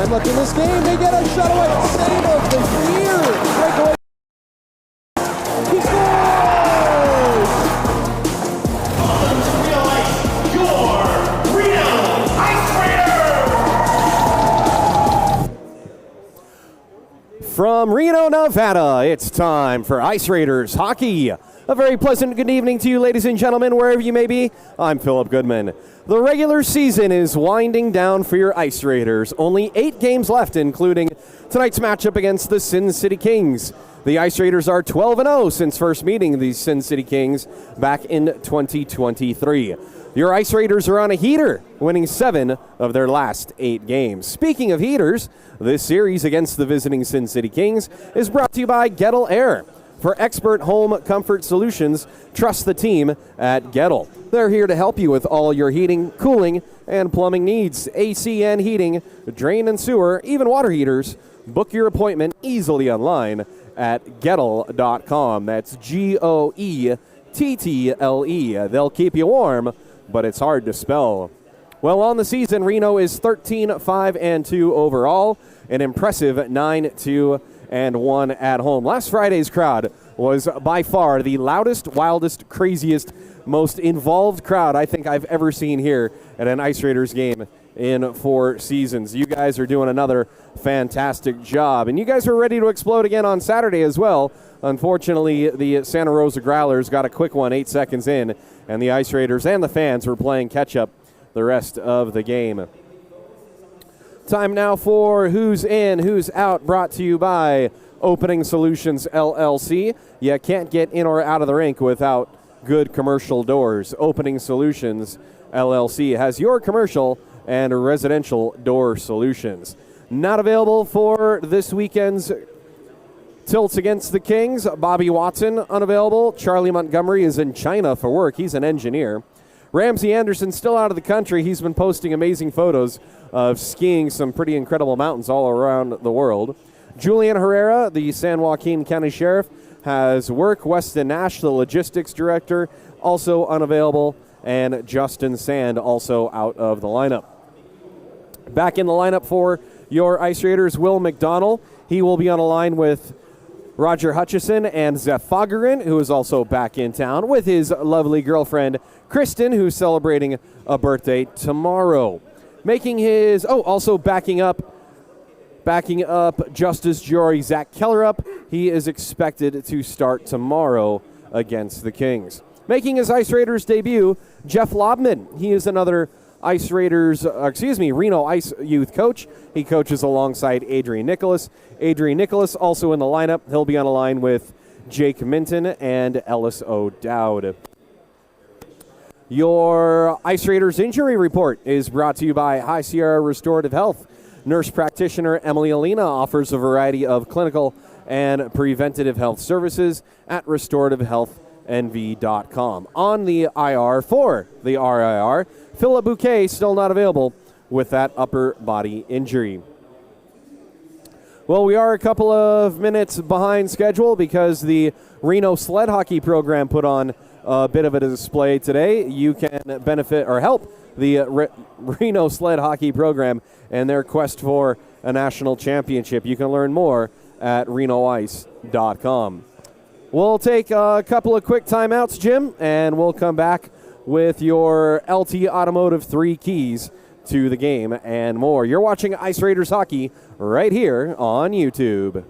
time left in this game. They get a shutaway save of the year. Breakaway. He scores! On Reno Ice, your Reno Ice Raiders! From Reno, Nevada, it's time for Ice Raiders hockey. A very pleasant good evening to you, ladies and gentlemen, wherever you may be. I'm Philip Goodman. The regular season is winding down for your Ice Raiders. Only 8 games left, including tonight's matchup against the Sin City Kings. The Ice Raiders are 12-0 since first meeting the Sin City Kings back in 2023. Your Ice Raiders are on a heater, winning 7 of their last 8 games. Speaking of heaters, this series against the visiting Sin City Kings is brought to you by Goettl Air. For expert home comfort solutions, trust the team at Goettl. They're here to help you with all your heating, cooling, and plumbing needs. AC and heating, drain and sewer, even water heaters. Book your appointment easily online at Goettl.com. That's Goettle. They'll keep you warm, but it's hard to spell. Well, on the season, Reno is 13-5-2 overall, an impressive 9-2-1 at home. Last Friday's crowd was by far the loudest, wildest, craziest, most involved crowd I think I've ever seen here at an Ice Raiders game in 4 seasons. You guys are doing another fantastic job, and you guys are ready to explode again on Saturday as well. Unfortunately, the Santa Rosa Growlers got a quick one 8 seconds in, and the Ice Raiders and the fans were playing catch-up the rest of the game. Time now for Who's In, Who's Out, brought to you by Opening Solutions, LLC. You can't get in or out of the rink without good commercial doors. Opening Solutions, LLC has your commercial and residential door solutions. Not available for this weekend's tilts against the Kings. Bobby Watson, unavailable. Charlie Montgomery is in China for work. He's an engineer. Ramsey Anderson still out of the country. He's been posting amazing photos of skiing some pretty incredible mountains all around the world. Julian Herrera, the San Joaquin County Sheriff, has work. Weston Nash, the Logistics Director, also unavailable. And Justin Sand also out of the lineup. Back in the lineup for your Ice Raiders, Will McDonald. He will be on a line with Roger Hutchison and Zeph Fogerin, who is also back in town, with his lovely girlfriend, Kristen, who's celebrating a birthday tomorrow. Making his, also backing up Justice Jory Zach Kellerup. He is expected to start tomorrow against the Kings. Making his Ice Raiders debut, Jeff Lobman. He is another Reno Ice youth coach. He coaches alongside Adrian Nicholas. Adrian Nicholas also in the lineup. He'll be on a line with Jake Minton and Ellis O'Dowd. Your Ice Raiders injury report is brought to you by High Sierra Restorative Health. Nurse practitioner Emily Alina offers a variety of clinical and preventative health services at restorativehealthnv.com. On the IR for the RIR, Philip Bouquet still not available with that upper body injury. Well, we are a couple of minutes behind schedule because the Reno sled hockey program put on a bit of a display today. You can benefit or help the Reno sled hockey program and their quest for a national championship. You can learn more at renoice.com. We'll take a couple of quick timeouts, Jim, and we'll come back with your LT Automotive 3 keys to the game and more. You're watching Ice Raiders hockey right here on YouTube.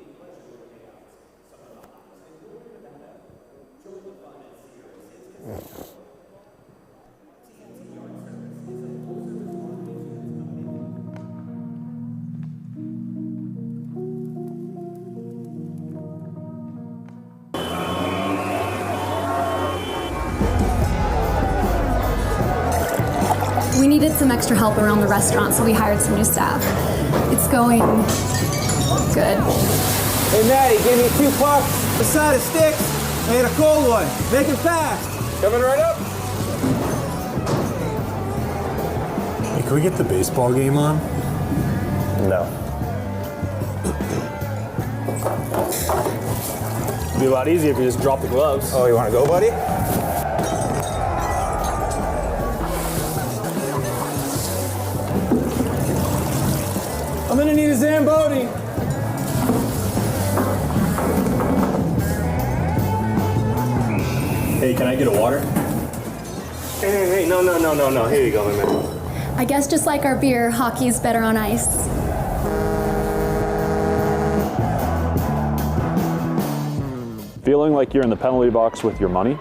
We needed some extra help around the restaurant, so we hired some new staff. It's going good. Hey, Maddie, give me 2 pucks, a side of sticks, and a cold one. Make it fast. Coming right up. Hey, can we get the baseball game on? No. It'd be a lot easier if you just drop the gloves. Oh, you want to go, buddy? I'm gonna need a a Zamboni. Hey, can I get a water? Hey, no. Here you go, my man. I guess just like our beer, hockey's better on ice. Feeling like you're in the penalty box with your money?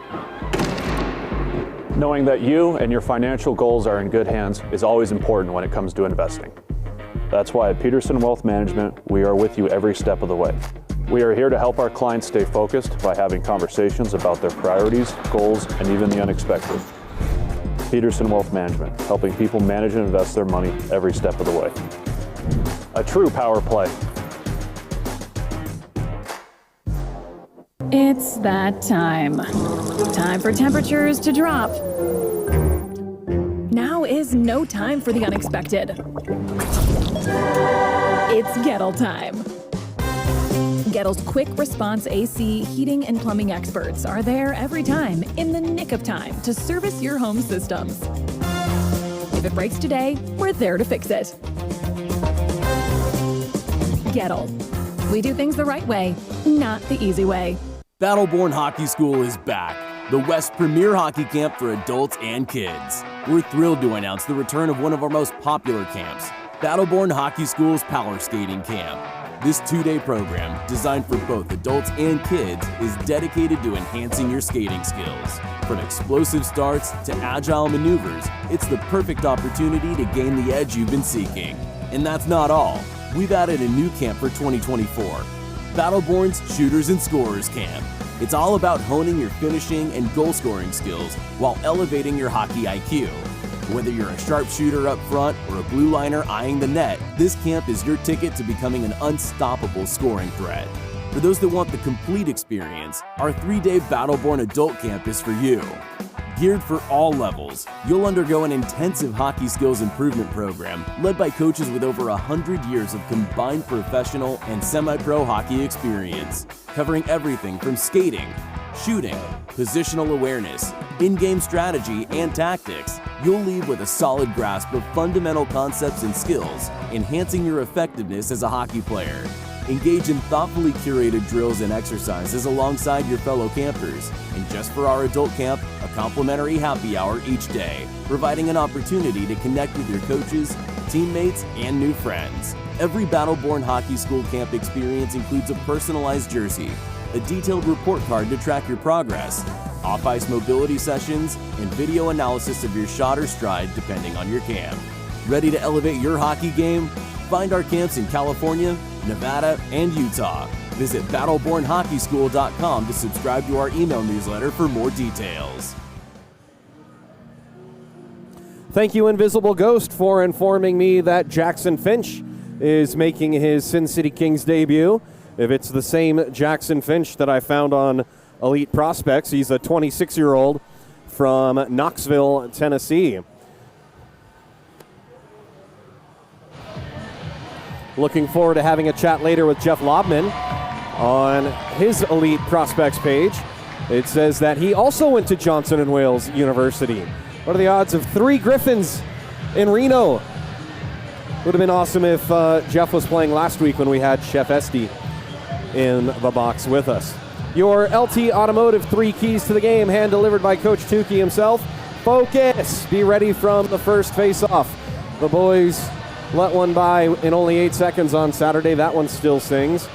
Knowing that you and your financial goals are in good hands is always important when it comes to investing. That's why at Peterson Wealth Management, we are with you every step of the way. We are here to help our clients stay focused by having conversations about their priorities, goals, and even the unexpected. Peterson Wealth Management, helping people manage and invest their money every step of the way. A true power play. It's that time. Time for temperatures to drop. Now is no time for the unexpected. It's Goettl time. Goettl's quick response AC, heating, and plumbing experts are there every time, in the nick of time, to service your home systems. If it breaks today, we're there to fix it. Goettl. We do things the right way, not the easy way. Battleborn Hockey School is back, the West's premier hockey camp for adults and kids. We're thrilled to announce the return of one of our most popular camps, Battleborn Hockey School's Power Skating Camp. This 2-day program, designed for both adults and kids, is dedicated to enhancing your skating skills. From explosive starts to agile maneuvers, it's the perfect opportunity to gain the edge you've been seeking. And that's not all. We've added a new camp for 2024. Battleborn's Shooters and Scorers Camp. It's all about honing your finishing and goal-scoring skills while elevating your hockey IQ. Whether you're a sharpshooter up front or a blue liner eyeing the net, this camp is your ticket to becoming an unstoppable scoring threat. For those that want the complete experience, our 3-day Battleborn Adult Camp is for you. Geared for all levels, you'll undergo an intensive hockey skills improvement program led by coaches with over 100 years of combined professional and semi-pro hockey experience, covering everything from skating, shooting, positional awareness, in-game strategy, and tactics. You'll leave with a solid grasp of fundamental concepts and skills, enhancing your effectiveness as a hockey player. Engage in thoughtfully curated drills and exercises alongside your fellow campers. And just for our adult camp, a complimentary happy hour each day, providing an opportunity to connect with your coaches, teammates, and new friends. Every Battleborn Hockey School camp experience includes a personalized jersey, a detailed report card to track your progress, off-ice mobility sessions, and video analysis of your shot or stride depending on your camp. Ready to elevate your hockey game? Find our camps in California, Nevada, and Utah. Visit battlebornhockeyschool.com to subscribe to our email newsletter for more details. Thank you, Invisible Ghost, for informing me that Jackson Finch is making his Sin City Kings debut. If it's the same Jackson Finch that I found on Elite Prospects, he's a 26-year-old from Knoxville, Tennessee. Looking forward to having a chat later with Jeff Lobman on his Elite Prospects page. It says that he also went to Johnson & Wales University. What are the odds of 3 Griffins in Reno? Would have been awesome if Jeff was playing last week when we had Chef Esty in the box with us. Your LT Automotive 3 keys to the game, hand-delivered by Coach Tukey himself. Focus! Be ready from the first face-off. The boys let one by in only 8 seconds on Saturday. That one still sings.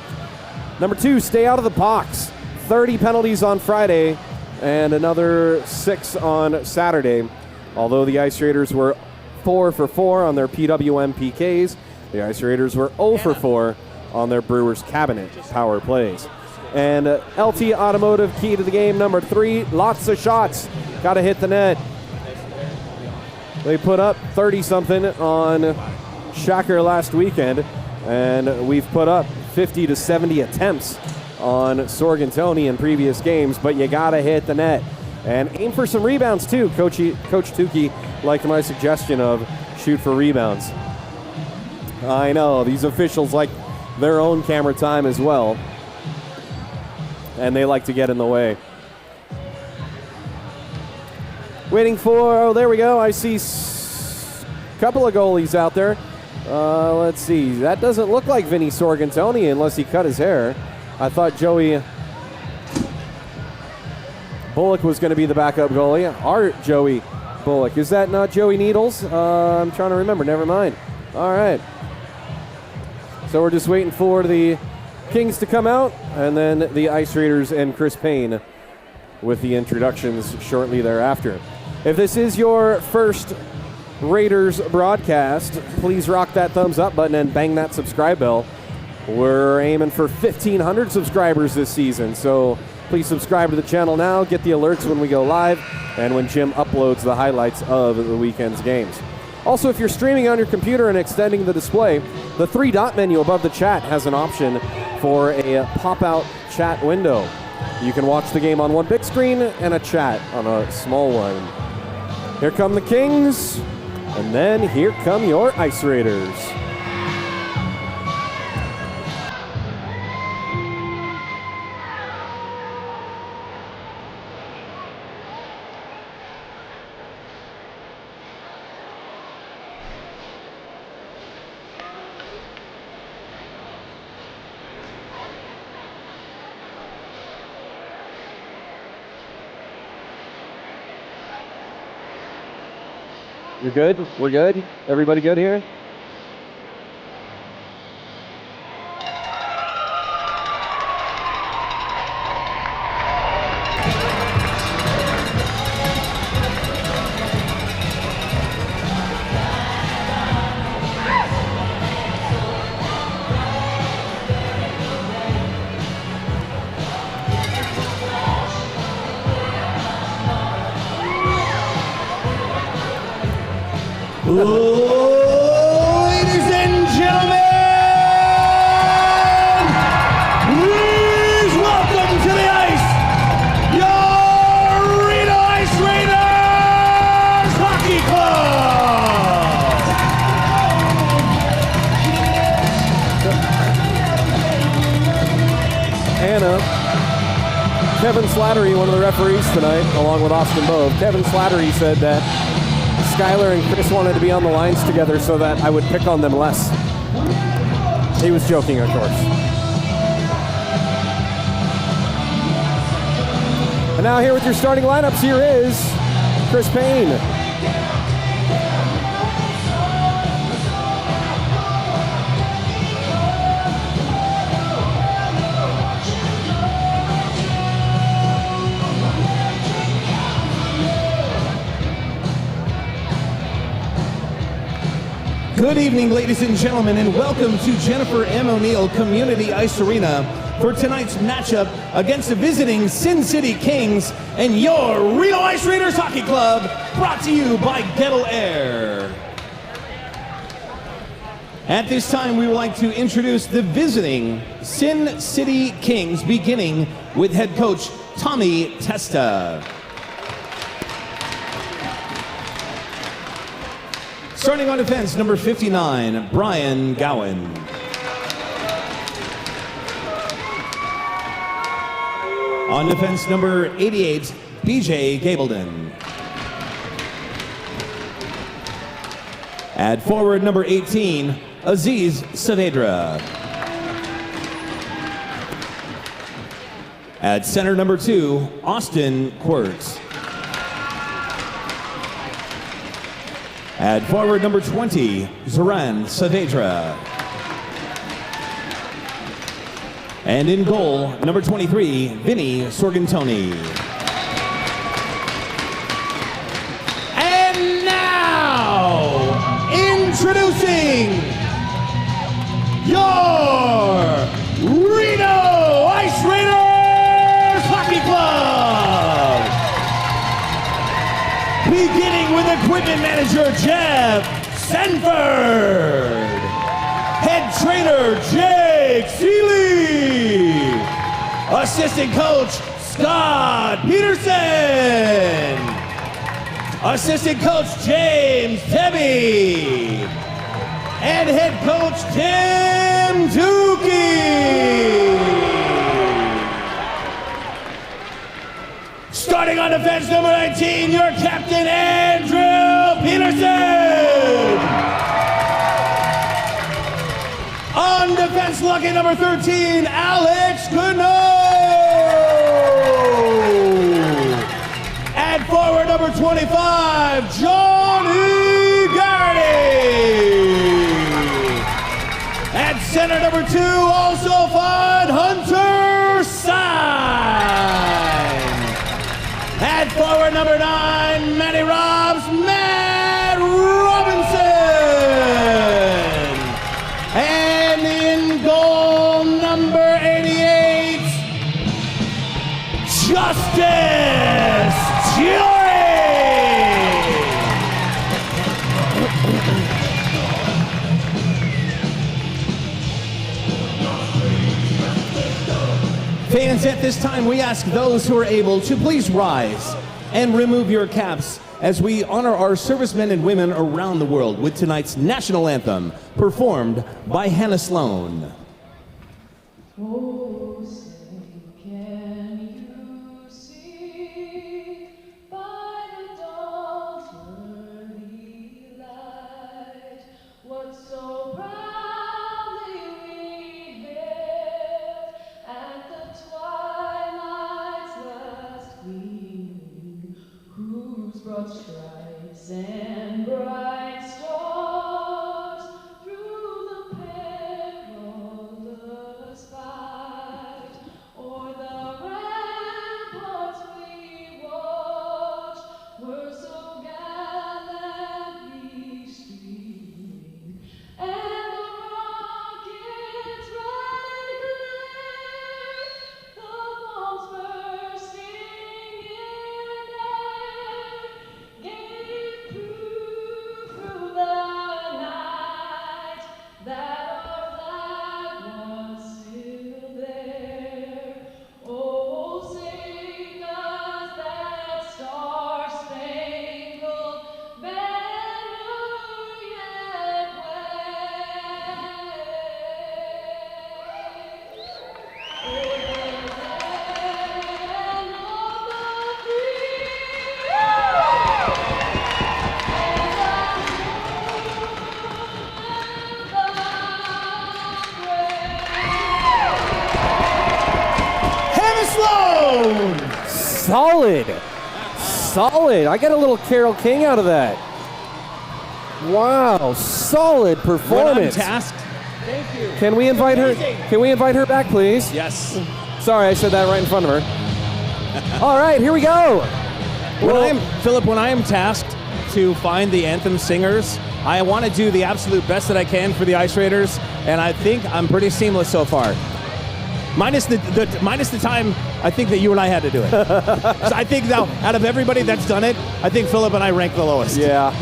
Number 2, stay out of the box. 30 penalties on Friday and another 6 on Saturday. Although the Ice Raiders were 4 for 4 on their PWM PKs, the Ice Raiders were 0 for 4 on their Brewers Cabinet power plays. And LT Automotive key to the game, number 3, lots of shots. Got to hit the net. They put up 30-something on Shacker last weekend, and we've put up 50 to 70 attempts on Sorgentoni in previous games, but you got to hit the net. And aim for some rebounds, too. Coach Tukey liked my suggestion of shoot for rebounds. I know, these officials like their own camera time as well, and they like to get in the way. Waiting for, oh, there we go. I see a couple of goalies out there. Let's see. That doesn't look like Vinny Sorgentoni unless he cut his hair. I thought Joey Bullock was going to be the backup goalie. Our Joey Bullock. Is that not Joey Needles? I'm trying to remember. Never mind. All right. So we're just waiting for the Kings to come out, and then the Ice Raiders and Chris Payne with the introductions shortly thereafter. If this is your first Raiders broadcast, please rock that thumbs up button and bang that subscribe bell. We're aiming for 1,500 subscribers this season, so please subscribe to the channel now, get the alerts when we go live, and when Jim uploads the highlights of the weekend's games. Also, if you're streaming on your computer and extending the display, the 3-dot menu above the chat has an option for a pop-out chat window. You can watch the game on one big screen and a chat on a small one. Here come the Kings, and then here come your Ice Raiders. You're good? We're good? Everybody good here? Ladies and gentlemen, please welcome to the ice, your Reno Ice Raiders Hockey Club. Anna, Kevin Slattery, one of the referees tonight, along with Austin Bove. Kevin Slattery said that Skyler and Chris wanted to be on the lines together so that I would pick on them less. He was joking, of course. And now here with your starting lineups, here is Chris Payne. Good evening, ladies and gentlemen, and welcome to Jennifer M. O'Neill Community Ice Arena for tonight's matchup against the visiting Sin City Kings and your Reno Ice Raiders Hockey Club, brought to you by Goettl Air. At this time, we would like to introduce the visiting Sin City Kings, beginning with head coach Tommy Testa. Starting on defense, number 59, Brian Gowan. On defense, number 88, BJ Gableton. At forward, number 18, Aziz Saavedra. At center, number 2, Austin Quirks. At forward, number 20, Zoran Saavedra. And in goal, number 23, Vinny Sorgentoni. And now, introducing your Reno Ice Raiders Hockey Club. Beginning with equipment manager Jeff Sanford, head trainer Jake Seeley, assistant coach Scott Peterson, assistant coach James Debbie, and head coach Tim Tukey. Starting on defense, number 19, your captain, Andrew Peterson. Bucket number 13, Alex Goettl. At forward number 25, Johnny Garrity. At center number 2, also fun, Hunter Sign. At forward number 9, Matty Robs, Matt Robinson. And in goal number 88, Justice Jury. Fans, at this time, we ask those who are able to please rise and remove your caps as we honor our servicemen and women around the world with tonight's national anthem, performed by Hannah Sloan. Oh, say, can you see by the dawn's early light what so proudly we hailed at the twilight's last gleaming, whose broad stripes and bright stars through the perilous fight o'er the ramparts we watched were so gallantly streaming, and the rocket's red glare, the bombs bursting in air, gave proof through the night that our flag was still there. Oh, sing us that star-spangled banner yet wave. O'er the land of the free Hannah Sloan. Solid. I got a little Carole King out of that. Wow, solid performance. When I'm tasked. Thank you. Can we invite her? Can we invite her back, please? Yes. Sorry, I said that right in front of her. All right, here we go. When I am tasked to find the anthem singers, I want to do the absolute best that I can for the Ice Raiders, and I think I'm pretty seamless so far. Minus the time I think that you and I had to do it. So I think now, out of everybody that's done it, I think Philip and I rank the lowest. Yeah.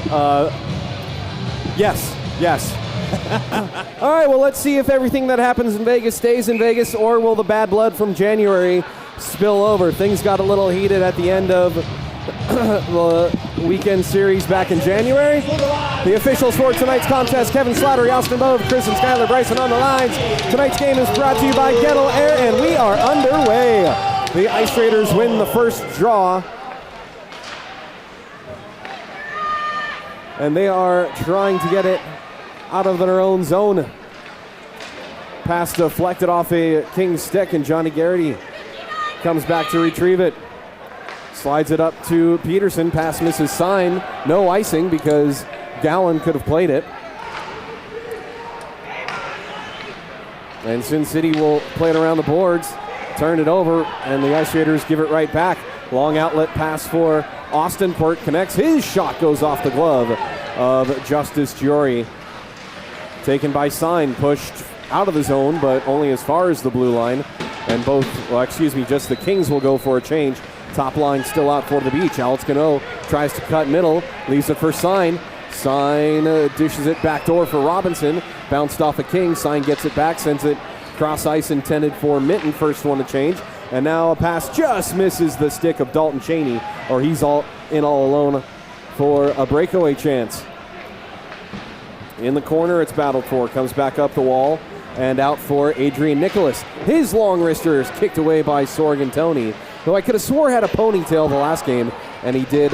Yes. All right, well, let's see if everything that happens in Vegas stays in Vegas, or will the bad blood from January spill over? Things got a little heated at the end of the weekend series back in January. The officials for tonight's contest: Kevin Slattery, Austin Bove, Chris and Skylar Bryson on the lines. Tonight's game is brought to you by Goettl Air, and we are underway. The Ice Raiders win the first draw, and they are trying to get it out of their own zone. Pass deflected off a King's stick, and Johnny Garrity comes back to retrieve it. Slides it up to Peterson. Pass misses Sign. No icing because Gowan could have played it. And Sin City will play it around the boards, turn it over, and the Ice Raiders give it right back. Long outlet pass for Austin. Port connects. His shot goes off the glove of Justice Jory. Taken by Sign, pushed out of the zone, but only as far as the blue line. And just the Kings will go for a change. Top line still out for the beach. Alex Goettl tries to cut middle, leaves it for Sign. Sign dishes it backdoor for Robinson. Bounced off a King. Sign gets it back, sends it cross ice intended for Minton. First one to change. And now a pass just misses the stick of Dalton Cheney, or he's all alone for a breakaway chance. In the corner, it's battled for. Comes back up the wall and out for Adrian Nicholas. His long wrister is kicked away by Sorgan Tony, who I could have swore had a ponytail the last game, and he did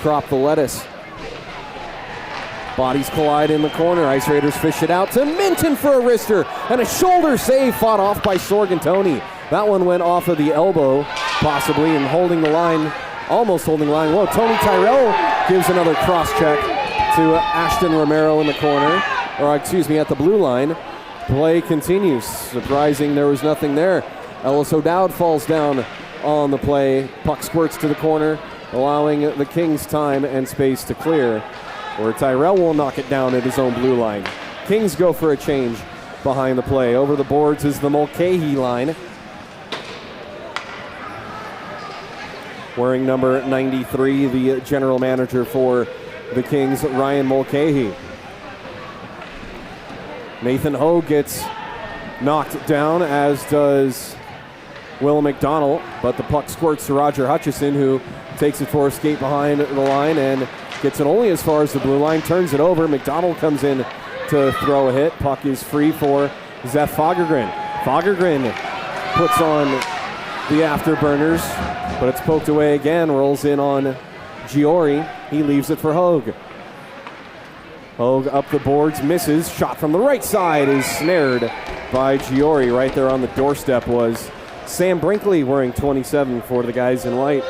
crop the lettuce. Bodies collide in the corner. Ice Raiders fish it out to Minton for a wrister, and a shoulder save fought off by Sorgentoni. That one went off of the elbow, possibly, and holding the line, almost holding the line. Whoa, Tony Tyrell gives another cross check to Ashton Romero in the corner, or excuse me, at the blue line. Play continues. Surprising there was nothing there. Ellis O'Dowd falls down on the play. Puck squirts to the corner, allowing the Kings time and space to clear, where Tyrell will knock it down at his own blue line. Kings go for a change behind the play. Over the boards is the Mulcahy line. Wearing number 93, the general manager for the Kings, Ryan Mulcahy. Nathan Hogue gets knocked down, as does Will McDonald, but the puck squirts to Roger Hutchison, who takes it for a skate behind the line and gets it only as far as the blue line, turns it over. McDonald comes in to throw a hit. Puck is free for Zeph Fagergren. Fagergren puts on the afterburners, but it's poked away again, rolls in on Giori. He leaves it for Hogue. Hogue up the boards, misses. Shot from the right side is snared by Giori. Right there on the doorstep was Sam Brinkley, wearing 27 for the guys in white.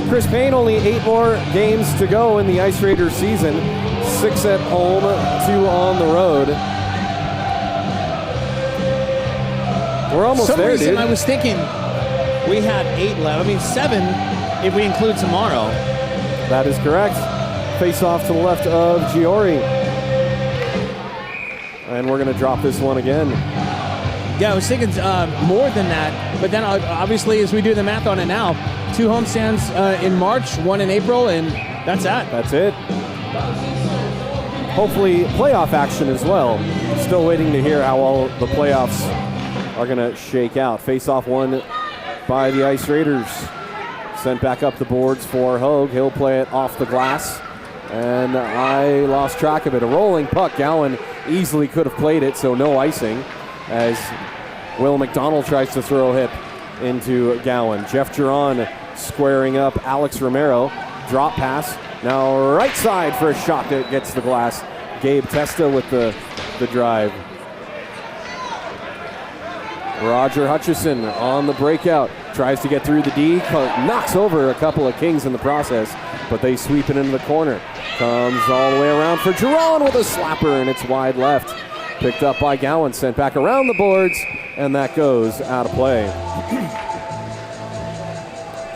Chris Payne, only 8 more games to go in the Ice Raiders season. 6 at home, 2 on the road. We're almost Some there, reason dude. I was thinking we had 8 left. I mean, 7 if we include tomorrow. That is correct. Face off to the left of Giori. And we're going to drop this one again. Yeah, I was thinking more than that. But then obviously, as we do the math on it now, 2 homestands in March, 1 in April, and that's that. That's it. Hopefully playoff action as well. Still waiting to hear how all the playoffs are going to shake out. Face-off won by the Ice Raiders. Sent back up the boards for Hogue. He'll play it off the glass. And I lost track of it. A rolling puck. Gowan easily could have played it, so no icing, as Will McDonald tries to throw a hip into Gowan. Jeff Giron squaring up Alex Romero. Drop pass. Now right side for a shot that gets the glass. Gabe Testa with the drive. Roger Hutchison on the breakout. Tries to get through the D. Knocks over a couple of Kings in the process, but they sweep it into the corner. Comes all the way around for Giron with a slapper, and it's wide left. Picked up by Gowan, sent back around the boards, and that goes out of play.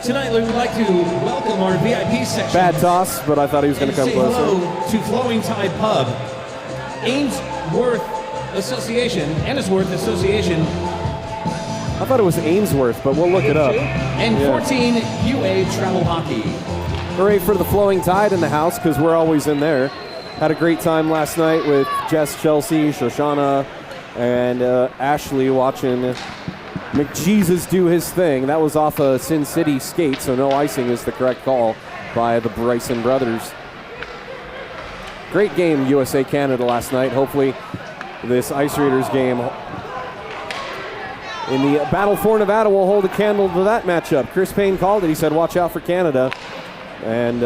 Tonight, we would like to welcome our VIP section. Bad toss, but I thought he was going to come closer. Hello to Flowing Tide Pub, Ainsworth Association, I thought it was Ainsworth, but we'll look it up. And 14 UA Travel Hockey. Hooray for the Flowing Tide in the house, because we're always in there. Had a great time last night with Jess, Chelsea, Shoshana, and Ashley watching McJesus do his thing. That was off a Sin City skate, so no icing is the correct call by the Bryson brothers. Great game, USA-Canada last night. Hopefully this Ice Raiders game in the Battle for Nevada will hold a candle to that matchup. Chris Payne called it. He said, watch out for Canada. And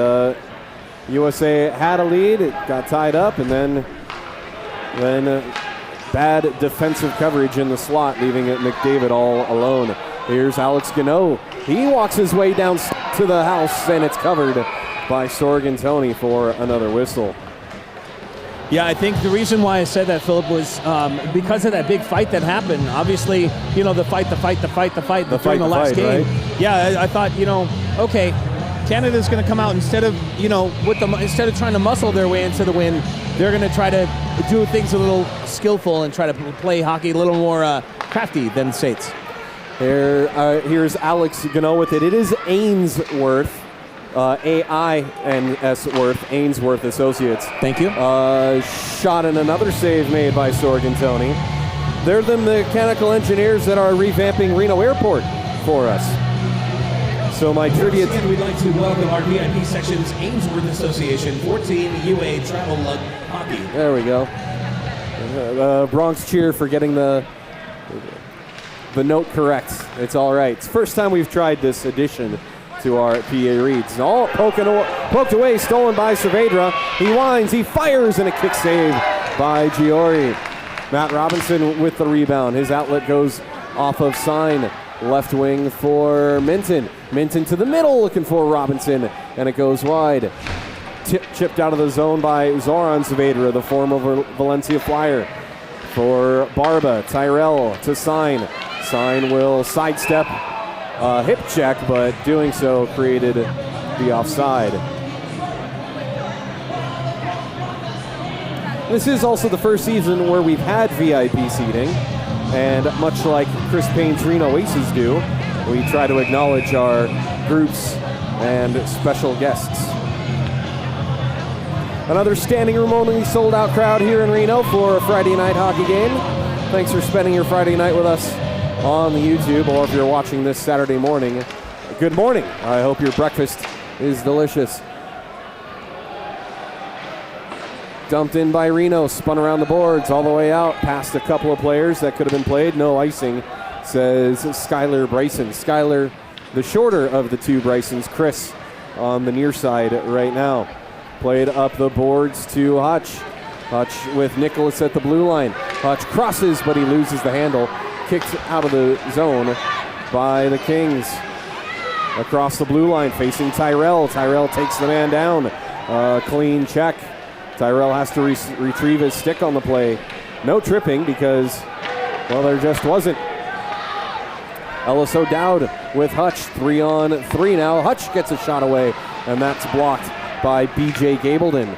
USA had a lead. It got tied up, and then bad defensive coverage in the slot, leaving McDavid all alone. Here's Alex Gano. He walks his way down to the house, and it's covered by Sorgentoni for another whistle. Yeah, I think the reason why I said that, Philip, was because of that big fight that happened. Obviously, during the last game. Right? Yeah, I thought, okay, Canada's going to come out instead of trying to muscle their way into the win, they're going to try to do things a little skillful and try to play hockey a little more crafty than States. Here's Alex Gano with it. It is Ainsworth. A-I-N-S Worth, Ainsworth Associates. Thank you. Shot and another save made by Sorgentoni. They're the mechanical engineers that are revamping Reno Airport for us. So my trivia... Again, we'd like to welcome our VIP section's Ainsworth Association, 14 UA Travel Hockey. There we go. Bronx cheer for getting the the note correct. It's all right. It's the first time we've tried this addition to our PA reads. All poked away, stolen by Saavedra. He winds, he fires, and a kick save by Giori. Matt Robinson with the rebound. His outlet goes off of Sign. Left wing for Minton. Minton to the middle, looking for Robinson, and it goes wide. Chipped out of the zone by Zoran Saavedra, the former Valencia Flyer. For Barba, Tyrell to Sign. Sign will sidestep a hip check, but doing so created the offside. This is also the first season where we've had VIP seating, and much like Chris Payne's Reno Aces do, we try to acknowledge our groups and special guests. Another standing room only sold out crowd here in Reno for a Friday night hockey game. Thanks for spending your Friday night with us on the YouTube, or if you're watching this Saturday morning, good morning. I hope your breakfast is delicious. Dumped in by Reno, spun around the boards all the way out, past a couple of players that could have been played. No icing, says Skylar Bryson. Skylar, the shorter of the two Brysons. Chris on the near side right now. Played up the boards to Hutch. Hutch with Nicholas at the blue line. Hutch crosses, but he loses the handle. Kicked out of the zone by the Kings. Across the blue line, facing Tyrell. Tyrell takes the man down. Clean check. Tyrell has to retrieve his stick on the play. No tripping because, well, there just wasn't. Ellis O'Dowd with Hutch. 3-on-3 now. Hutch gets a shot away, and that's blocked by B.J. Gableton.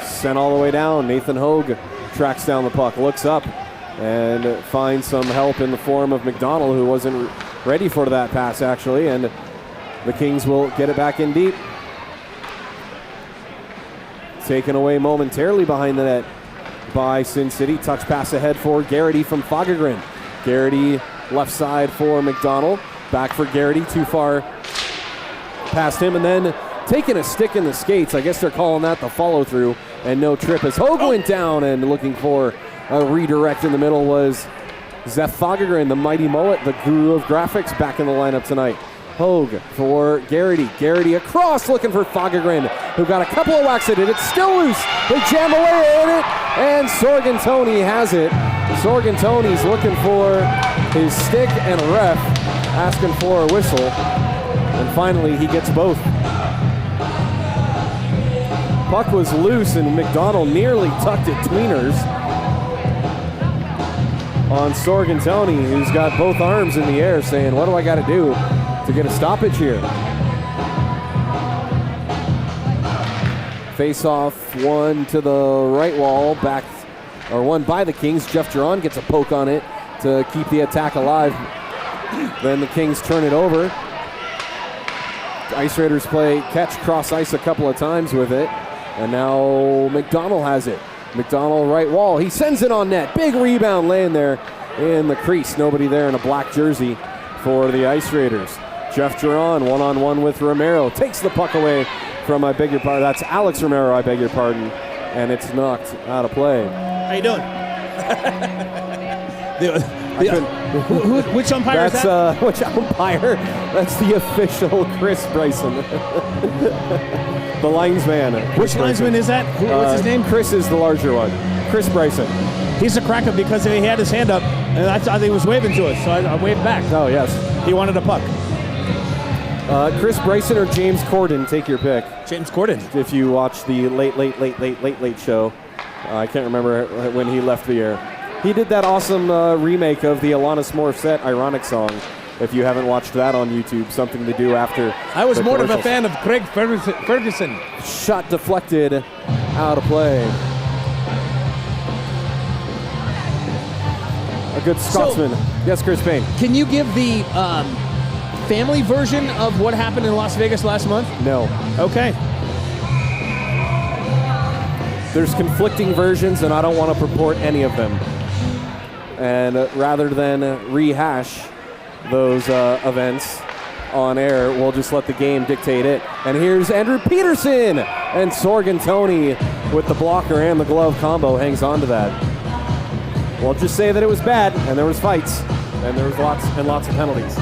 Sent all the way down. Nathan Hogue tracks down the puck, looks up, and finds some help in the form of McDonald, who wasn't ready for that pass, actually, and the Kings will get it back in deep. Taken away momentarily behind the net by Sin City. Touch pass ahead for Garrity from Fagergren. Garrity left side for McDonald. Back for Garrity, too far past him, and then taking a stick in the skates. I guess they're calling that the follow-through, and no trip as Hogue went down, and looking for a redirect in the middle was Zeph Fagergren, the mighty mullet, the guru of graphics, back in the lineup tonight. Hogue for Garrity. Garrity across, looking for Fagergren, who got a couple of whacks at it. It's still loose. They jam away at it, and Sorgentoni has it. Sorgentoni's looking for his stick and a ref, asking for a whistle, and finally he gets both. Puck was loose, and McDonald nearly tucked it tweeners on Sorgentoni, who's got both arms in the air, saying, what do I got to do to get a stoppage here? Face-off, one to the right wall, back, or one by the Kings. Jeff Duran gets a poke on it to keep the attack alive. Then the Kings turn it over. Ice Raiders play catch cross ice a couple of times with it, and now McDonald has it. McDonald right wall, he sends it on net. Big rebound laying there in the crease. Nobody there in a black jersey for the Ice Raiders. Jeff Duran one-on-one with Romero, takes the puck away from, I beg your pardon, that's Alex Romero, I beg your pardon, and it's knocked out of play. How you doing? Which umpire is that? Which umpire? That's the official Chris Bryson. The linesman. Which linesman is that? What's his name? Chris is the larger one. Chris Bryson. He's a cracker because he had his hand up, and I thought he was waving to us, so I waved back. Oh, yes. He wanted a puck. Chris Bryson or James Corden, take your pick. James Corden. If you watch the late show. I can't remember when he left the air. He did that awesome remake of the Alanis Morissette Ironic song. If you haven't watched that on YouTube, something to do after. I was more of a fan of Craig Ferguson. Shot deflected out of play. A good Scotsman. Yes, Chris Payne. Can you give the family version of what happened in Las Vegas last month? No. Okay. There's conflicting versions, and I don't want to purport any of them. And rather than rehash those events on air, we'll just let the game dictate it. And here's Andrew Peterson, and Sorgentoni with the blocker and the glove combo hangs on to that. We'll just say that it was bad, and there was fights, and there was lots and lots of penalties.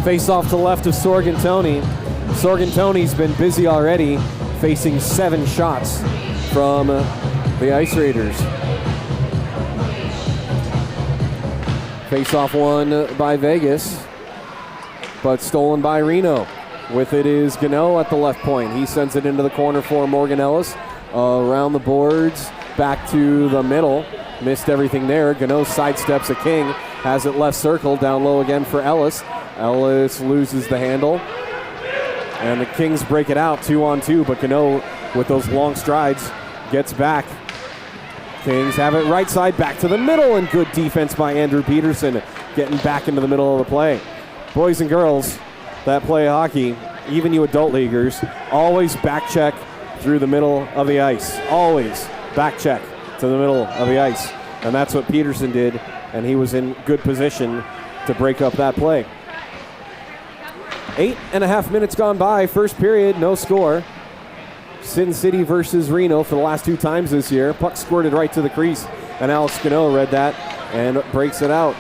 Face off to the left of Sorgentoni. Sorgentoni's been busy already, facing 7 shots from the Ice Raiders. Face off won by Vegas, but stolen by Reno. With it is Goettl at the left point. He sends it into the corner for Morgan Ellis. Around the boards, back to the middle. Missed everything there. Goettl sidesteps a King. Has it left circle, down low again for Ellis. Ellis loses the handle. And the Kings break it out 2-on-2, but Goettl, with those long strides, gets back. Kings have it right side, back to the middle, and good defense by Andrew Peterson, getting back into the middle of the play. Boys and girls that play hockey, even you adult leaguers, always back check through the middle of the ice. Always back check to the middle of the ice. And that's what Peterson did, and he was in good position to break up that play. 8.5 minutes gone by, first period, no score. Sin City versus Reno for the last 2 times this year. Puck squirted right to the crease, and Alex Goettl read that and breaks it out.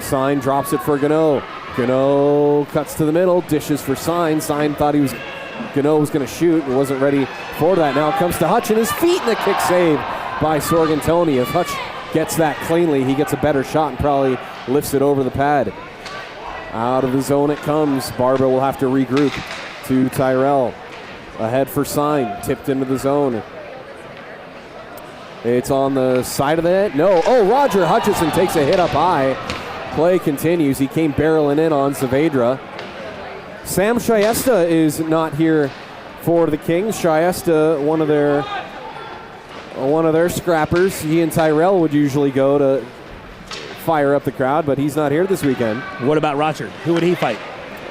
Sign drops it for Goettl. Goettl cuts to the middle, dishes for Sign. Sign thought Goettl was going to shoot and wasn't ready for that. Now it comes to Hutch and his feet, and a kick save by Sorgentoni. If Hutch gets that cleanly, he gets a better shot and probably lifts it over the pad. Out of the zone it comes. Barba will have to regroup to Tyrell. Ahead for Sign, tipped into the zone. It's on the side of the net. No. Oh, Roger Hutchison takes a hit up high. Play continues. He came barreling in on Saavedra. Sam Shiesta is not here for the Kings. Shiesta, one of their scrappers. He and Tyrell would usually go to fire up the crowd, but he's not here this weekend. What about Roger? Who would he fight?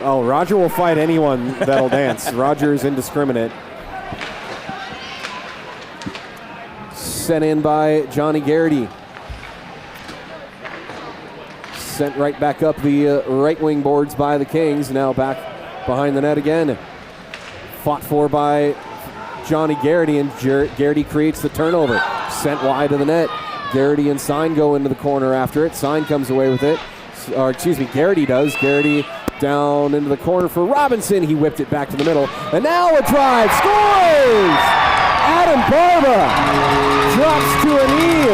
Oh, Roger will fight anyone that'll dance. Roger is indiscriminate. Sent in by Johnny Garrity. Sent right back up the right wing boards by the Kings. Now back behind the net again. Fought for by Johnny Garrity, and Garrity creates the turnover. Sent wide of the net. Garrity and Sign go into the corner after it. Sign comes away with it. Or excuse me, Garrity does. Garrity down into the corner for Robinson. He whipped it back to the middle. And now a drive. Scores! Adam Barba drops to a knee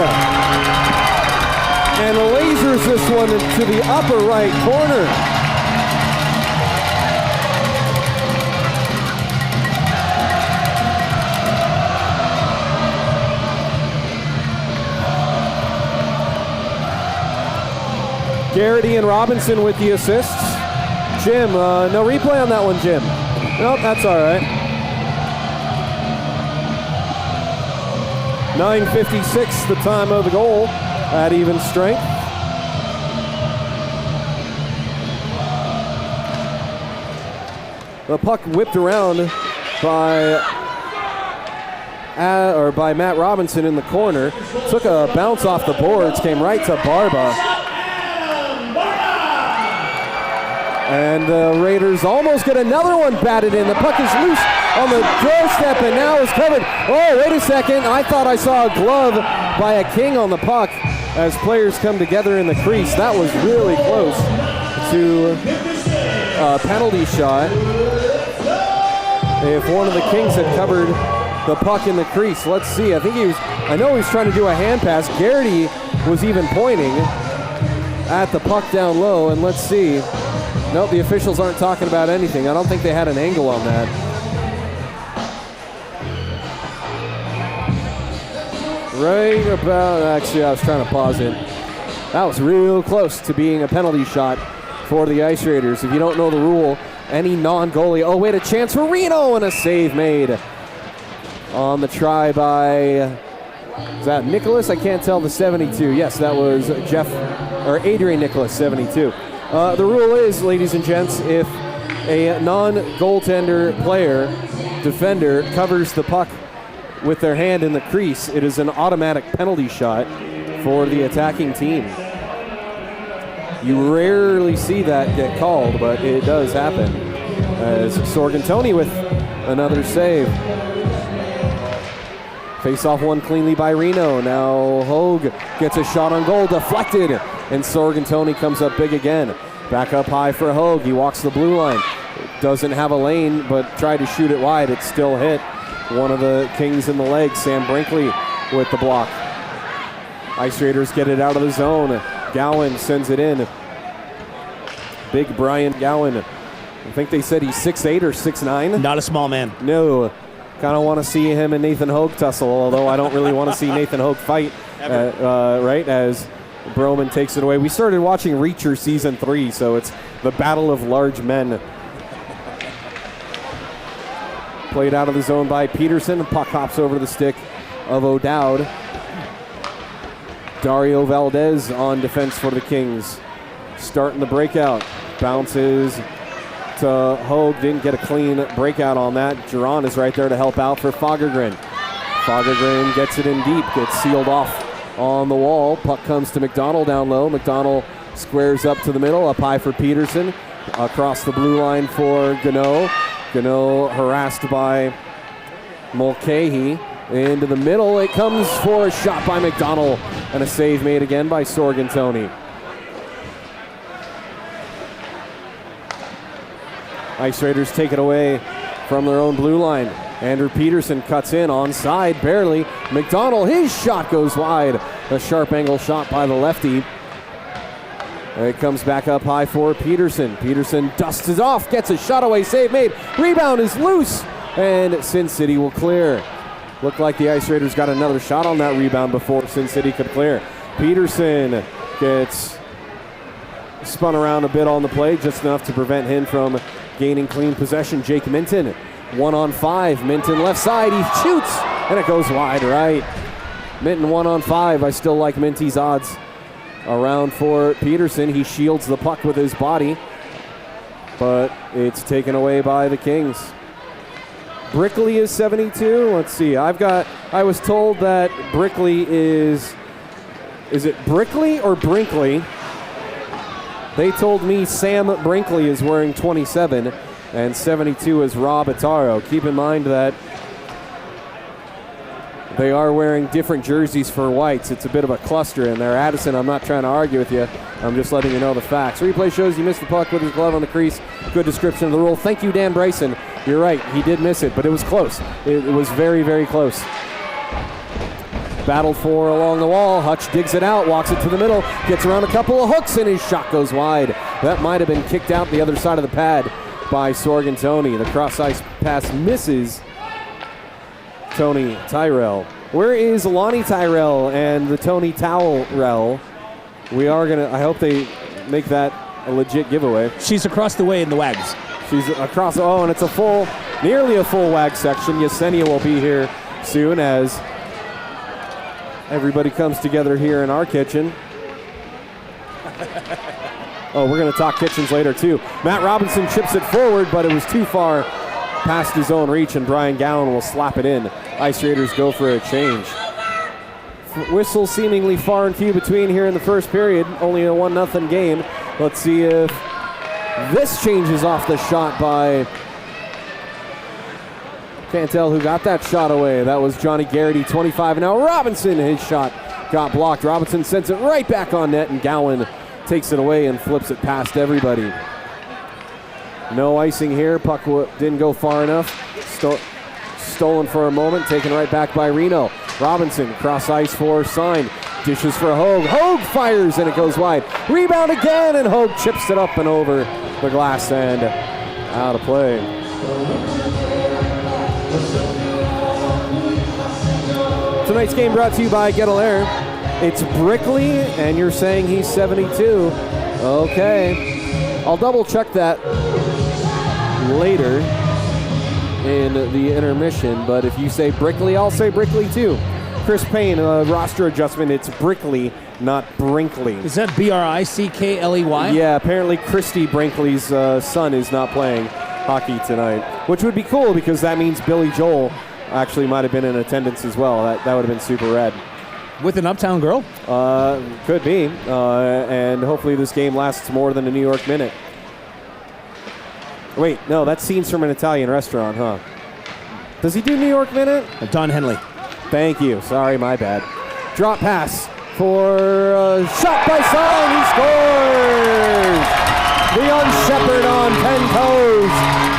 and lasers this one into the upper right corner. Garrity and Robinson with the assists. Jim, no replay on that one, Jim. Nope, that's all right. 9:56, the time of the goal at even strength. The puck whipped around by Matt Robinson in the corner. Took a bounce off the boards, came right to Barba. And the Raiders almost get another one batted in. The puck is loose on the doorstep and now is covered. Oh, wait a second. I thought I saw a glove by a King on the puck as players come together in the crease. That was really close to a penalty shot. If one of the Kings had covered the puck in the crease. Let's see. I know he was trying to do a hand pass. Garrity was even pointing at the puck down low, and let's see. Nope, the officials aren't talking about anything. I don't think they had an angle on that. Right about, actually I was trying to pause it. That was real close to being a penalty shot for the Ice Raiders. If you don't know the rule, any non-goalie, oh wait, a chance for Reno and a save made on the try by, is that Nicholas? I can't tell, the 72. Yes, that was Adrian Nicholas, 72. The rule is, ladies and gents, if a non-goaltender player, defender, covers the puck with their hand in the crease, it is an automatic penalty shot for the attacking team. You rarely see that get called, but it does happen. As Sorgentoni with Another save. Face off one cleanly by Reno. Now Hogue gets a shot on goal, deflected, and Sorgentoni comes up big again. Back up high for Hogue. He walks the blue line. Doesn't have a lane, but tried to shoot it wide. It's still hit. One of the Kings in the leg, Sam Brinkley with the block. Ice Raiders get it out of the zone. Gowan sends it in. Big Brian Gowan. I think they said he's 6'8" or 6'9". Not a small man. No. Kind of want to see him and Nathan Hogue tussle, although I don't really want to see Nathan Hogue fight, right, as Broman takes it away. We started watching Reacher Season 3, so it's the battle of large men. Played out of the zone by Peterson. Puck hops over to the stick of O'Dowd. Dario Valdez on defense for the Kings. Starting the breakout. Bounces to Hogue. Didn't get a clean breakout on that. Duran is right there to help out for Fagergren. Fagergren gets it in deep. Gets sealed off on the wall. Puck comes to McDonald down low. McDonald squares up to the middle. Up high for Peterson. Across the blue line for Goettl. Goettl harassed by Mulcahy. Into the middle. It comes for a shot by McDonald. And a save made again by Sorgentoni. Ice Raiders take it away from their own blue line. Andrew Peterson cuts in onside, barely. McDonald, his shot goes wide. A sharp angle shot by the lefty. It comes back up high for Peterson. Peterson dusts it off, gets a shot away, save made. Rebound is loose, and Sin City will clear. Looked like the Ice Raiders got another shot on that rebound before Sin City could clear. Peterson gets spun around a bit on the play, just enough to prevent him from gaining clean possession. Jake Minton, 1-on-5. Minton left side, he shoots, and it goes wide right. Minton 1-on-5. I still like Minty's odds around for Peterson. He shields the puck with his body, but it's taken away by the Kings. Brickley is 72. Let's see. I was told that Brickley is it Brickley or Brinkley? They told me Sam Brinkley is wearing 27 and 72 is Rob Ataro. Keep in mind that they are wearing different jerseys for whites. It's a bit of a cluster in there. Addison, I'm not trying to argue with you. I'm just letting you know the facts. Replay shows he missed the puck with his glove on the crease. Good description of the rule. Thank you, Dan Bryson. You're right. He did miss it, but it was close. It was very, very close. Battled for along the wall. Hutch digs it out, walks it to the middle, gets around a couple of hooks, and his shot goes wide. That might have been kicked out the other side of the pad by Sorgentoni. The cross-ice pass misses Tony Tyrell. Where is Lonnie Tyrell and the Tony Towrell? I hope they make that a legit giveaway. She's across the way in the Wags. She's across, and it's nearly a full WAG section. Yesenia will be here soon as everybody comes together here in our kitchen. We're going to talk kitchens later too. Matt Robinson chips it forward, but it was too far past his own reach, and Brian Gowan will slap it in. Ice Raiders go for a change. Whistle seemingly far and few between here in the first period. Only a 1-0 game. Let's see if this changes off the shot by... Can't tell who got that shot away. That was Johnny Garrity, 25. And now Robinson, his shot got blocked. Robinson sends it right back on net, and Gowan takes it away and flips it past everybody. No icing here. Puck didn't go far enough. Stolen for a moment, taken right back by Reno. Robinson, cross ice for Sign. Dishes for Hogue. Hogue fires, and it goes wide. Rebound again, and Hogue chips it up and over the glass and out of play. Tonight's game brought to you by Goettl Air. It's Brickley, and you're saying he's 72. Okay. I'll double check that later in the intermission, but if you say Brickley, I'll say Brickley too. Chris Payne, roster adjustment, it's Brickley, not Brinkley. Is that Brickley? Yeah, apparently Christy Brinkley's son is not playing hockey tonight, which would be cool because that means Billy Joel actually might have been in attendance as well. That would have been super rad. With an Uptown girl? Could be, and hopefully this game lasts more than a New York minute. Wait, no, that's scenes from an Italian restaurant, huh? Does he do New York Minute? Don Henley. Thank you. Sorry, my bad. Drop pass for a shot by Sign. He scores! The young Shepherd on 10 toes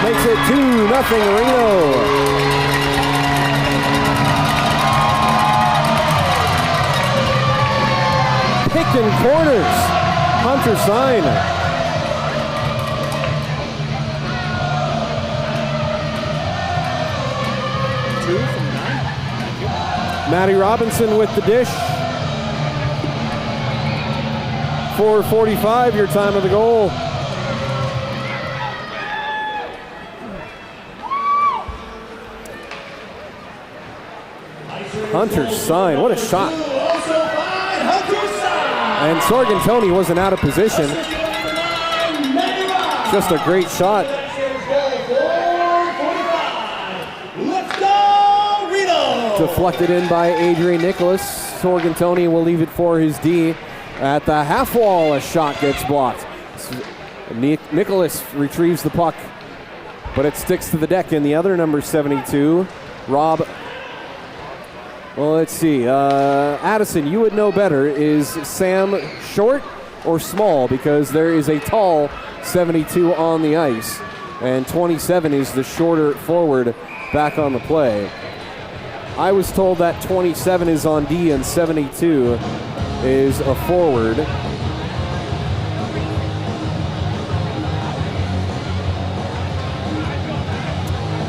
makes it 2-0 Reno. Picking corners. Hunter Sign. Matty Robinson with the dish. 4:45, your time of the goal. Hunter Sign, what a shot. And Sorgentoni wasn't out of position. Just a great shot. Deflected in by Adrian Nicholas. Sorgentoni will leave it for his D. At the half wall, a shot gets blocked. Nicholas retrieves the puck, but it sticks to the deck in the other number 72, Rob. Well, let's see. Addison, you would know better. Is Sam short or small? Because there is a tall 72 on the ice, and 27 is the shorter forward back on the play. I was told that 27 is on D and 72 is a forward.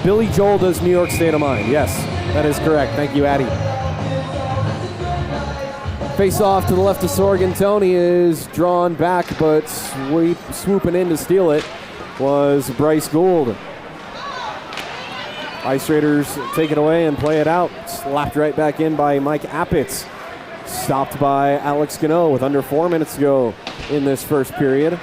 Billy Joel does New York State of Mind. Yes, that is correct. Thank you, Addy. Face off to the left of Sorgentoni is drawn back, but swooping in to steal it was Bryce Gould. Ice Raiders take it away and play it out. Slapped right back in by Mike Appitz. Stopped by Alex Gano with under 4 minutes to go in this first period.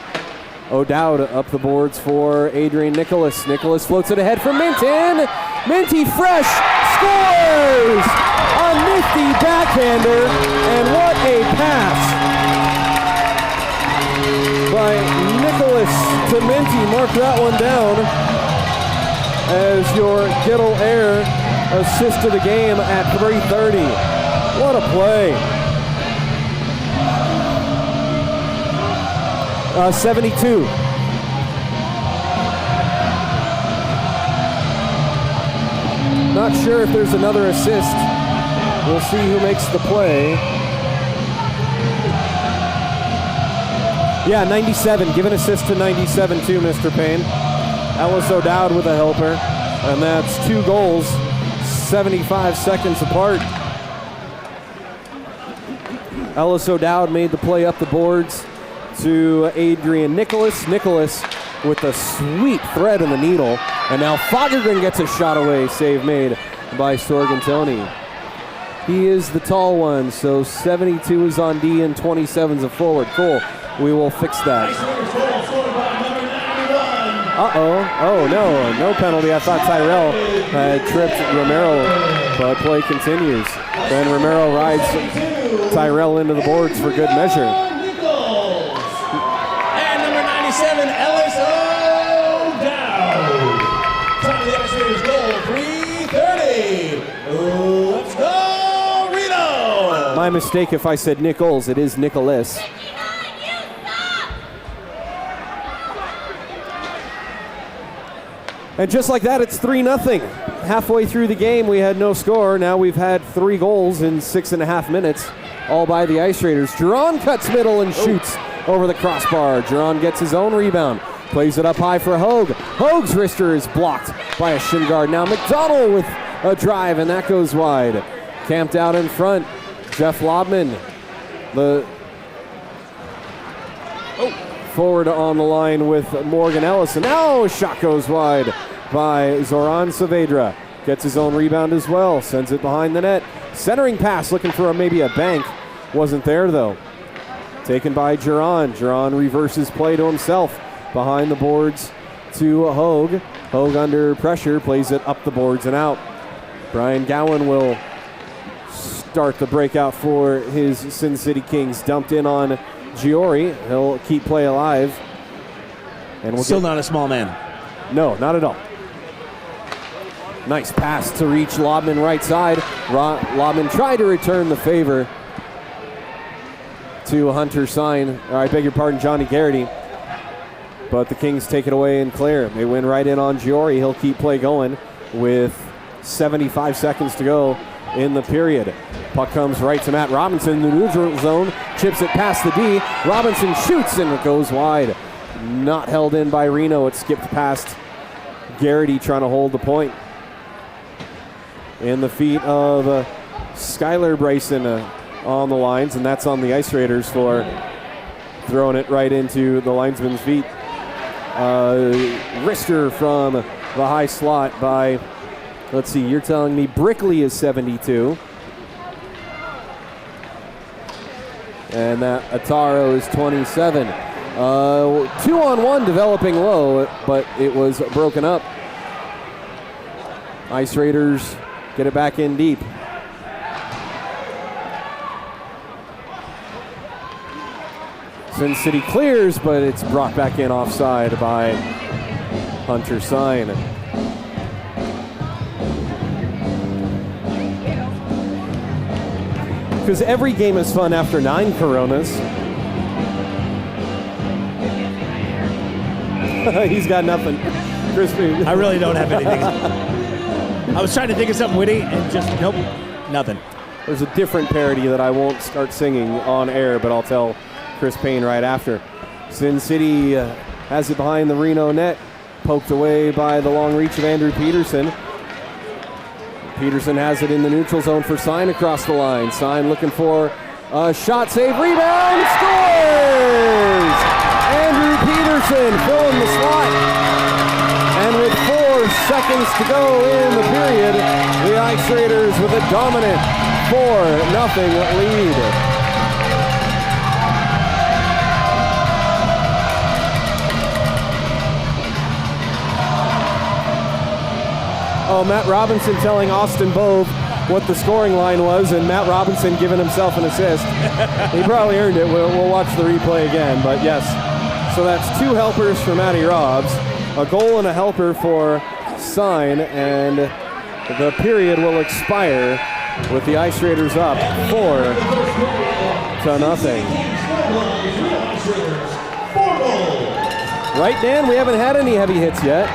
O'Dowd up the boards for Adrian Nicholas. Nicholas floats it ahead for Minton. Minty fresh scores! A nifty backhander, and what a pass by Nicholas to Minty. Mark that one down as your Goettl Air assist to the game at 3:30. What a play. 72. Not sure if there's another assist. We'll see who makes the play. Yeah, 97. Give an assist to 97 too, Mr. Payne. Ellis O'Dowd with a helper. And that's 2 goals, 75 seconds apart. Ellis O'Dowd made the play up the boards to Adrian Nicholas. Nicholas with a sweet thread in the needle. And now Fagergren gets a shot away. Save made by Sorgentoni. He is the tall one, so 72 is on D and 27's a forward. Cool. We will fix that. Uh-oh. Oh, no penalty. I thought Tyrell had tripped Romero, but play continues. Then Romero rides Tyrell into the boards for good measure. And number 97, Ellis O'Dowd. Time of the Ice Raiders goal, 3:30. Let's go, Reno! My mistake if I said Nichols. It is Nicholas. And just like that, it's 3-0. Halfway through the game, we had no score. Now we've had 3 goals in 6.5 minutes, all by the Ice Raiders. Giron cuts middle and shoots over the crossbar. Giron gets his own rebound, plays it up high for Hogue. Hogue's wrister is blocked by a shin guard. Now McDonald with a drive, and that goes wide. Camped out in front, Jeff Lobman. The forward on the line with Morgan Ellis. And now a shot goes wide by Zoran Saavedra. Gets his own rebound as well. Sends it behind the net. Centering pass looking for maybe a bank. Wasn't there though. Taken by Giron. Giron reverses play to himself. Behind the boards to Hogue. Hogue under pressure. Plays it up the boards and out. Brian Gowan will start the breakout for his Sin City Kings. Dumped in on Giori. He'll keep play alive. And we'll Still not a small man. No, not at all. Nice pass to reach Lobman right side. Lobman tried to return the favor to Hunter Sign. I beg your pardon, Johnny Garrity. But the Kings take it away and clear. They win right in on Giori. He'll keep play going with 75 seconds to go in the period. Puck comes right to Matt Robinson in the neutral zone. Chips it past the D. Robinson shoots and it goes wide. Not held in by Reno. It skipped past Garrity trying to hold the point. In the feet of Skylar Bryson on the lines, and that's on the Ice Raiders for throwing it right into the linesman's feet. Wrister from the high slot by, let's see, you're telling me Brickley is 72. And that Ataro is 27. 2-on-1 developing low, but it was broken up. Ice Raiders get it back in deep. Sin City clears, but it's brought back in offside by Hunter Sign. Because every game is fun after 9 Coronas. He's got nothing. Crispy. I really don't have anything. I was trying to think of something witty and just, nope, nothing. There's a different parody that I won't start singing on air, but I'll tell Chris Payne right after. Sin City has it behind the Reno net, poked away by the long reach of Andrew Peterson. Peterson has it in the neutral zone for Sign across the line. Sign looking for a shot, save, rebound, scores! Andrew Peterson filling the slot. And with 4 seconds to go in the period, the Ice Raiders with a dominant 4-0 lead. Oh, Matt Robinson telling Austin Bove what the scoring line was, and Matt Robinson giving himself an assist. He probably earned it. We'll watch the replay again, but yes. So that's 2 helpers for Matty Robbs, a goal and a helper for Sign, and the period will expire with the Ice Raiders up 4-0. Right, Dan? We haven't had any heavy hits yet.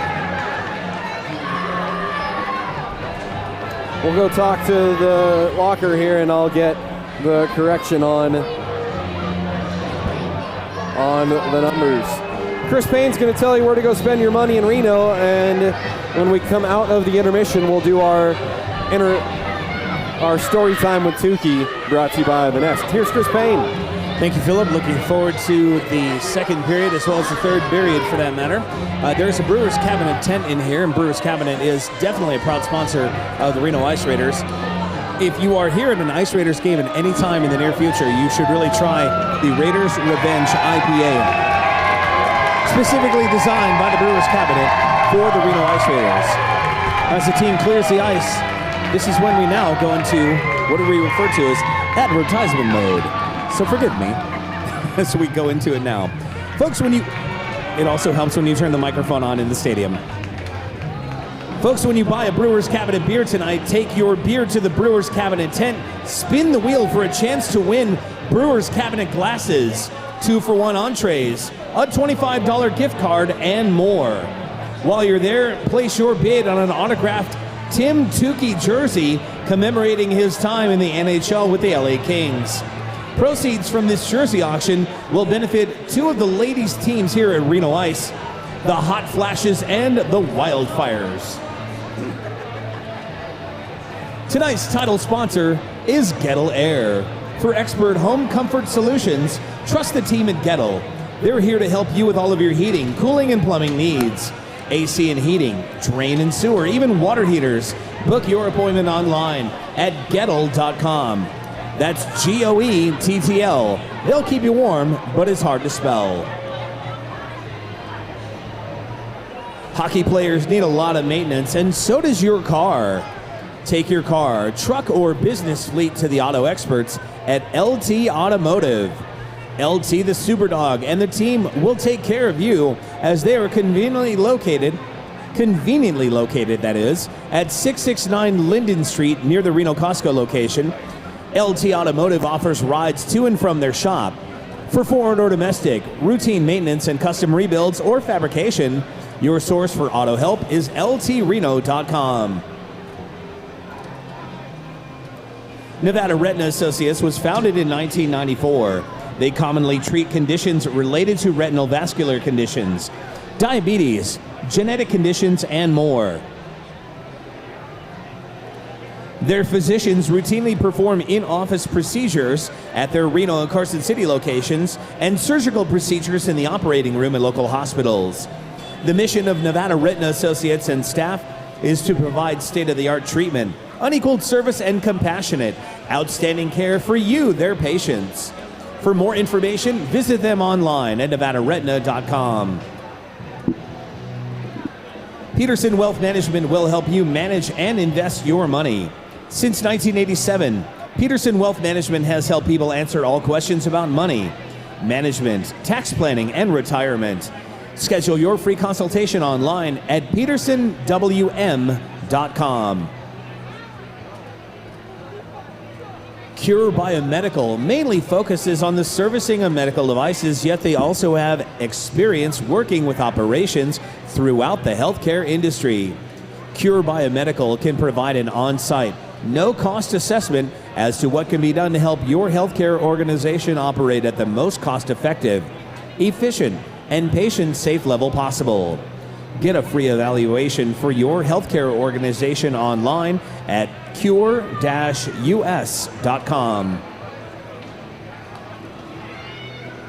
We'll go talk to the locker here, and I'll get the correction on the numbers. Chris Payne's going to tell you where to go spend your money in Reno, and when we come out of the intermission, we'll do our story time with Tukey, brought to you by The Nest. Here's Chris Payne. Thank you, Philip. Looking forward to the second period as well as the third period for that matter. There's a Brewers Cabinet tent in here, and Brewers Cabinet is definitely a proud sponsor of the Reno Ice Raiders. If you are here at an Ice Raiders game at any time in the near future, you should really try the Raiders Revenge IPA. Specifically designed by the Brewers Cabinet for the Reno Ice Raiders. As the team clears the ice, this is when we now go into what we refer to as advertisement mode. So forgive me as we go into it now. Folks, it also helps when you turn the microphone on in the stadium. Folks, when you buy a Brewers Cabinet beer tonight, take your beer to the Brewers Cabinet tent, spin the wheel for a chance to win Brewers Cabinet glasses, 2-for-1 entrees, a $25 gift card, and more. While you're there, place your bid on an autographed Tim Tukey jersey commemorating his time in the NHL with the LA Kings. Proceeds from this jersey auction will benefit 2 of the ladies' teams here at Reno Ice, the Hot Flashes and the Wildfires. Tonight's title sponsor is Goettl Air. For expert home comfort solutions, trust the team at Goettl. They're here to help you with all of your heating, cooling, and plumbing needs. AC and heating, drain and sewer, even water heaters. Book your appointment online at Goettl.com. That's Goettl. They'll keep you warm, but it's hard to spell. Hockey players need a lot of maintenance, and so does your car. Take your car, truck, or business fleet to the auto experts at LT Automotive. LT the Superdog and the team will take care of you as they are conveniently located Conveniently located, that is, at 669 Linden Street near the Reno Costco location. LT Automotive offers rides to and from their shop. For foreign or domestic, routine maintenance and custom rebuilds or fabrication, your source for auto help is ltreno.com. Nevada Retina Associates was founded in 1994. They commonly treat conditions related to retinal vascular conditions, diabetes, genetic conditions, and more. Their physicians routinely perform in-office procedures at their Reno and Carson City locations and surgical procedures in the operating room at local hospitals. The mission of Nevada Retina Associates and staff is to provide state-of-the-art treatment, unequaled service, and compassionate, outstanding care for you, their patients. For more information, visit them online at nevadaretina.com. Peterson Wealth Management will help you manage and invest your money. Since 1987, Peterson Wealth Management has helped people answer all questions about money, management, tax planning, and retirement. Schedule your free consultation online at petersonwm.com. Cure Biomedical mainly focuses on the servicing of medical devices, yet they also have experience working with operations throughout the healthcare industry. Cure Biomedical can provide an on-site, no-cost assessment as to what can be done to help your healthcare organization operate at the most cost-effective, efficient, and patient-safe level possible. Get a free evaluation for your healthcare organization online at cure-us.com.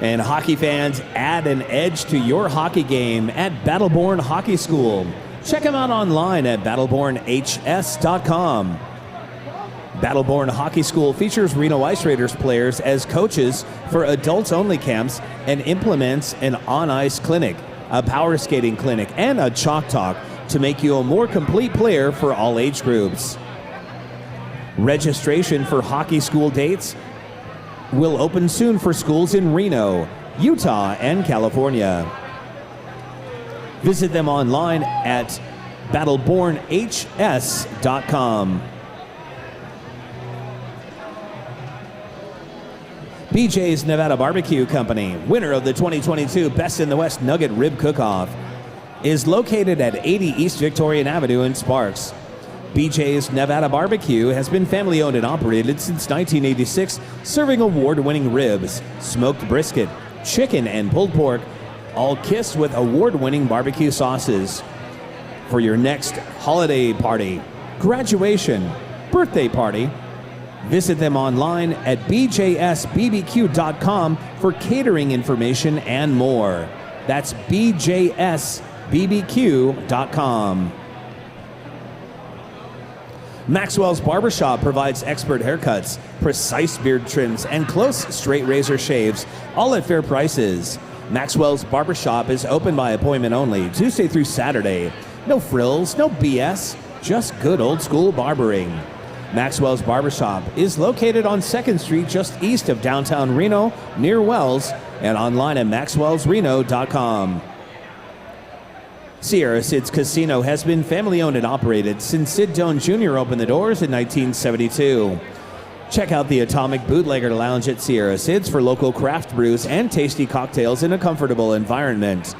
And hockey fans, add an edge to your hockey game at Battleborn Hockey School. Check them out online at battlebornhs.com. Battleborn Hockey School features Reno Ice Raiders players as coaches for adults-only camps and implements an on-ice clinic, a power skating clinic, and a chalk talk to make you a more complete player for all age groups. Registration for hockey school dates will open soon for schools in Reno, Utah, and California. Visit them online at battlebornhs.com. BJ's Nevada Barbecue Company, winner of the 2022 Best in the West Nugget Rib Cook-Off, is located at 80 East Victorian Avenue in Sparks. BJ's Nevada Barbecue has been family-owned and operated since 1986, serving award-winning ribs, smoked brisket, chicken, and pulled pork, all kissed with award-winning barbecue sauces. For your next holiday party, graduation, birthday party, visit them online at bjsbbq.com for catering information and more. That's bjsbbq.com. Maxwell's Barbershop provides expert haircuts, precise beard trims, and close straight razor shaves, all at fair prices. Maxwell's Barbershop is open by appointment only, Tuesday through Saturday. No frills, no BS, just good old school barbering. Maxwell's Barbershop is located on 2nd Street just east of downtown Reno, near Wells, and online at maxwellsreno.com. Sierra Sid's Casino has been family-owned and operated since Sid Doan Jr. opened the doors in 1972. Check out the Atomic Bootlegger Lounge at Sierra Sid's for local craft brews and tasty cocktails in a comfortable environment.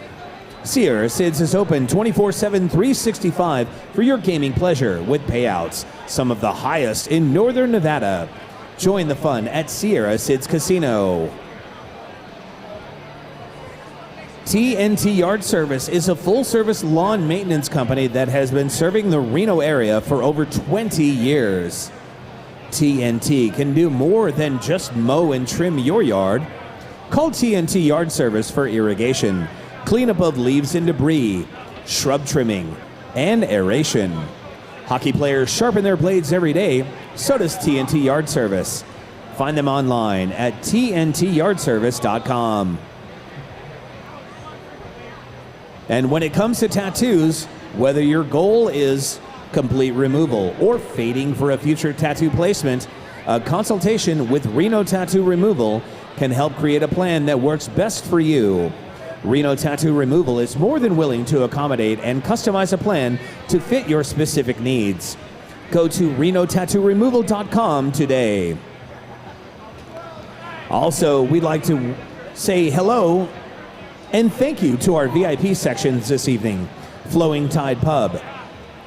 Sierra Sid's is open 24/7, 365 for your gaming pleasure with payouts, some of the highest in northern Nevada. Join the fun at Sierra Sid's Casino. TNT Yard Service is a full-service lawn maintenance company that has been serving the Reno area for over 20 years. TNT can do more than just mow and trim your yard. Call TNT Yard Service for irrigation, cleanup of leaves and debris, shrub trimming, and aeration. Hockey players sharpen their blades every day, so does TNT Yard Service. Find them online at tntyardservice.com. And when it comes to tattoos, whether your goal is complete removal or fading for a future tattoo placement, a consultation with Reno Tattoo Removal can help create a plan that works best for you. Reno Tattoo Removal is more than willing to accommodate and customize a plan to fit your specific needs. Go to renotattooremoval.com today. Also, we'd like to say hello and thank you to our VIP sections this evening: Flowing Tide Pub,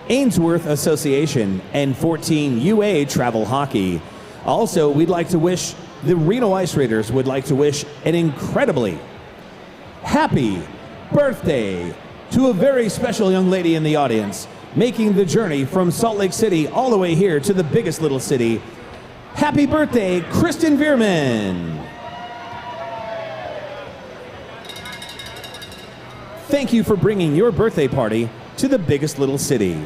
Ainsworth Association, and 14 UA Travel Hockey. Also, we'd like to wish, the Reno Ice Raiders would like to wish an incredibly happy birthday to a very special young lady in the audience, making the journey from Salt Lake City all the way here to the biggest little city. Happy birthday, Kristen Bierman. Thank you for bringing your birthday party to the biggest little city.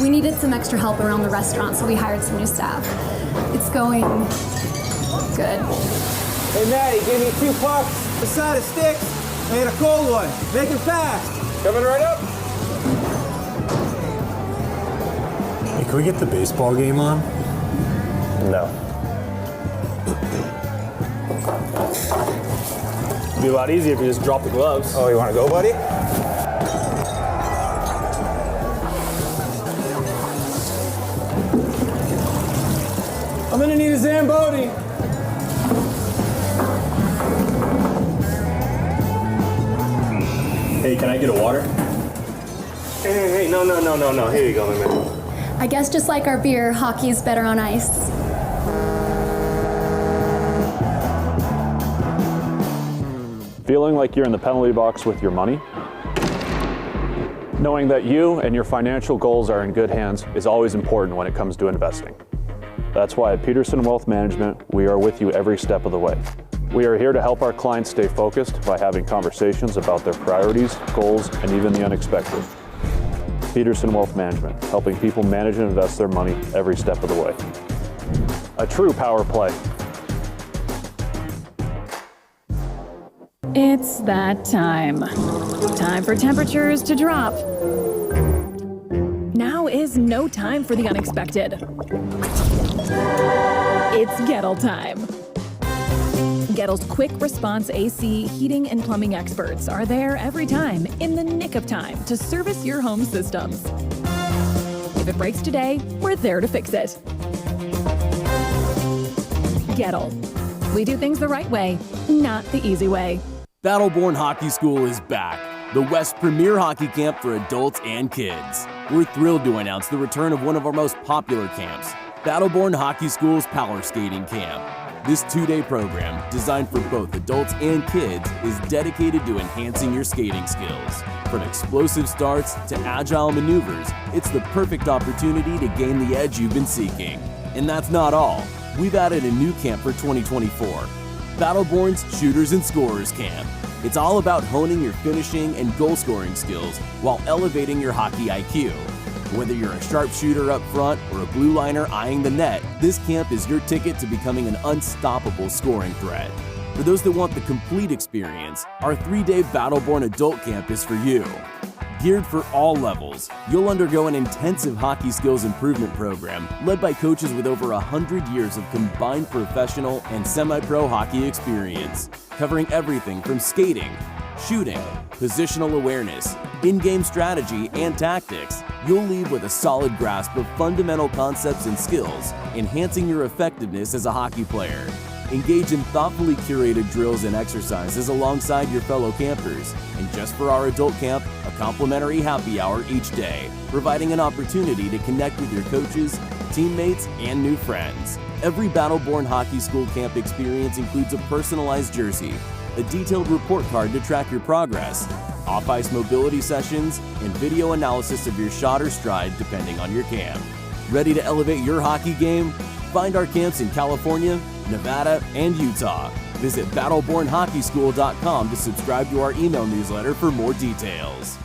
We needed some extra help around the restaurant, so we hired some new staff. It's going good. Hey, Maddie, give me 2 pucks, a side of sticks, and a cold one. Make it fast. Coming right up. Hey, can we get the baseball game on? No. It'd be a lot easier if you just drop the gloves. Oh, you want to go, buddy? I'm gonna need a Zamboni. Hey, can I get a water? Hey, no. Here you go, my man. I guess just like our beer, hockey's better on ice. Feeling like you're in the penalty box with your money? Knowing that you and your financial goals are in good hands is always important when it comes to investing. That's why at Peterson Wealth Management, we are with you every step of the way. We are here to help our clients stay focused by having conversations about their priorities, goals, and even the unexpected. Peterson Wealth Management, helping people manage and invest their money every step of the way. A true power play. It's that time. Time for temperatures to drop. Now is no time for the unexpected. It's Goettl time. Goettl's quick response AC heating and plumbing experts are there every time in the nick of time to service your home systems. If it breaks today, we're there to fix it. Goettl. We do things the right way, not the easy way. Battleborn Hockey School is back, the West's premier hockey camp for adults and kids. We're thrilled to announce the return of one of our most popular camps, Battleborn Hockey School's Power Skating Camp. This 2-day program, designed for both adults and kids, is dedicated to enhancing your skating skills. From explosive starts to agile maneuvers, it's the perfect opportunity to gain the edge you've been seeking. And that's not all. We've added a new camp for 2024, Battleborn's Shooters and Scorers Camp. It's all about honing your finishing and goal-scoring skills while elevating your hockey IQ. Whether you're a sharpshooter up front or a blue liner eyeing the net, this camp is your ticket to becoming an unstoppable scoring threat. For those that want the complete experience, our 3-day Battleborn Adult Camp is for you. Geared for all levels, you'll undergo an intensive hockey skills improvement program led by coaches with over 100 years of combined professional and semi-pro hockey experience, covering everything from skating, shooting, positional awareness, in-game strategy, and tactics. You'll leave with a solid grasp of fundamental concepts and skills, enhancing your effectiveness as a hockey player. Engage in thoughtfully curated drills and exercises alongside your fellow campers. And just for our adult camp, a complimentary happy hour each day, providing an opportunity to connect with your coaches, teammates, and new friends. Every Battleborn Hockey School camp experience includes a personalized jersey, a detailed report card to track your progress, off-ice mobility sessions, and video analysis of your shot or stride depending on your camp. Ready to elevate your hockey game? Find our camps in California, Nevada, and Utah. Visit battlebornhockeyschool.com to subscribe to our email newsletter for more details.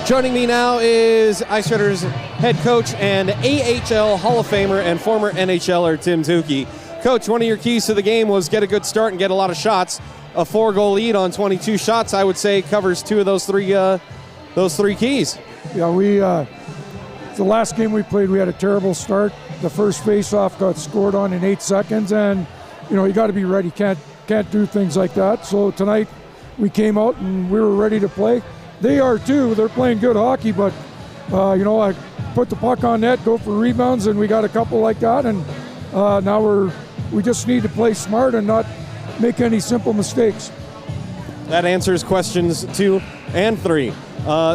Joining me now is Ice Raiders head coach and AHL Hall of Famer and former NHLer Tim Tukey. Coach, one of your keys to the game was get a good start and get a lot of shots. A 4-goal lead on 22 shots, I would say, covers two of those three keys. Yeah, the last game we played, we had a terrible start. The first face-off got scored on in 8 seconds, and you got to be ready. Can't do things like that. So tonight we came out and we were ready to play. They are too. They're playing good hockey, but I put the puck on net, go for rebounds, and we got a couple like that. And now we just need to play smart and not make any simple mistakes. That answers questions 2 and 3.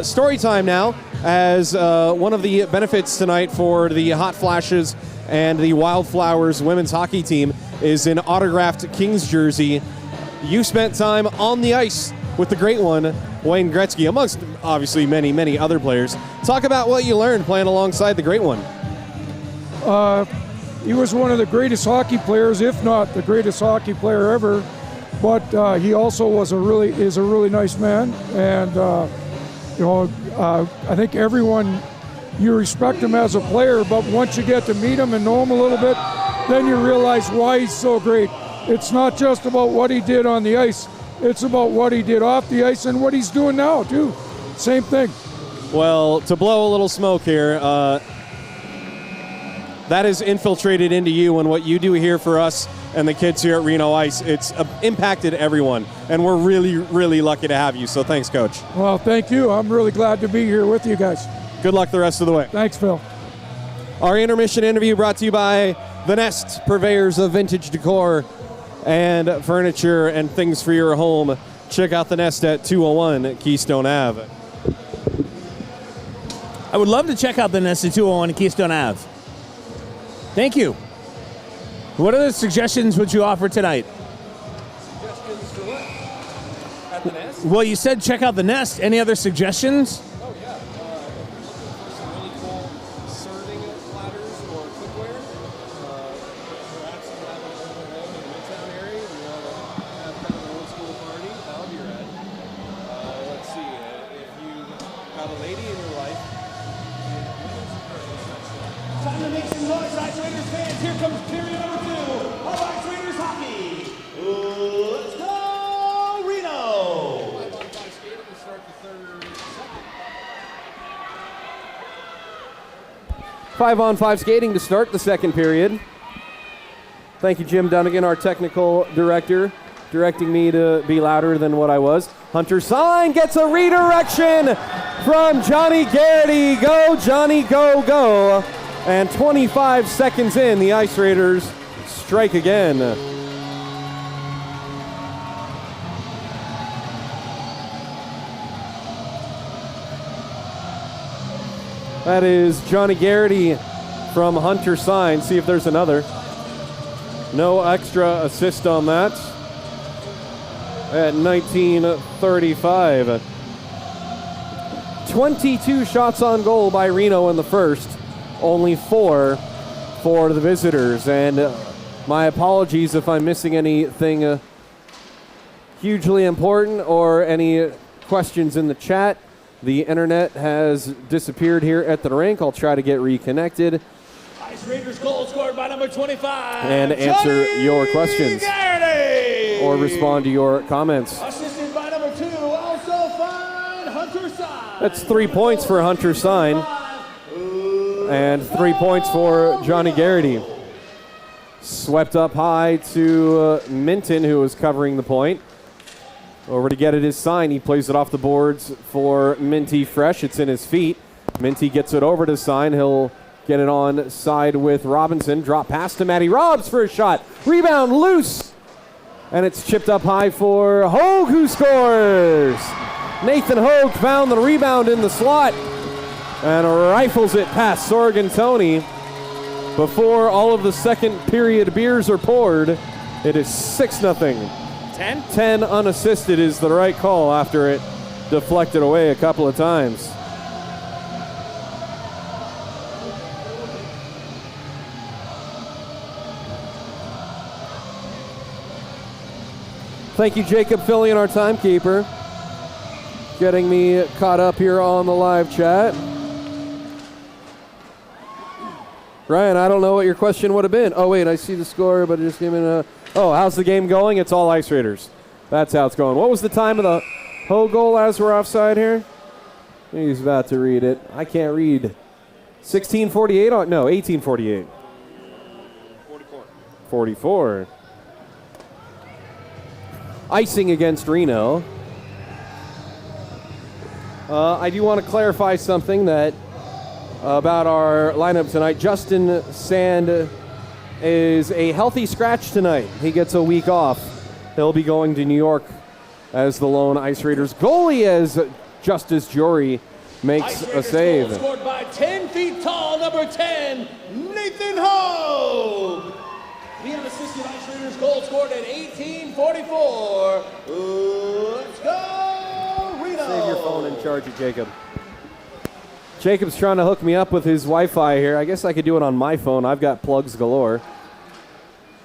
Story time now. as one of the benefits tonight for the Hot Flashes and the Wildflowers women's hockey team is an autographed Kings jersey. You spent time on the ice with the great one, Wayne Gretzky, amongst obviously many, many other players. Talk about what you learned playing alongside the great one. He was one of the greatest hockey players, if not the greatest hockey player ever. But he also is a really nice man, and I think everyone, you respect him as a player, but once you get to meet him and know him a little bit, then you realize why he's so great. It's not just about what he did on the ice, it's about what he did off the ice and what he's doing now too. Same thing. Well, to blow a little smoke here, that has infiltrated into you, and what you do here for us and the kids here at Reno Ice, it's impacted everyone, and we're really, really lucky to have you, so thanks, Coach. Well, thank you. I'm really glad to be here with you guys. Good luck the rest of the way. Thanks, Phil. Our intermission interview brought to you by The Nest, purveyors of vintage decor and furniture and things for your home. Check out The Nest at 201 Keystone Ave. I would love to check out the Nest at 201 Keystone Ave. Thank you. What other suggestions would you offer tonight? Suggestions for what? At The Nest? Well, you said check out the Nest. Any other suggestions? Oh, yeah. Looking for some really cool serving platters or cookware. Perhaps you have an open home in the Midtown area and you want to have kind of an old school party. That'll be rad. Let's see. If you got a lady in your life. Time to make some noise, Ice Raiders fans. Here comes period number 2 of Ice Raiders hockey. Let's go, Reno! 5-on-5 skating to start the third second. 5-on-5 skating to start the second period. Thank you, Jim Dunnigan, our technical director, directing me to be louder than what I was. Hunter Sign gets a redirection from Johnny Garrity. Go, Johnny, go, go. And 25 seconds in, the Ice Raiders strike again. That is Johnny Garrity from Hunter Sign. See if there's another. No extra assist on that. At 19:35. 22 shots on goal by Reno in the first. Only 4 for the visitors. And my apologies if I'm missing anything hugely important or any questions in the chat. The internet has disappeared here at the rink. I'll try to get reconnected. Ice Raiders goal scored by number 25. And answer Johnny your questions. Garrity. Or respond to your comments. Assisted by number 2, also fine, Hunter Sign. That's 3 points for Hunter Sign. And 3 points for Johnny Garrity. Swept up high to Minton, who was covering the point. Over to get it is Sign. He plays it off the boards for Minty Fresh. It's in his feet. Minty gets it over to Sign. He'll get it on side with Robinson. Drop pass to Matty Robbs for a shot. Rebound loose. And it's chipped up high for Hogue, who scores. Nathan Hogue found the rebound in the slot and rifles it past Sorgentoni. Before all of the second period beers are poured, it is 6-0. 10 unassisted is the right call after it deflected away a couple of times. Thank you, Jacob Fillion, our timekeeper, getting me caught up here on the live chat. Ryan, I don't know what your question would have been. Oh, wait, I see the score, but just give me a... Oh, how's the game going? It's all Ice Raiders. That's how it's going. What was the time of the Hogue goal as we're offside here? He's about to read it. I can't read. 1648? Oh, no, 1848. 44. Icing against Reno. I do want to clarify something that about our lineup tonight. Justin Sand is a healthy scratch tonight. He gets a week off. He'll be going to New York as the lone Ice Raiders goalie, as Justice Jory makes Ice a Raiders save. goal scored by 10 feet tall, number 10, Nathan Hogue. The unassisted Ice Raiders goal scored at 18:44. Let's go, Reno. Save your phone and charge it, Jacob. Jacob's trying to hook me up with his Wi-Fi here. I guess I could do it on my phone. I've got plugs galore.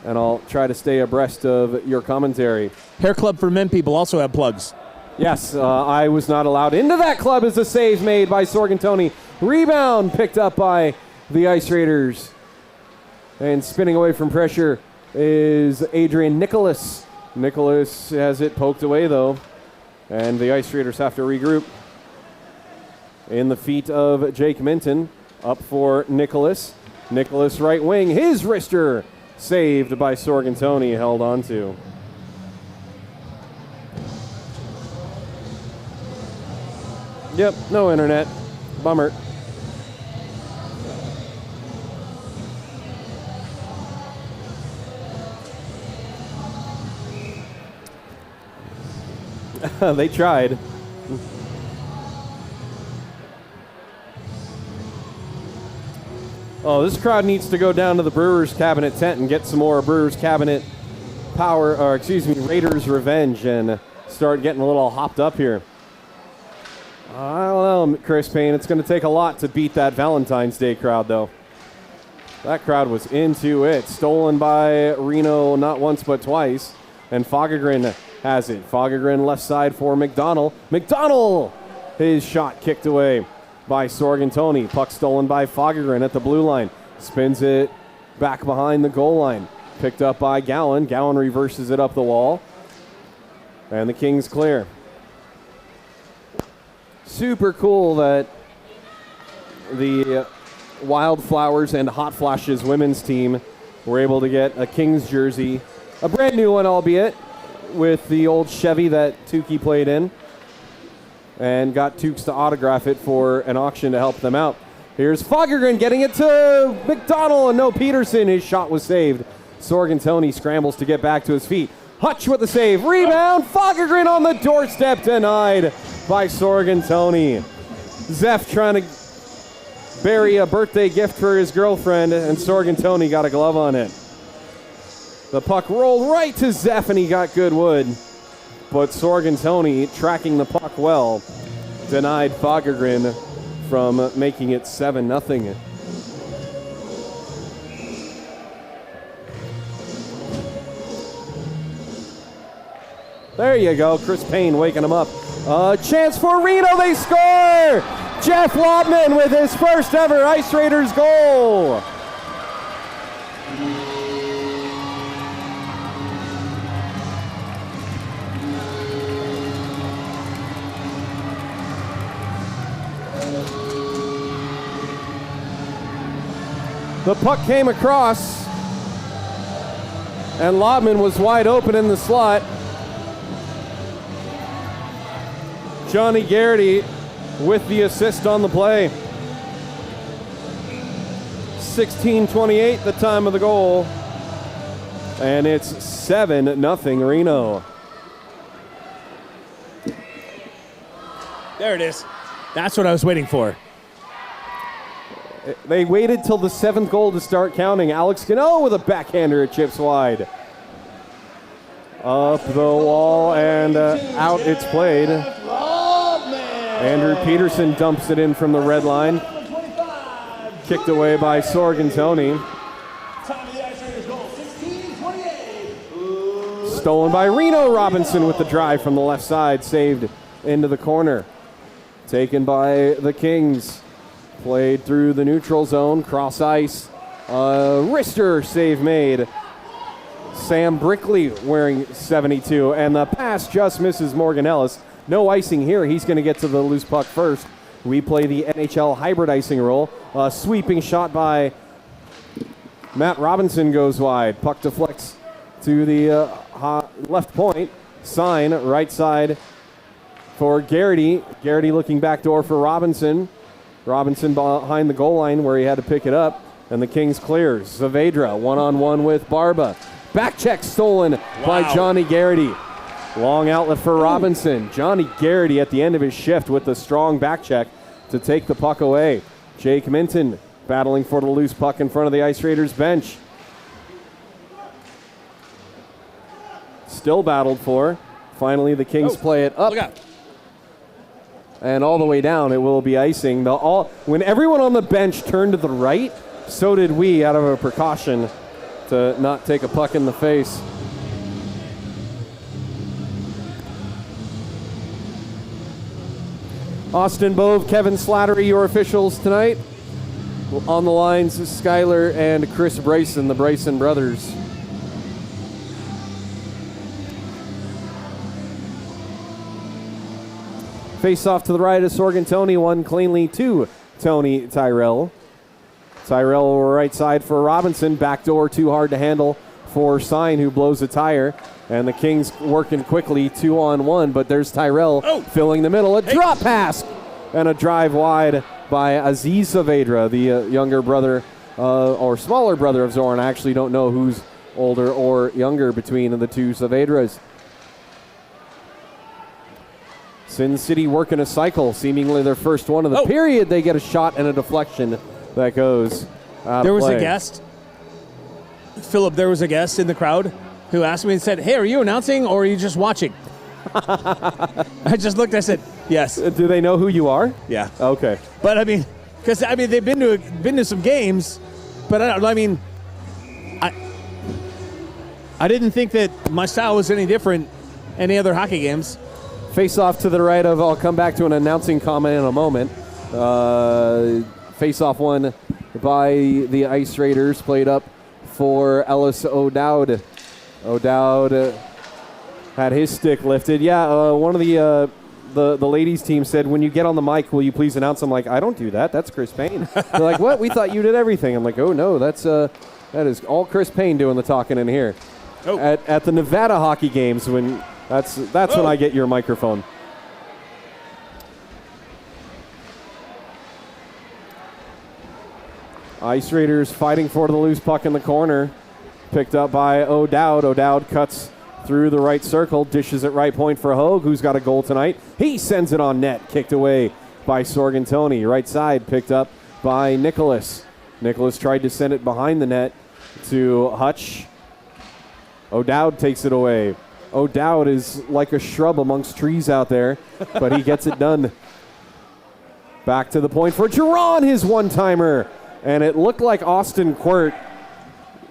And I'll try to stay abreast of your commentary. Hair Club for Men people also have plugs. Yes, I was not allowed into that club as a save made by Sorgentoni. Rebound picked up by the Ice Raiders. And spinning away from pressure is Adrian Nicholas. Nicholas has it poked away, though. And the Ice Raiders have to regroup. In the feet of Jake Minton. Up for Nicholas. Nicholas right wing. His wrister saved by Sorgentoni, held on to. Yep, no internet. Bummer. They tried. Oh, this crowd needs to go down to the Brewers Cabinet tent and get some more Brewers Cabinet Raiders revenge and start getting a little hopped up here. I don't know, Chris Payne. It's going to take a lot to beat that Valentine's Day crowd, though. That crowd was into it. Stolen by Reno not once but twice. And Fagergren has it. Fagergren left side for McDonald. McDonald! His shot kicked away by Sorgentoni. Puck stolen by Fagergren at the blue line. Spins it back behind the goal line. Picked up by Gowan. Gowan reverses it up the wall. And the Kings clear. Super cool that the Wildflowers and Hot Flashes women's team were able to get a Kings jersey. A brand new one, albeit, with the old Chevy that Tukey played in. And got Tukes to autograph it for an auction to help them out. Here's Fagergren getting it to McDonald, and no Peterson. His shot was saved. Sorgentoni scrambles to get back to his feet. Hutch with the save. Rebound. Fagergren on the doorstep, denied by Sorgentoni. Zeph trying to bury a birthday gift for his girlfriend, and Sorgentoni got a glove on it. The puck rolled right to Zeph, and he got good wood. But Sorgentoni, tracking the puck well, denied Fagergren from making it 7-0. There you go, Chris Payne waking him up. Chance for Reno, they score! Jeff Lobman with his first ever Ice Raiders goal. The puck came across, and Lobman was wide open in the slot. Johnny Garrity with the assist on the play. 16:28, the time of the goal. And it's 7-0 Reno. There it is. That's what I was waiting for. They waited till the 7th goal to start counting. Alex Cano with a backhander at chips wide. Up the wall and out it's played. Andrew Peterson dumps it in from the red line. Kicked away by Sorgentoni. Stolen by Reno. Robinson with the drive from the left side. Saved into the corner. Taken by the Kings. Played through the neutral zone. Cross ice. Wrister save made. Sam Brickley wearing 72. And the pass just misses Morgan Ellis. No icing here. He's going to get to the loose puck first. We play the NHL hybrid icing rule. A sweeping shot by Matt Robinson goes wide. Puck deflects to the left point. Sign right side for Garrity. Garrity looking backdoor for Robinson. Robinson behind the goal line where he had to pick it up. And the Kings clears. Saavedra one-on-one with Barba. Back check stolen by Johnny Garrity. Long outlet for Robinson. Johnny Garrity at the end of his shift with the strong back check. to take the puck away. Jake Minton battling for the loose puck in front of the Ice Raiders bench. Still battled for. Finally, the Kings play it up. Look out. And all the way down, it will be icing. When everyone on the bench turned to the right, so did we out of a precaution to not take a puck in the face. Austin Bove, Kevin Slattery, your officials tonight. On the lines, Skylar and Chris Bryson, the Bryson brothers. Face off to the right of Sorgentoni, one cleanly to Tony Tyrell. Tyrell right side for Robinson, backdoor too hard to handle for Sign, who blows a tire. And the Kings working quickly 2-on-1, but there's Tyrell filling the middle. A drop pass and a drive wide by Aziz Saavedra, the younger brother or smaller brother of Zoran. I actually don't know who's older or younger between the two Saavedras. Sin City working a cycle, seemingly their first one of the period. They get a shot and a deflection that goes out There of was play. a guest, Philip, there was a guest in the crowd who asked me and said, "Hey, are you announcing or are you just watching?" I just looked, I said, yes. Do they know who you are? Yeah. Okay. But I mean, because they've been to some games, but I didn't think that my style was any different any other hockey games. Face off to the right of, I'll come back to an announcing comment in a moment. Face off one by the Ice Raiders, played up for Ellis O'Dowd. O'Dowd had his stick lifted. Yeah, one of the ladies team said, when you get on the mic, will you please announce? I'm like, I don't do that. That's Chris Payne. They're like, what? We thought you did everything. I'm like, oh no, that is all Chris Payne doing the talking in here. At the Nevada hockey games, when that's when I get your microphone. Ice Raiders fighting for the loose puck in the corner. Picked up by O'Dowd. O'Dowd cuts through the right circle, dishes it right point for Hogue, who's got a goal tonight. He sends it on net, kicked away by Sorgentoni. Right side picked up by Nicholas. Nicholas tried to send it behind the net to Hutch. O'Dowd takes it away. O'Dowd is like a shrub amongst trees out there, but he gets it done. Back to the point for Giron, his one-timer. And it looked like Austin Quirt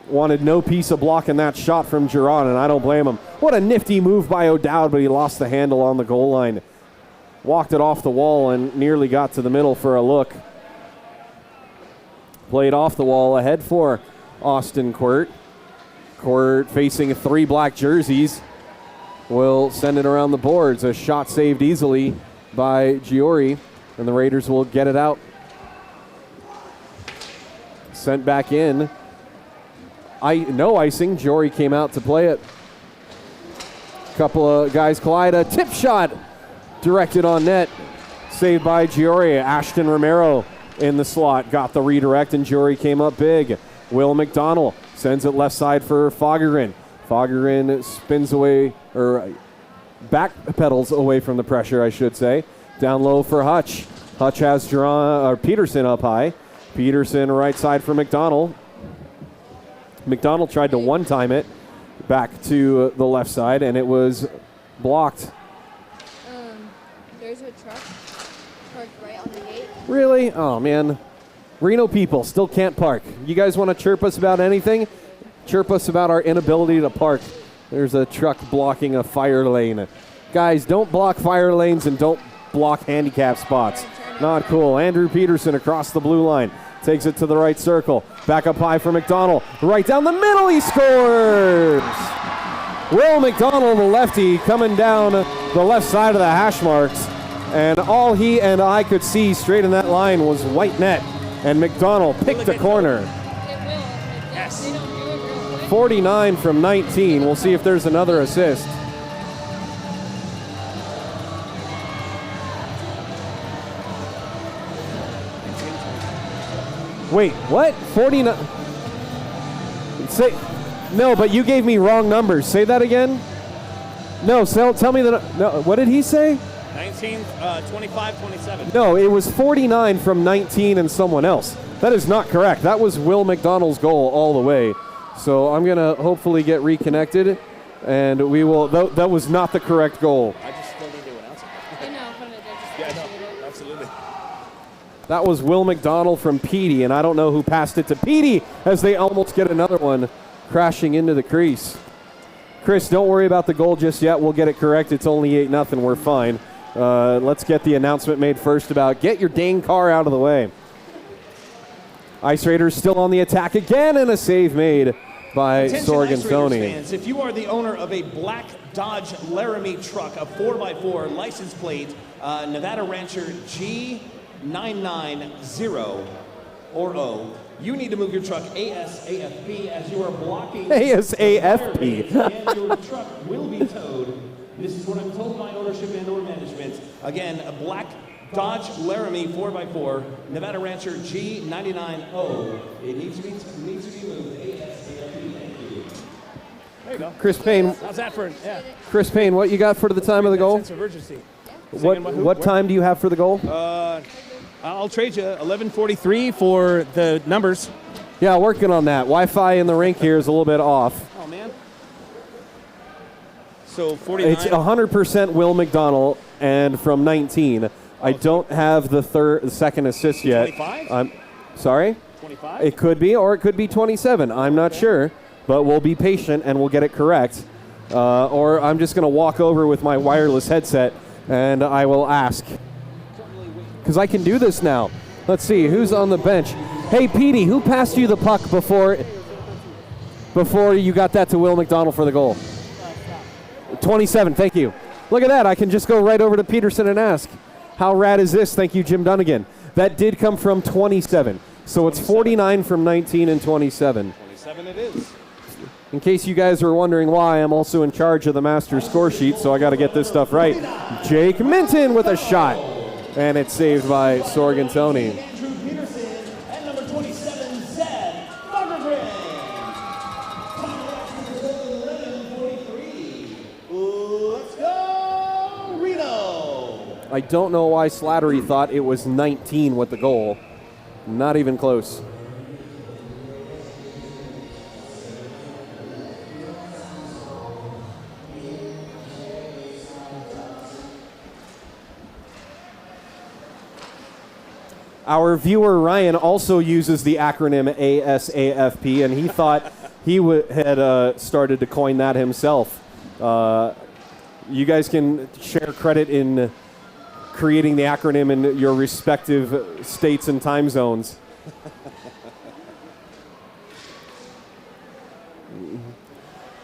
wanted no piece of blocking that shot from Giron, and I don't blame him. What a nifty move by O'Dowd, but he lost the handle on the goal line. Walked it off the wall and nearly got to the middle for a look. Played off the wall ahead for Austin Quirt. Quirt facing 3 black jerseys will send it around the boards. A shot saved easily by Giori, and the Raiders will get it out. Sent back in. No icing. Giori came out to play it. Couple of guys collide. A tip shot directed on net. Saved by Giori. Ashton Romero in the slot. Got the redirect, and Giori came up big. Will McDonald sends it left side for Fagerin. Fagerin spins away, or backpedals away from the pressure, I should say. Down low for Hutch. Hutch has Peterson up high. Peterson right side for McDonald. McDonald tried to one-time it back to the left side, and it was blocked. There's a truck parked right on the gate. Really? Oh, man. Reno people still can't park. You guys want to chirp us about anything? Chirp us about our inability to park. There's a truck blocking a fire lane. Guys, don't block fire lanes and don't block handicap spots. Not cool. Andrew Peterson across the blue line. Takes it to the right circle. Back up high for McDonald. Right down the middle, he scores! Will McDonald, the lefty, coming down the left side of the hash marks. And all he and I could see straight in that line was white net. And McDonald picked a corner. Yes. 49 from 19. We'll see if there's another assist. Wait, what? 49? No, but you gave me wrong numbers. Say that again. No, tell me no. What did he say? 19, 25, 27. No, it was 49 from 19 and someone else. That is not correct. That was Will McDonald's goal all the way. So I'm going to hopefully get reconnected, and we will. That was not the correct goal. I just still need to announce it. I know, but I just Yeah, I know. Absolutely. That was Will McDonald from Petey, and I don't know who passed it to Petey as they almost get another one crashing into the crease. Chris, don't worry about the goal just yet. We'll get it correct. It's only 8-0. We're fine. Let's get the announcement made first about get your dang car out of the way. Ice Raiders still on the attack again, and a save made by Attention, Ice Raiders Sorgentoni. fans, if you are the owner of a black Dodge Laramie truck, a 4x4 license plate, Nevada Rancher G990 or O, you need to move your truck ASAFP as you are blocking ASAFP. and your truck will be towed. This is what I'm told by ownership and or management. Again, a black Dodge Laramie 4x4, Nevada Rancher G990. It needs to be moved ASAP. Thank you. There you go. Chris Payne. How's that for? Yeah. Chris Payne, what you got for the time of the goal? Sense of urgency. What time do you have for the goal? I'll trade you 11:43 for the numbers. Yeah, working on that. Wi-Fi in the rink here is a little bit off. Oh man. So 49. It's 100% Will McDonald, and from 19. I don't have the second assist yet. 25? I'm sorry? 25? It could be, or it could be 27. I'm not sure, but we'll be patient and we'll get it correct. Or I'm just going to walk over with my wireless headset and I will ask. Because I can do this now. Let's see, who's on the bench? Hey, Petey, who passed you the puck before you got that to Will McDonald for the goal? 27, thank you. Look at that, I can just go right over to Peterson and ask. How rad is this? Thank you, Jim Dunnigan. That did come from 27. So it's 49 from 19 and 27. 27 it is. In case you guys were wondering why, I'm also in charge of the master score sheet, so I got to get this stuff right. Jake Minton with a shot. And it's saved by Sorgentoni. Andrew Peterson and number 27, Zed Thundergren. 11:43. Let's go, Reno. I don't know why Slattery thought it was 19 with the goal. Not even close. Our viewer Ryan also uses the acronym ASAFP, and he thought he had started to coin that himself. You guys can share credit in creating the acronym in your respective states and time zones.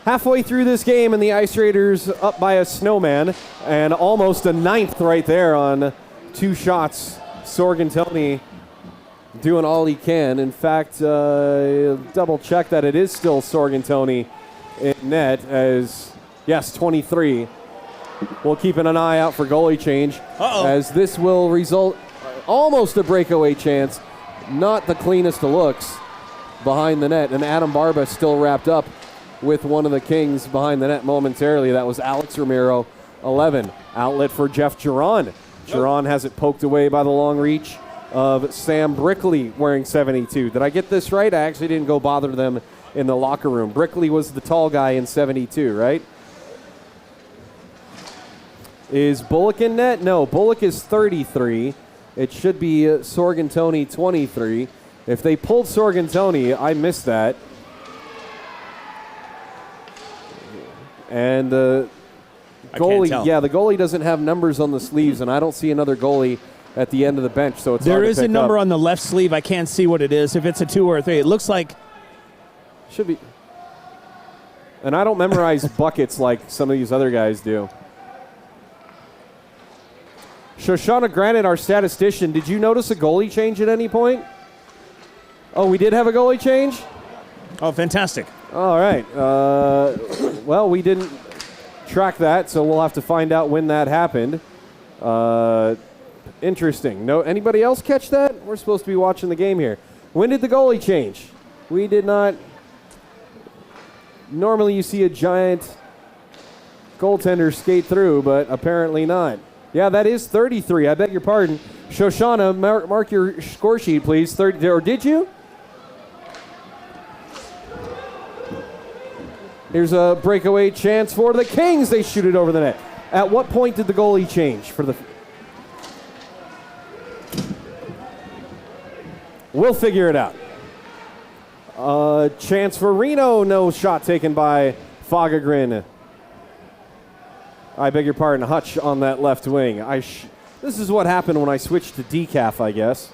Halfway through this game, and the Ice Raiders up by a snowman, and almost a ninth right there on 2 shots. Sorgentoni doing all he can. In fact, double check that it is still Sorgentoni in net as, yes, 23. We'll keep an eye out for goalie change as this will result almost a breakaway chance. Not the cleanest of looks behind the net. And Adam Barba still wrapped up with one of the Kings behind the net momentarily. That was Alex Romero, 11. Outlet for Jeff Giron. Giron has it poked away by the long reach of Sam Brickley wearing 72. Did I get this right? I actually didn't go bother them in the locker room. Brickley was the tall guy in 72, right? Is Bullock in net? No, Bullock is 33. It should be Sorgentoni 23. If they pulled Sorgentoni, I missed that. And the goalie, the goalie doesn't have numbers on the sleeves, and I don't see another goalie at the end of the bench, so it's hard to There is a pick number up. on the left sleeve. I can't see what it is. If it's a 2 or a 3, it looks like should be. And I don't memorize buckets like some of these other guys do. Shoshana Granite, our statistician, did you notice a goalie change at any point? Oh, we did have a goalie change? Oh, fantastic. All right. Well, we didn't track that, so we'll have to find out when that happened. Interesting. No, anybody else catch that? We're supposed to be watching the game here. When did the goalie change? We did not. Normally you see a giant goaltender skate through, but apparently not. Yeah, that is 33. I beg your pardon. Shoshana, mark your score sheet, please. 30, or did you? Here's a breakaway chance for the Kings. They shoot it over the net. At what point did the goalie change for the... We'll figure it out. Chance for Reno. No shot taken by Fagergren. I beg your pardon, Hutch on that left wing. This is what happened when I switched to decaf, I guess.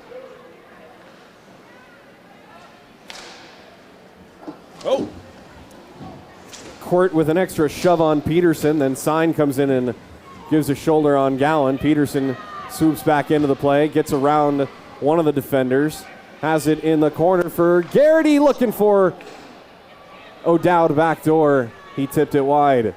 Oh. Court with an extra shove on Peterson, then Sign comes in and gives a shoulder on Gowan. Peterson swoops back into the play, gets around one of the defenders, has it in the corner for Garrity, looking for O'Dowd backdoor. He tipped it wide.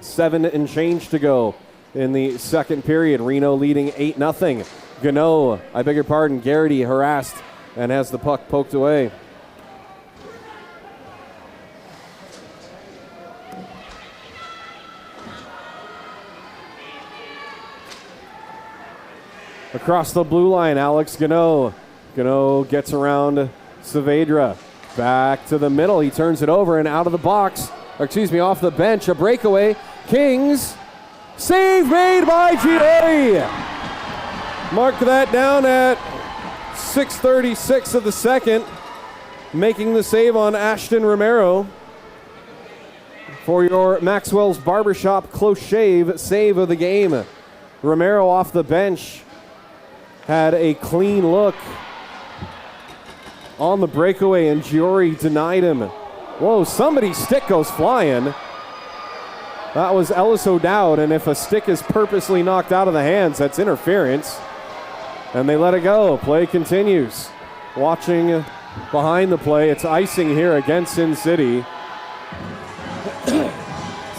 7 and change to go in the second period. Reno leading 8-0. Goettl, I beg your pardon, Garrity harassed and has the puck poked away. Across the blue line, Alex Goettl. Goettl gets around Saavedra. Back to the middle. He turns it over and out of the box. Or excuse me, off the bench. A breakaway. Kings. Save made by Giori. Mark that down at 6:36 of the second. Making the save on Ashton Romero. For your Maxwell's Barbershop close shave save of the game. Romero off the bench. Had a clean look on the breakaway, and Giori denied him. Whoa, somebody's stick goes flying. That was Ellis O'Dowd, and if a stick is purposely knocked out of the hands, that's interference. And they let it go. Play continues. Watching behind the play, it's icing here against Sin City.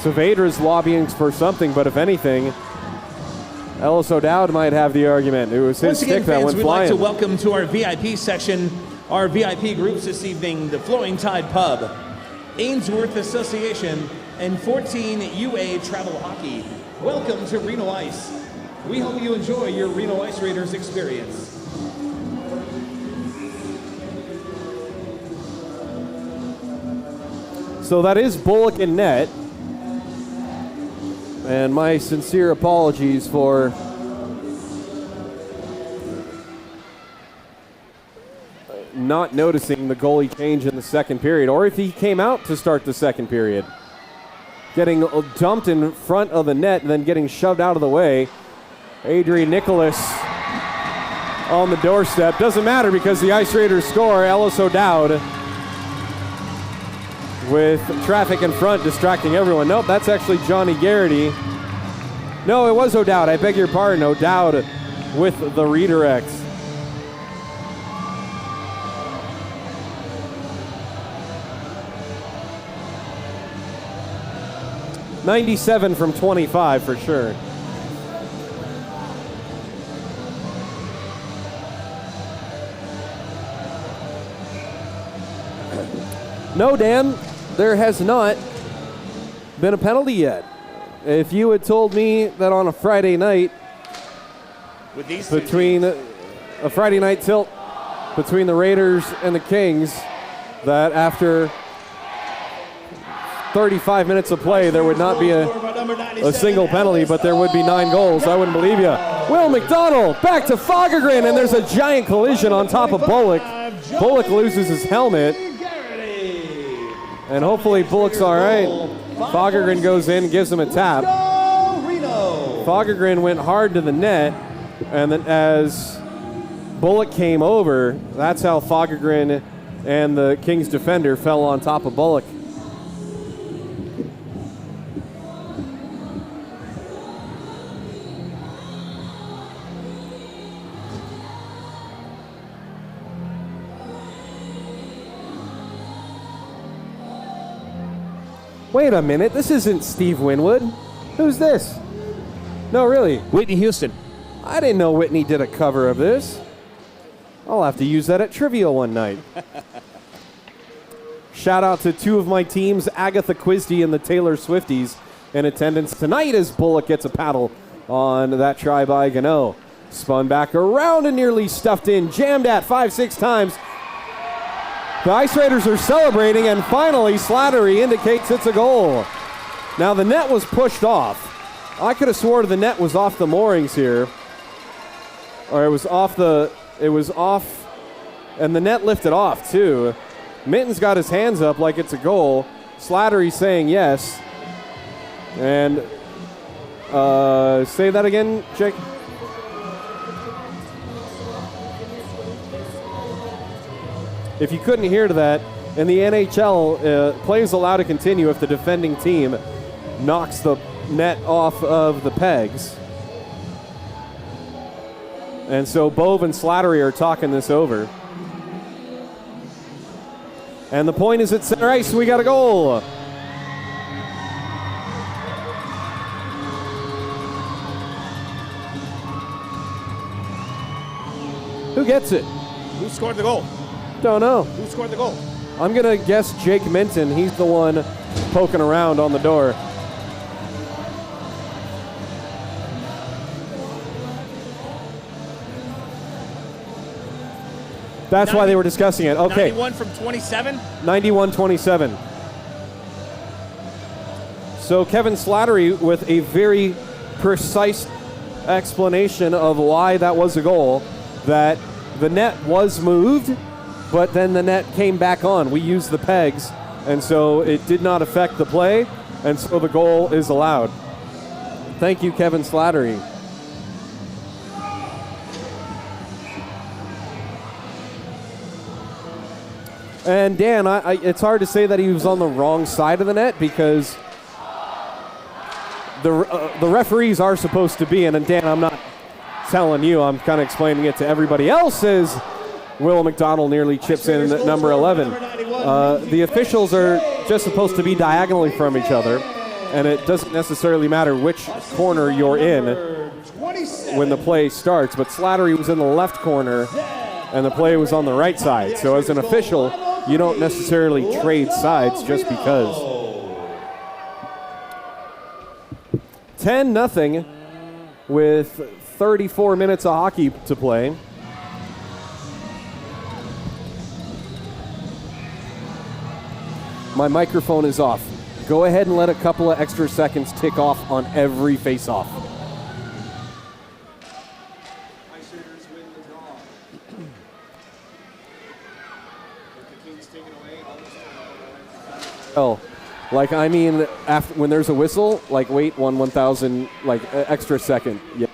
Saavedra's lobbying for something, but if anything, Ellis O'Dowd might have the argument. It was his stick that went flying. We'd like to welcome to our VIP section, our VIP groups this evening, the Flowing Tide Pub, Ainsworth Association, and 14 UA Travel Hockey. Welcome to Reno Ice. We hope you enjoy your Reno Ice Raiders experience. So that is Bullock in net. And my sincere apologies for not noticing the goalie change in the second period, or if he came out to start the second period. Getting dumped in front of the net and then getting shoved out of the way. Adrian Nicholas on the doorstep. Doesn't matter because the Ice Raiders score. Ellis O'Dowd with traffic in front distracting everyone. Nope, that's actually Johnny Garrity. No, it was O'Dowd. I beg your pardon. O'Dowd with the redirect. .97 from 25 for sure. No, Dan, there has not been a penalty yet. If you had told me that on a Friday night, with these between a Friday night tilt between the Raiders and the Kings, that after 35 minutes of play, there would not be a single penalty, but there would be 9 goals. I wouldn't believe you. Will McDonald back to Fagergren, and there's a giant collision on top of Bullock. Bullock loses his helmet, and hopefully Bullock's all right. Fagergren goes in, gives him a tap. Fagergren went hard to the net, and then as Bullock came over, that's how Fagergren and the Kings defender fell on top of Bullock. Wait a minute, this isn't Steve Winwood. Who's this? No, really. Whitney Houston. I didn't know Whitney did a cover of this. I'll have to use that at trivia one night. Shout out to 2 of my teams, Agatha Quisty and the Taylor Swifties. in attendance tonight as Bullock gets a paddle on that try by Goettl. Spun back around and nearly stuffed in, jammed at 5-6 times. The Ice Raiders are celebrating, and finally Slattery indicates it's a goal. Now the net was pushed off. I could have sworn the net was off the moorings here. Or it was off, and the net lifted off too. Mitten's got his hands up like it's a goal. Slattery saying yes. And say that again, Jake. If you couldn't hear to that, in the NHL, play is allowed to continue if the defending team knocks the net off of the pegs. And so Bove and Slattery are talking this over. And the point is at center ice, we got a goal. Who gets it? Who scored the goal? Don't know. Who scored the goal? I'm going to guess Jake Minton. He's the one poking around on the door. That's why they were discussing it. Okay. 91 from 27? 91-27. So Kevin Slattery with a very precise explanation of why that was a goal, that the net was moved, but then the net came back on. We used the pegs, and so it did not affect the play, and so the goal is allowed. Thank you, Kevin Slattery. And Dan, it's hard to say that he was on the wrong side of the net because the referees are supposed to be in. And Dan, I'm not telling you, I'm kind of explaining it to everybody else as Will McDonald nearly chips in at number 11. The officials are just supposed to be diagonally from each other, and it doesn't necessarily matter which corner you're in when the play starts. But Slattery was in the left corner, and the play was on the right side. So as an official, you don't necessarily trade sides just because. 10-0 with 34 minutes of hockey to play. My microphone is off. Go ahead and let a couple of extra seconds tick off on every face-off. Oh, like I mean, after when there's a whistle, like wait 1,000 like extra second. Yeah.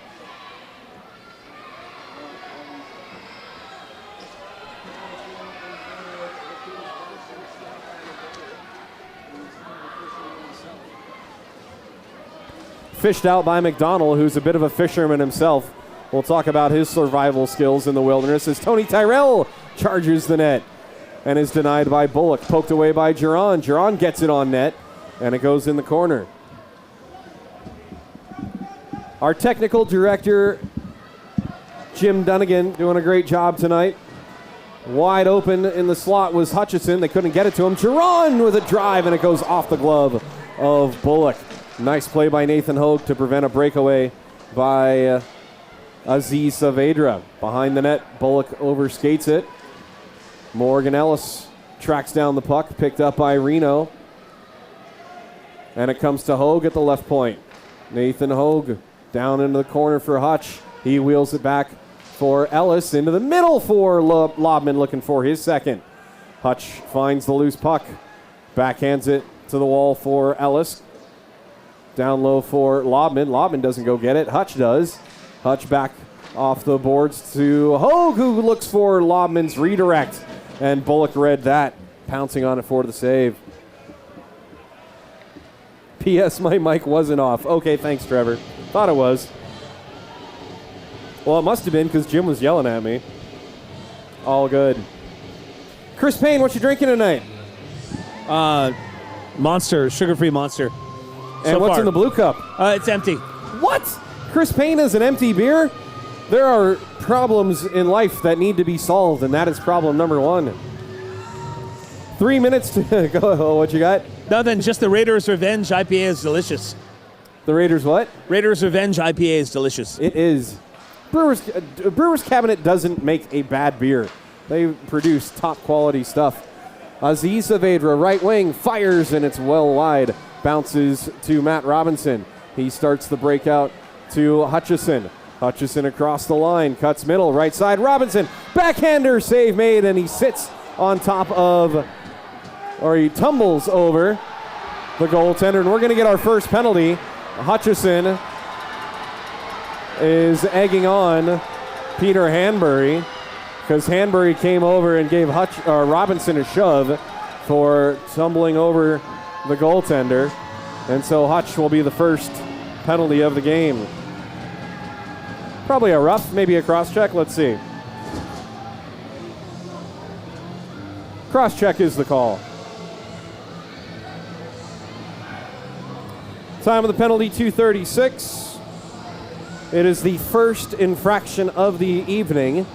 Fished out by McDonald, who's a bit of a fisherman himself. We'll talk about his survival skills in the wilderness as Tony Tyrell charges the net and is denied by Bullock. Poked away by Giron. Giron gets it on net, and it goes in the corner. Our technical director, Jim Dunnigan, doing a great job tonight. Wide open in the slot was Hutchison. They couldn't get it to him. Giron with a drive, and it goes off the glove of Bullock. Nice play by Nathan Hogue to prevent a breakaway by Aziz Saavedra. Behind the net, Bullock overskates it. Morgan Ellis tracks down the puck, picked up by Reno. And it comes to Hogue at the left point. Nathan Hogue down into the corner for Hutch. He wheels it back for Ellis into the middle for Lobman, looking for his second. Hutch finds the loose puck, backhands it to the wall for Ellis. Down low for Lobman. Lobman doesn't go get it. Hutch does. Hutch back off the boards to Hogue, who looks for Lobman's redirect. And Bullock read that, pouncing on it for the save. P.S. My mic wasn't off. Okay, thanks, Trevor. Thought it was. Well, it must have been because Jim was yelling at me. All good. Chris Payne, what you drinking tonight? Monster, sugar-free Monster. And what's in the blue cup? It's empty. What? Chris Payne has an empty beer? There are problems in life that need to be solved, and that is problem number one. 3 minutes to go. What you got? Nothing, just the Raiders' Revenge IPA is delicious. The Raiders what? Raiders Revenge IPA is delicious. It is. Brewer's Cabinet doesn't make a bad beer. They produce top quality stuff. Aziz Saavedra, right wing, fires, and it's well wide. Bounces to Matt Robinson. He starts the breakout to Hutchison. Hutchison across the line, cuts middle, right side, Robinson. Backhander, save made, and he sits on top of, or he tumbles over the goaltender, and we're going to get our first penalty. Hutchison is egging on Peter Hanbury because Hanbury came over and gave Robinson a shove for tumbling over the goaltender. And so Hutch will be the first penalty of the game. Probably a rough, maybe a cross-check. Let's see. Cross-check is the call. Time of the penalty, 2:36. It is the first infraction of the evening.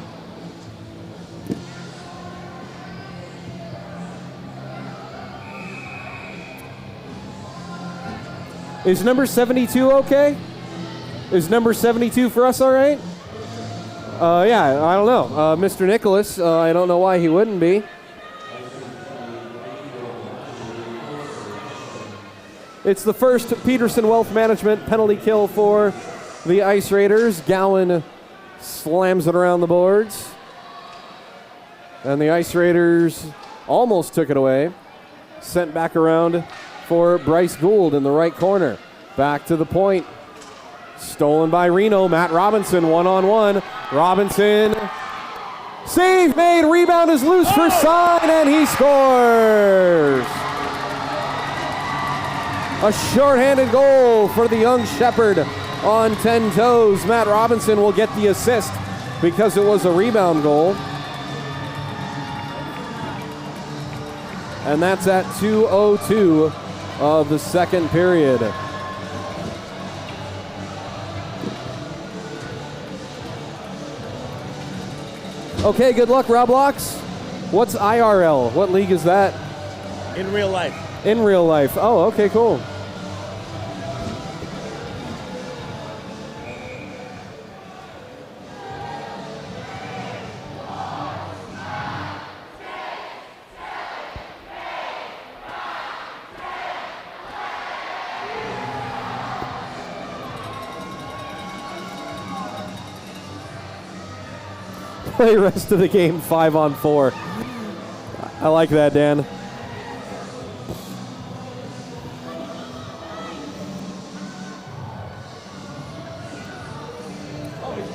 Is number 72 okay? Is number 72 for us all right? Yeah, I don't know. Mr. Nicholas, I don't know why he wouldn't be. It's the first Peterson Wealth Management penalty kill for the Ice Raiders. Gowan slams it around the boards. And the Ice Raiders almost took it away. Sent back around for Bryce Gould in the right corner. Back to the point. Stolen by Reno. Matt Robinson, one-on-one. Robinson, save made. Rebound is loose for Sign, and he scores. A shorthanded goal for the young Shepherd on 10 toes. Matt Robinson will get the assist because it was a rebound goal. And that's at 2:02 of the second period. Okay, good luck, Rob Locks. What's IRL? What league is that? In real life. In real life. Oh, okay, cool. Play rest of the game 5-on-4. I like that, Dan.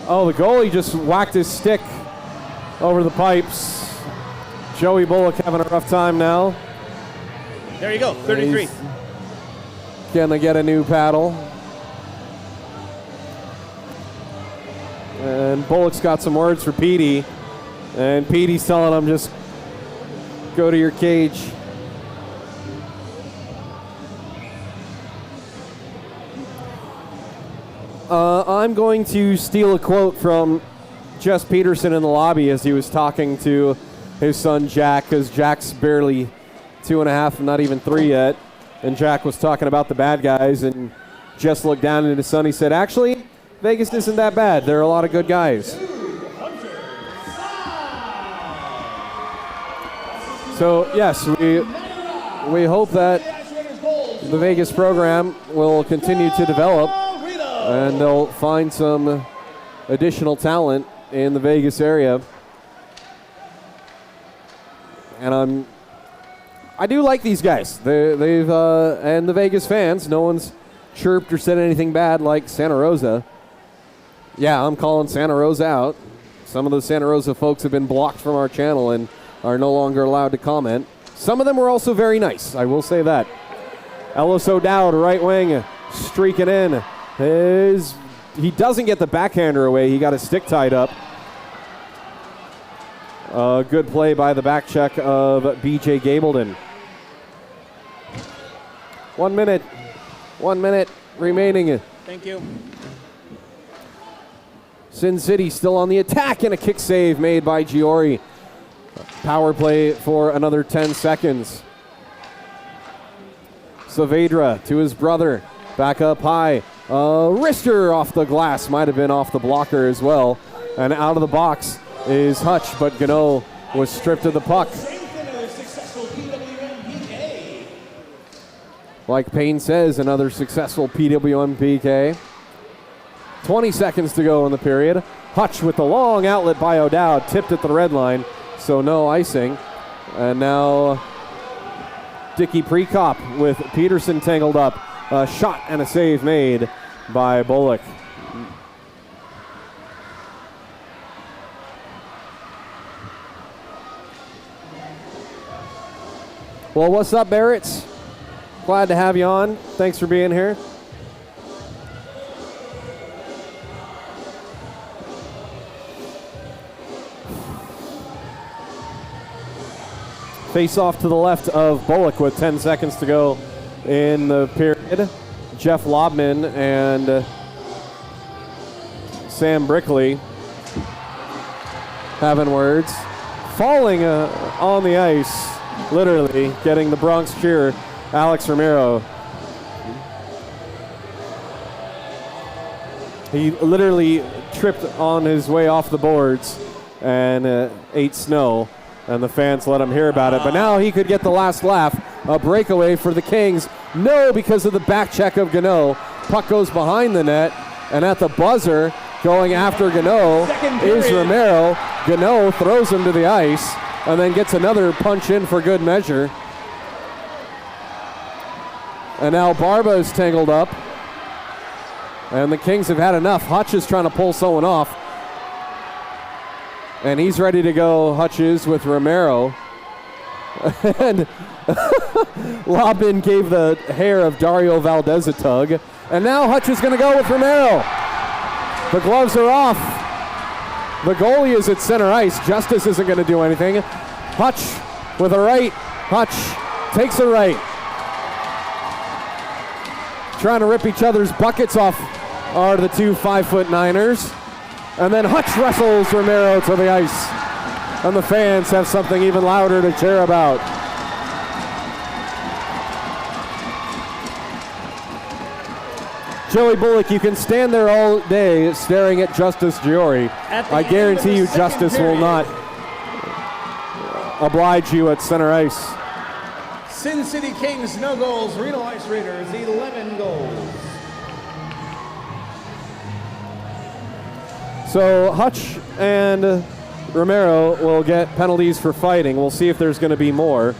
Oh, the goalie just whacked his stick over the pipes. Joey Bullock having a rough time now. There you go, 33. He's gonna get a new paddle. And Bullock's got some words for Petey. And Petey's telling him just go to your cage. I'm going to steal a quote from Jess Peterson in the lobby as he was talking to his son Jack, because Jack's barely 2.5, not even 3 yet. And Jack was talking about the bad guys, and Jess looked down at his son. He said, actually, Vegas isn't that bad. There are a lot of good guys. So, yes, we hope that the Vegas program will continue to develop and they'll find some additional talent in the Vegas area. And I do like these guys. They've and the Vegas fans, no one's chirped or said anything bad like Santa Rosa. Yeah, I'm calling Santa Rosa out. Some of the Santa Rosa folks have been blocked from our channel and are no longer allowed to comment. Some of them were also very nice, I will say that. Ellis O'Dowd, right wing, streaking in. He doesn't get the backhander away. He got his stick tied up. Good play by the back check of BJ Gableton. 1 minute. 1 minute remaining. Thank you. Sin City still on the attack, and a kick save made by Giori. Power play for another 10 seconds. Saavedra to his brother. Back up high. Wrister off the glass, might have been off the blocker as well. And out of the box is Hutch, but Goettl was stripped of the puck. Like Payne says, another successful PWM PK. 20 seconds to go in the period. Hutch with the long outlet by O'Dowd, tipped at the red line, so no icing. And now Dickey Prekop with Peterson tangled up. A shot and a save made by Bullock. Well, what's up, Barretts? Glad to have you on. Thanks for being here. Face off to the left of Bullock with 10 seconds to go in the period. Jeff Lobman and Sam Brickley having words. Falling on the ice, literally, getting the Bronx cheer, Alex Romero. He literally tripped on his way off the boards and ate snow, and the fans let him hear about it. But now he could get the last laugh. A breakaway for the Kings. No, because of the back check of Goettl. Puck goes behind the net, and at the buzzer, going after Goettl is Romero. Goettl throws him to the ice, and then gets another punch in for good measure. And now Barba is tangled up, and the Kings have had enough. Hutch is trying to pull someone off, and he's ready to go. Hutch is with Romero. And Lobin gave the hair of Dario Valdez a tug. And now Hutch is going to go with Romero. The gloves are off. The goalie is at center ice. Justice isn't going to do anything. Hutch with a right. Hutch takes a right. Trying to rip each other's buckets off are the two 5'9"ers. And then Hutch wrestles Romero to the ice. And the fans have something even louder to cheer about. Joey Bullock, you can stand there all day staring at Justice Giori. I guarantee you Justice will not oblige you at center ice. Sin City Kings, no goals. Reno Ice Raiders, 11 goals. So Hutch and Romero will get penalties for fighting. We'll see if there's going to be more.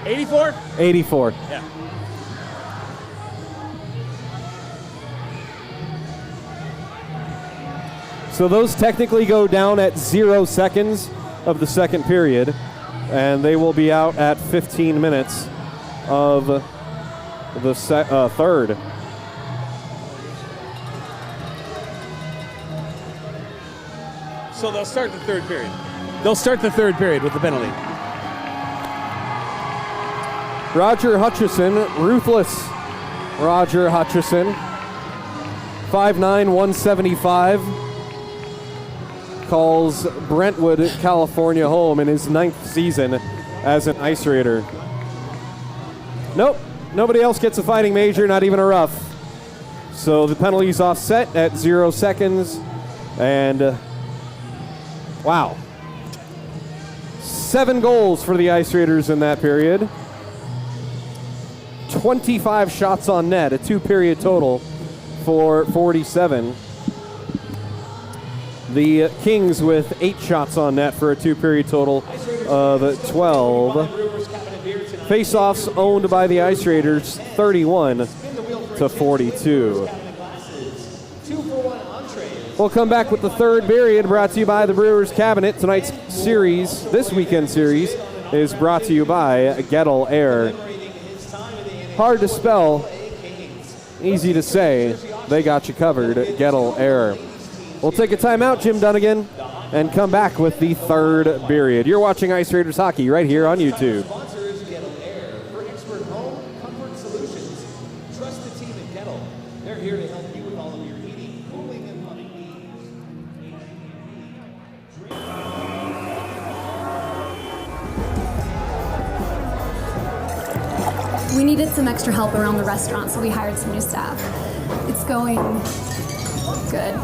'84? 84. Yeah. So those technically go down at 0 seconds of the second period, and they will be out at 15 minutes of the third. So they'll start the third period. They'll start the third period with the penalty. Roger Hutchison, ruthless Roger Hutchison, 5'9", 175, calls Brentwood, California home in his 9th season as an Ice Raider. Nope, nobody else gets a fighting major, not even a rough. So the penalty's offset at 0 seconds, and wow. 7 goals for the Ice Raiders in that period. 25 shots on net, a 2-period total for 47. The Kings with 8 shots on net for a 2-period total of 12. Face-offs owned by the Ice Raiders, 31-42. We'll come back with the third period, brought to you by the Brewers Cabinet. Tonight's series, this weekend series, is brought to you by Goettl Air. Hard to spell, easy to say. They got you covered at Goettl Air. We'll take a timeout, Jim Dunnigan, and come back with the third period. You're watching Ice Raiders hockey right here on YouTube. Sponsors Goettl Air for expert home comfort solutions. Trust the team at Goettl. They're here to help you with all of your heating, cooling, and plumbing needs. We needed some extra help around the restaurant, so we hired some new staff. It's going good.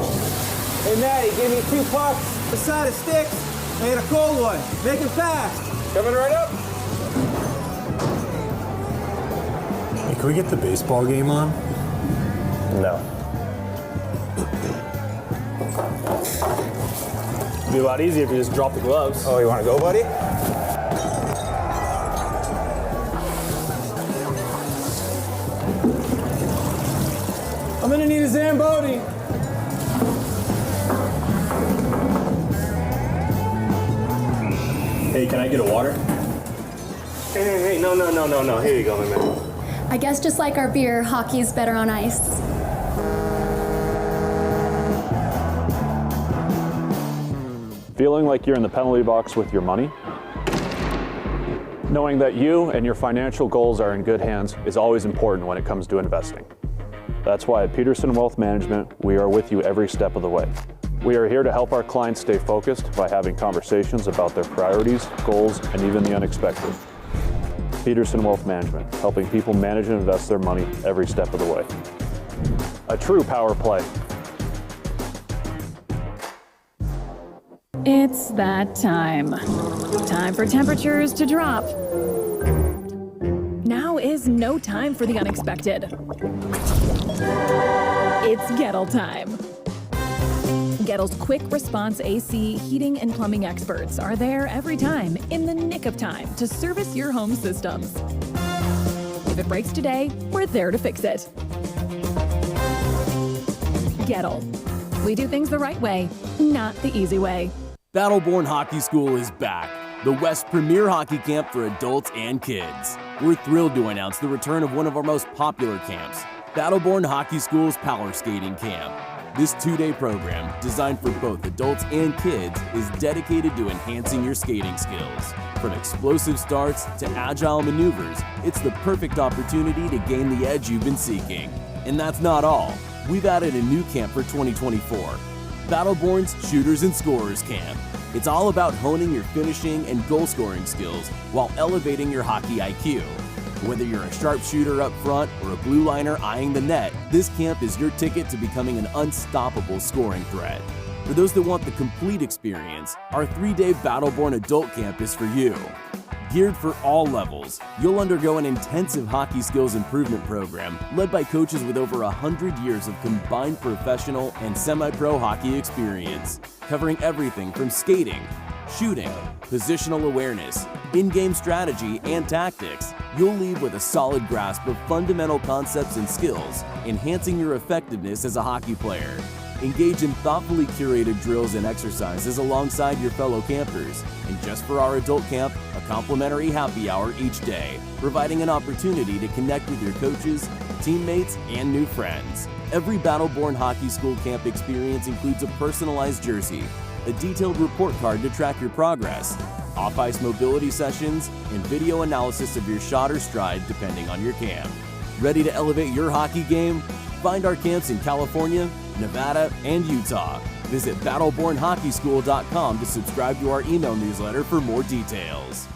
Hey, Maddie, give me 2 pucks, a side of sticks, and a cold one. Make it fast. Coming right up. Hey, can we get the baseball game on? No. It'd be a lot easier if you just drop the gloves. Oh, you want to go, buddy? I'm gonna need a Zamboni. Hey, can I get a water? Hey, no. Here you go, my man. I guess just like our beer, hockey's better on ice. Feeling like you're in the penalty box with your money? Knowing that you and your financial goals are in good hands is always important when it comes to investing. That's why at Peterson Wealth Management, we are with you every step of the way. We are here to help our clients stay focused by having conversations about their priorities, goals, and even the unexpected. Peterson Wealth Management, helping people manage and invest their money every step of the way. A true power play. It's that time. Time for temperatures to drop. Now is no time for the unexpected. It's Goettl time. Goettl's quick response AC heating and plumbing experts are there every time in the nick of time to service your home systems. If it breaks today, we're there to fix it. Goettl. We do things the right way, not the easy way. Battleborn Hockey School is back, the West's premier hockey camp for adults and kids. We're thrilled to announce the return of one of our most popular camps, Battleborn Hockey School's Power Skating Camp. This 2-day program, designed for both adults and kids, is dedicated to enhancing your skating skills. From explosive starts to agile maneuvers, it's the perfect opportunity to gain the edge you've been seeking. And that's not all. We've added a new camp for 2024, Battleborn's Shooters and Scorers Camp. It's all about honing your finishing and goal scoring skills while elevating your hockey IQ. Whether you're a sharpshooter up front or a blue liner eyeing the net, this camp is your ticket to becoming an unstoppable scoring threat. For those that want the complete experience, our 3-day Battleborn Adult Camp is for you. Geared for all levels, you'll undergo an intensive hockey skills improvement program led by coaches with over 100 years of combined professional and semi-pro hockey experience, covering everything from skating, shooting, positional awareness, in-game strategy, and tactics. You'll leave with a solid grasp of fundamental concepts and skills, enhancing your effectiveness as a hockey player. Engage in thoughtfully curated drills and exercises alongside your fellow campers. And just for our adult camp, a complimentary happy hour each day, providing an opportunity to connect with your coaches, teammates, and new friends. Every Battleborn Hockey School camp experience includes a personalized jersey, a detailed report card to track your progress, off-ice mobility sessions, and video analysis of your shot or stride depending on your camp. Ready to elevate your hockey game? Find our camps in California, Nevada, and Utah. Visit battlebornhockeyschool.com to subscribe to our email newsletter for more details.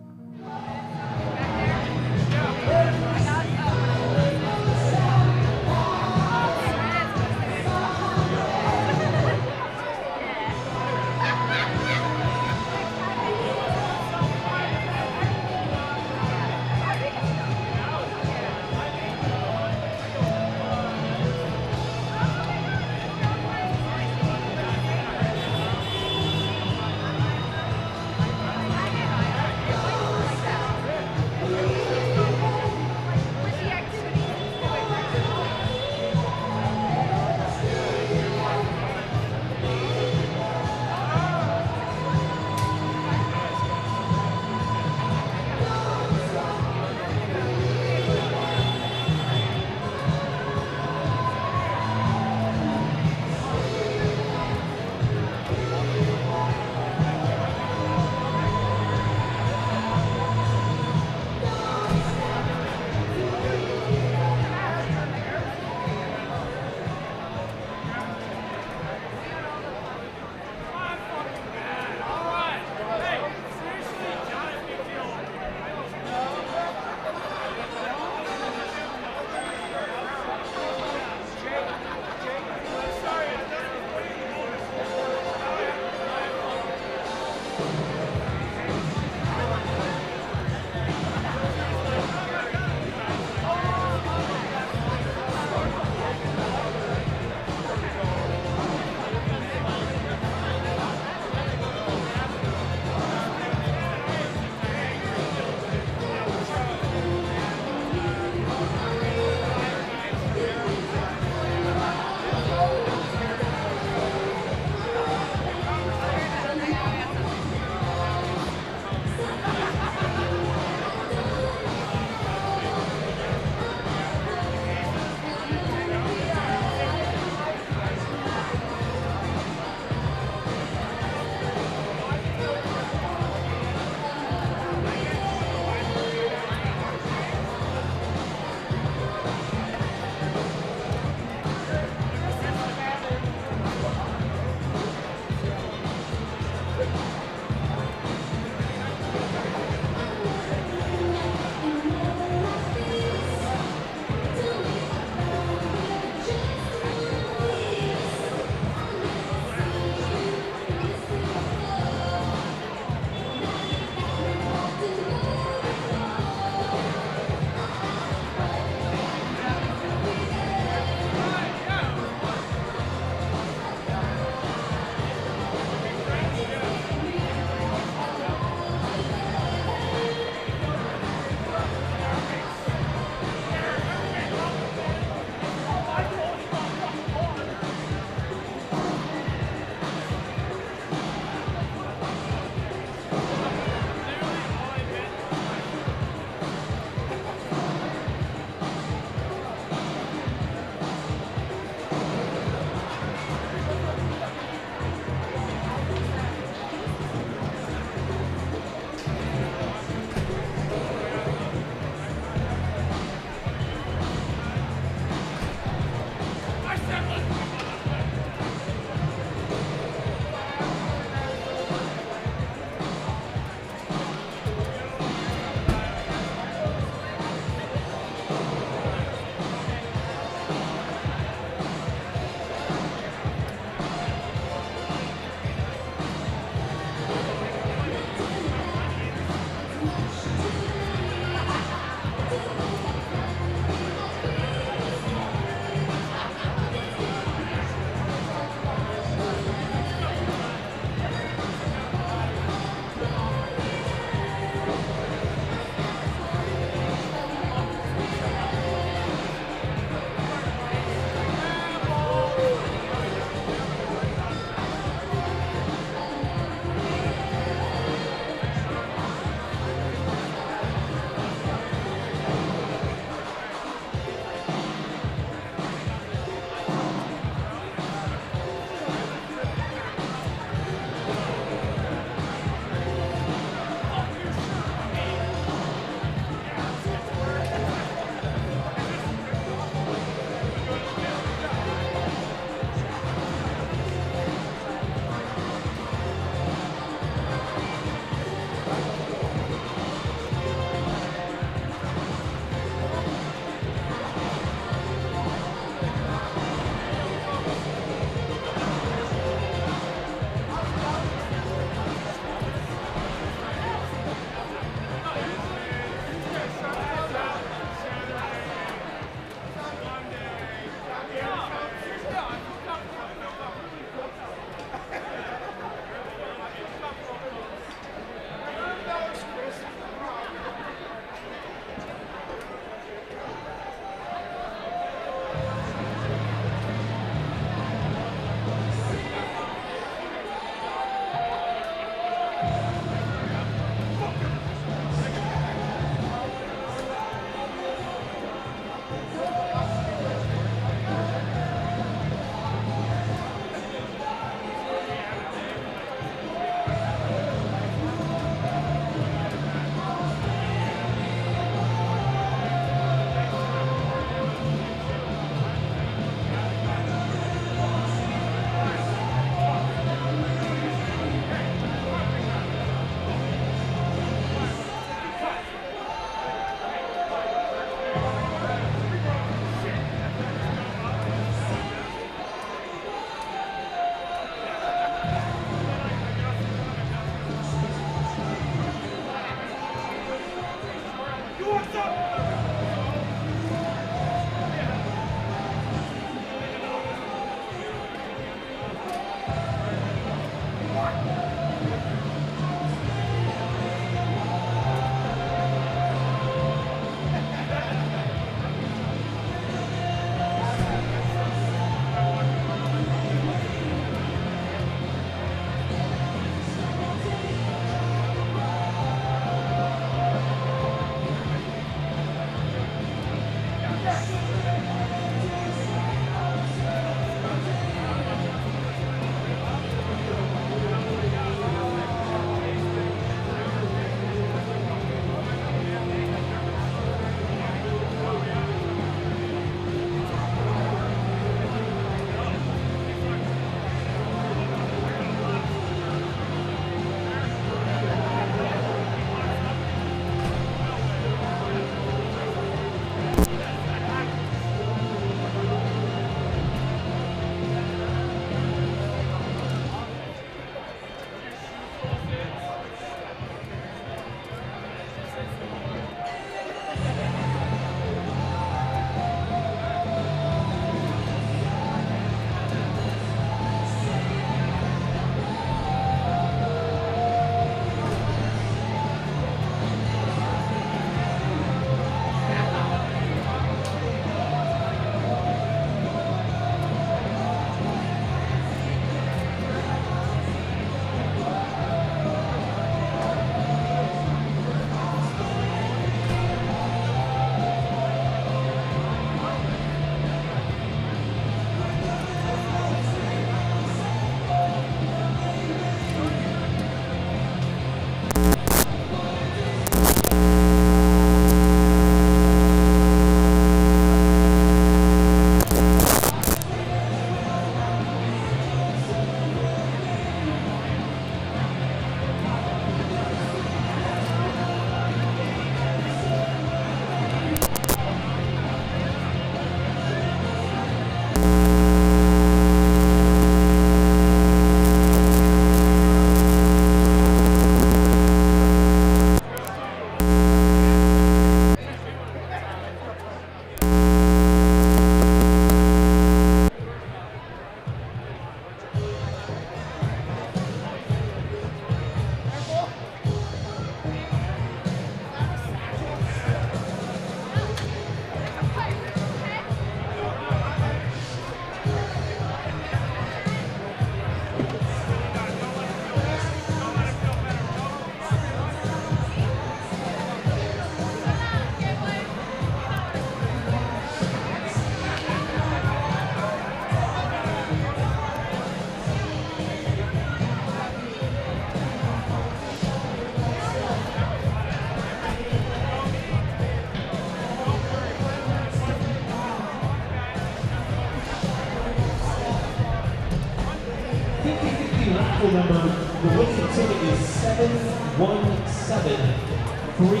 number, the winning ticket is 71733.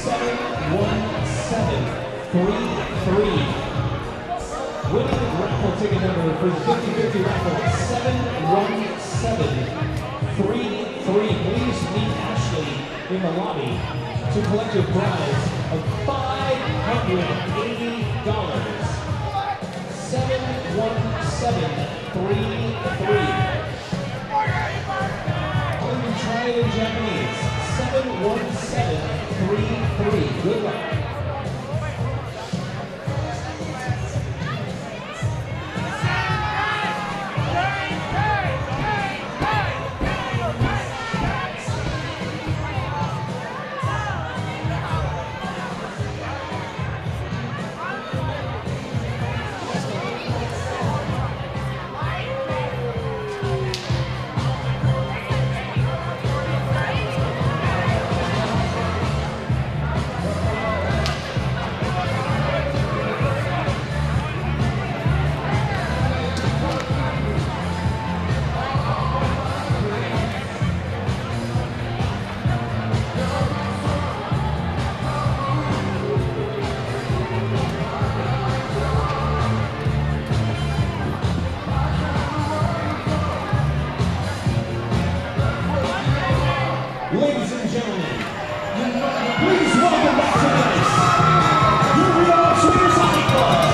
71733. Winning raffle ticket number for the 50/50 raffle, 71733. Please meet Ashley in the lobby to collect your prize of $580. 71733. I'll even try it in Japanese. 71733. Good luck. Ladies and gentlemen, please welcome back to the ice, your Reno Ice Raiders Hockey Club.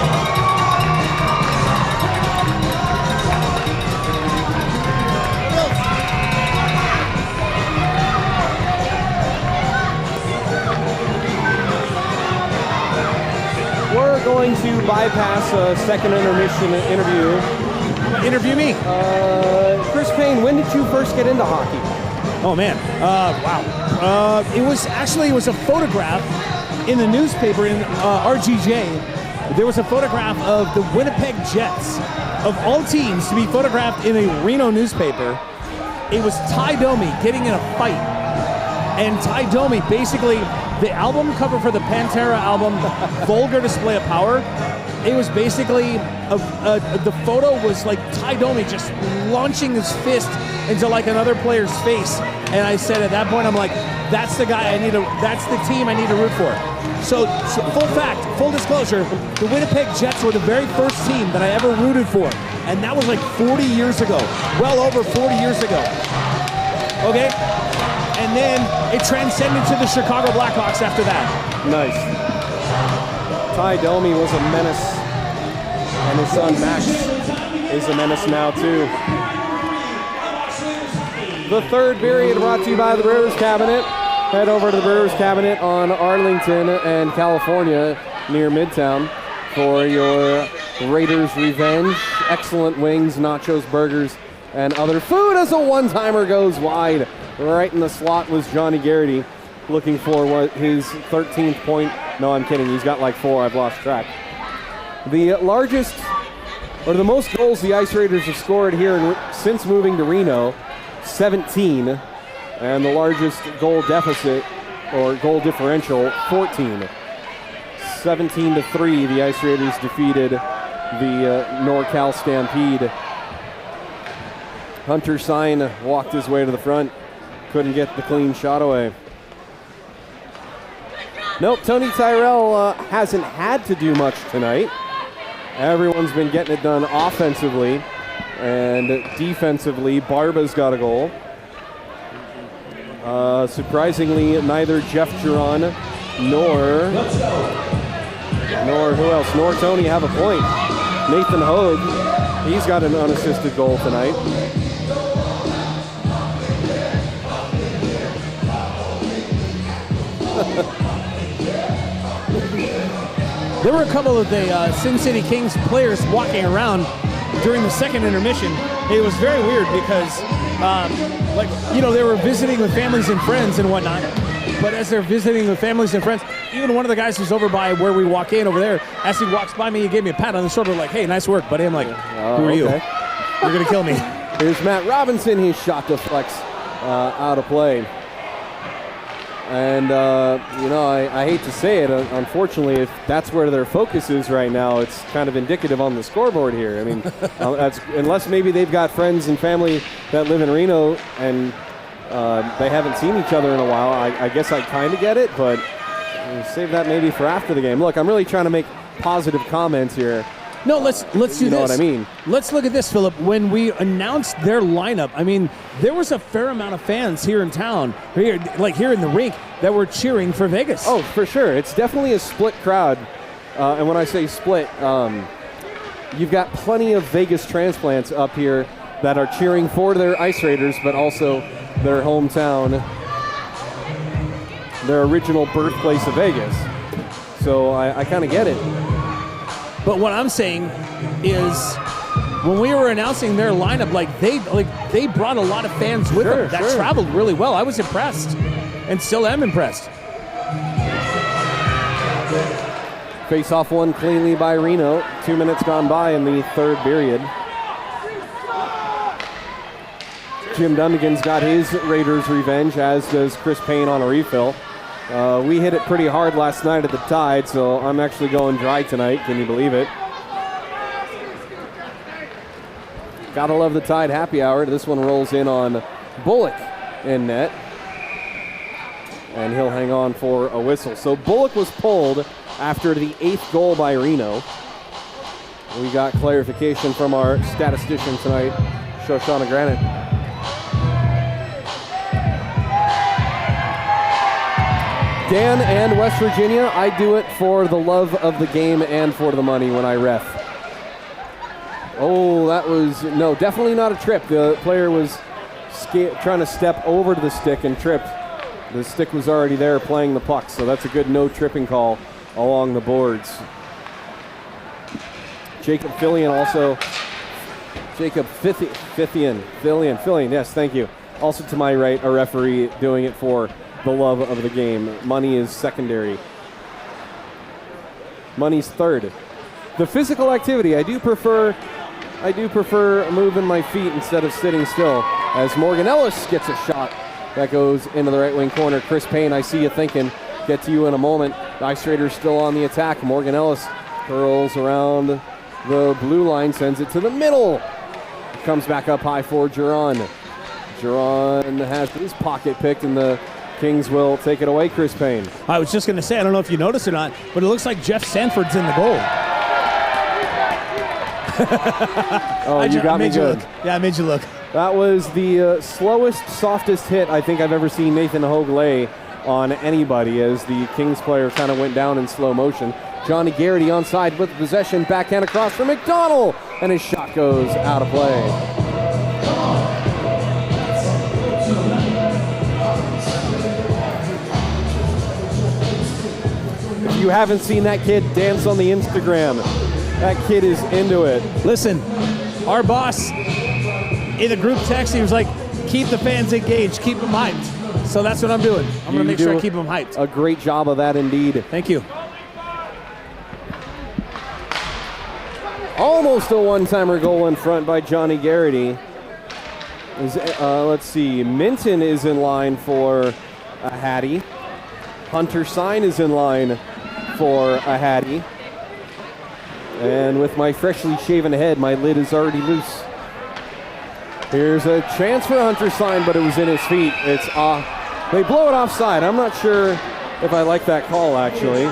We're going to bypass a second intermission interview. Interview me. Chris Payne, when did you first get into hockey? Oh man, wow. It was a photograph in the newspaper in RGJ. There was a photograph of the Winnipeg Jets, of all teams, to be photographed in a Reno newspaper. It was Ty Domi getting in a fight. And Ty Domi, basically, the album cover for the Pantera album, Vulgar Display of Power, it was basically, the photo was like Ty Domi just launching his fist into like another player's face. And I said at that point, I'm like, that's the guy that's the team I need to root for. So full disclosure, the Winnipeg Jets were the very first team that I ever rooted for. And that was like 40 years ago, well over 40 years ago. Okay? And then it transcended to the Chicago Blackhawks after that. Nice. Ty Domi was a menace, and his son Max is a menace now too. The third period brought to you by the Brewers Cabinet. Head over to the Brewers Cabinet on Arlington and California near Midtown for your Raiders revenge. Excellent wings, nachos, burgers, and other food as a one-timer goes wide. Right in the slot was Johnny Garrity, looking for what his 13th point. No, I'm kidding. He's got like 4. I've lost track. The largest, or the most goals the Ice Raiders have scored here since moving to Reno, 17. And the largest goal deficit, or goal differential, 14. 17-3, the Ice Raiders defeated the NorCal Stampede. Hunter Sign walked his way to the front. Couldn't get the clean shot away. Nope, Tony Tyrell hasn't had to do much tonight. Everyone's been getting it done offensively, and defensively, Barba's got a goal. Surprisingly, neither Jeff Giron nor who else? Nor Tony have a point. Nathan Hogue, he's got an unassisted goal tonight. There were a couple of the Sin City Kings players walking around during the second intermission. It was very weird because, they were visiting with families and friends and whatnot. But as they're visiting with families and friends, even one of the guys who's over by where we walk in over there, as he walks by me, he gave me a pat on the shoulder like, hey, nice work, buddy. I'm like, who are you? You're going to kill me. Here's Matt Robinson. His shot deflects out of play. And, I hate to say it, unfortunately, if that's where their focus is right now, it's kind of indicative on the scoreboard here. I mean, unless maybe they've got friends and family that live in Reno and they haven't seen each other in a while, I guess I kind of get it, but we'll save that maybe for after the game. Look, I'm really trying to make positive comments here. No, let's do this. You know what I mean? Let's look at this, Philip. When we announced their lineup, I mean, there was a fair amount of fans here in town, here in the rink, that were cheering for Vegas. Oh, for sure. It's definitely a split crowd. And when I say split, you've got plenty of Vegas transplants up here that are cheering for their Ice Raiders, but also their hometown, their original birthplace of Vegas. So I kind of get it. But what I'm saying is, when we were announcing their lineup, they brought a lot of fans with them. That traveled really well. I was impressed, and still am impressed. Face off one cleanly by Reno. 2 minutes gone by in the third period. Jim Dunnigan's got his Raiders revenge, as does Chris Payne on a refill. We hit it pretty hard last night at the Tide, so I'm actually going dry tonight. Can you believe it? Gotta love the Tide happy hour. This one rolls in on Bullock in net. And he'll hang on for a whistle. So Bullock was pulled after the 8th goal by Reno. We got clarification from our statistician tonight, Shoshana Granite. Dan and West Virginia, I do it for the love of the game and for the money when I ref. Oh, that was, no, definitely not a trip. The player was trying to step over to the stick and tripped. The stick was already there playing the puck, so that's a good no tripping call along the boards. Jacob Fillion, yes, thank you. Also to my right, a referee doing it for the love of the game. Money is secondary. Money's third. The physical activity, I do prefer moving my feet instead of sitting still, as Morgan Ellis gets a shot that goes into the right wing corner. Chris Payne, I see you thinking. Get to you in a moment. The Ice Raiders still on the attack. Morgan Ellis curls around the blue line, sends it to the middle. Comes back up high for Giron. Giron has his pocket picked, and the Kings will take it away, Chris Payne. I was just going to say, I don't know if you noticed or not, but it looks like Jeff Sanford's in the goal. Oh, you got me good. Yeah, I made you look. That was the slowest, softest hit I think I've ever seen Nathan Hogue lay on anybody, as the Kings player kind of went down in slow motion. Johnny Garrity onside with possession, backhand across for McDonald, and his shot goes out of play. If you haven't seen that kid dance on the Instagram, that kid is into it. Listen, our boss in the group text, he was like, keep the fans engaged, keep them hyped. So that's what I'm doing. I'm going to make sure I keep them hyped. A great job of that indeed. Thank you. Almost a one-timer goal in front by Johnny Garrity. Let's see, Minton is in line for a Hattie. Hunter Sign is in line for a Hattie. And with my freshly shaven head, my lid is already loose. Here's a chance for Hunter Sign, but it was in his feet. It's off. They blow it offside. I'm not sure if I like that call, actually,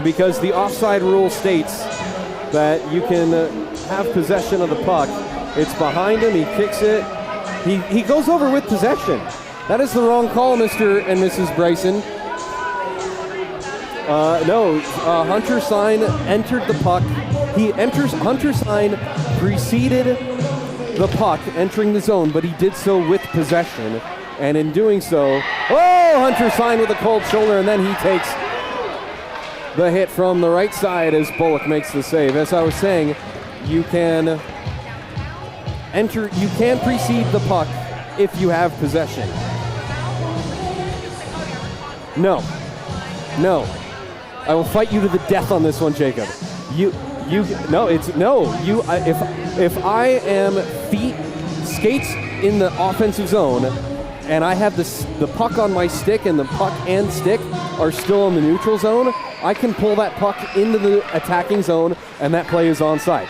because the offside rule states that you can have possession of the puck. It's behind him. He kicks it. He goes over with possession. That is the wrong call, Mr. and Mrs. Bryson. Hunter Sign entered the puck. Hunter Sign preceded the puck entering the zone, but he did so with possession. And in doing so, Hunter Sign with a cold shoulder, and then he takes the hit from the right side as Bullock makes the save. As I was saying, you can precede the puck if you have possession. No. I will fight you to the death on this one, Jacob. If I am skates in the offensive zone and I have the puck on my stick, and the puck and stick are still in the neutral zone, I can pull that puck into the attacking zone, and that play is onside.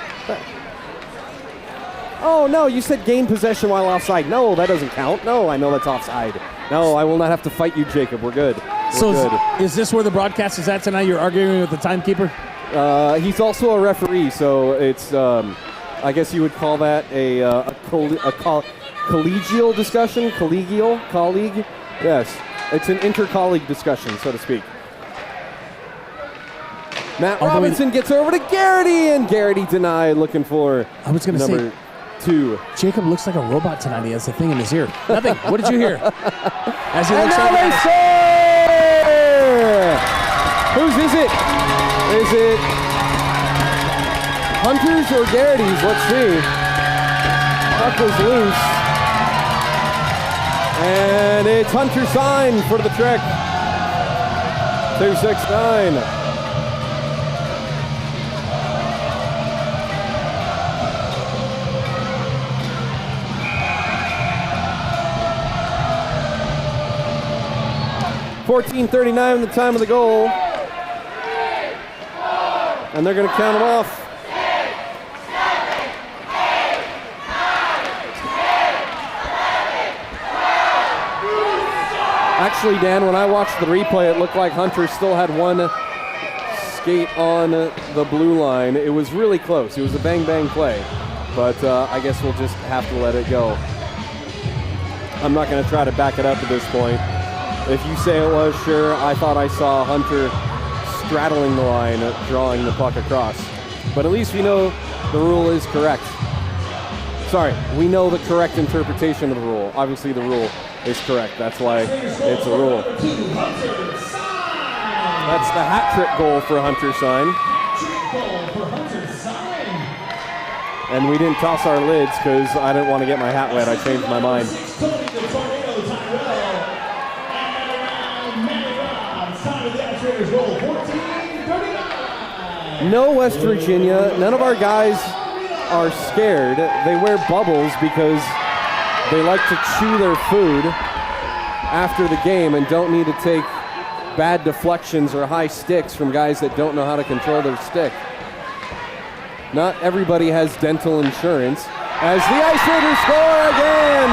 Oh, no, you said gain possession while offside. No, that doesn't count. No, I know that's offside. No, I will not have to fight you, Jacob. We're good. We're good. Is this where the broadcast is at tonight? You're arguing with the timekeeper? He's also a referee, so it's, I guess you would call that a collegial discussion? Colleague? Yes. It's an inter-colleague discussion, so to speak. Matt Robinson gets over to Garrity, and Garrity denied, looking for number 2. Jacob looks like a robot tonight. He has a thing in his ear. Nothing. What did you hear? As he and looks now over they score! Whose is it? Is it Hunter's or Garrity's? Let's see. Puck was loose. And it's Hunter's sign for the trick. 269. $14:39 the time of the goal. And they're going to count them off. Actually, Dan, when I watched the replay, it looked like Hunter still had one skate on the blue line. It was really close. It was a bang-bang play. But I guess we'll just have to let it go. I'm not going to try to back it up at this point. If you say it was, sure, I thought I saw Hunter straddling the line, drawing the puck across. But at least we know the rule is correct. Sorry, we know the correct interpretation of the rule. Obviously the rule is correct. That's why it's a rule. That's the hat trick goal for Hunter's sign. And we didn't toss our lids because I didn't want to get my hat wet. I changed my mind. No, West Virginia, none of our guys are scared. They wear bubbles because they like to chew their food after the game and don't need to take bad deflections or high sticks from guys that don't know how to control their stick. Not everybody has dental insurance. As the Ice Raiders score again!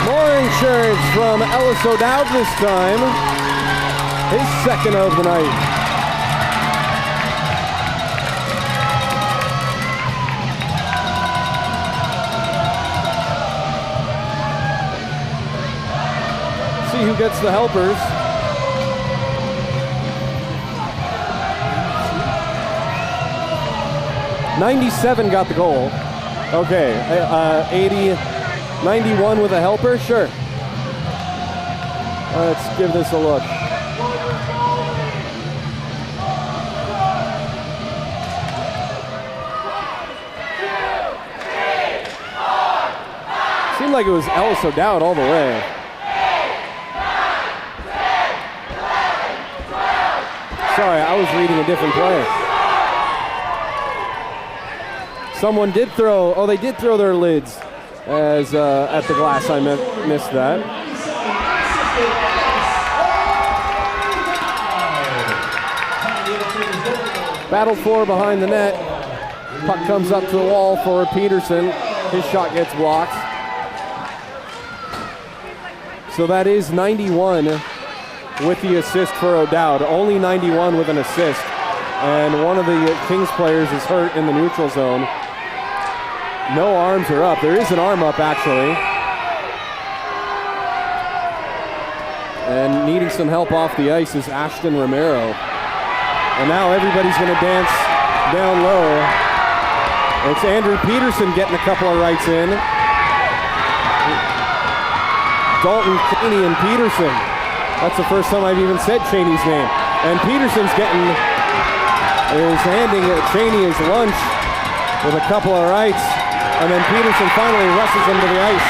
More insurance from Ellis O'Dowd this time. His second of the night. See who gets the helpers. '97 got the goal. Okay, 91 with a helper? Sure. Let's give this a look. Seemed like it was Ellis O'Dowd all the way. Sorry, I was reading a different play. Someone did throw, they did throw their lids as at the glass. I missed that. Battle for behind the net. Puck comes up to the wall for Peterson. His shot gets blocked. So that is 91 with the assist for O'Dowd. Only 91 with an assist. And one of the Kings players is hurt in the neutral zone. No arms are up. There is an arm up, actually. And needing some help off the ice is Ashton Romero. And now everybody's going to dance down low. It's Andrew Peterson getting a couple of rights in. Dalton Cheney and Peterson. That's the first time I've even said Cheney's name. And Peterson's handing Cheney his lunch with a couple of rights. And then Peterson finally rushes him to the ice.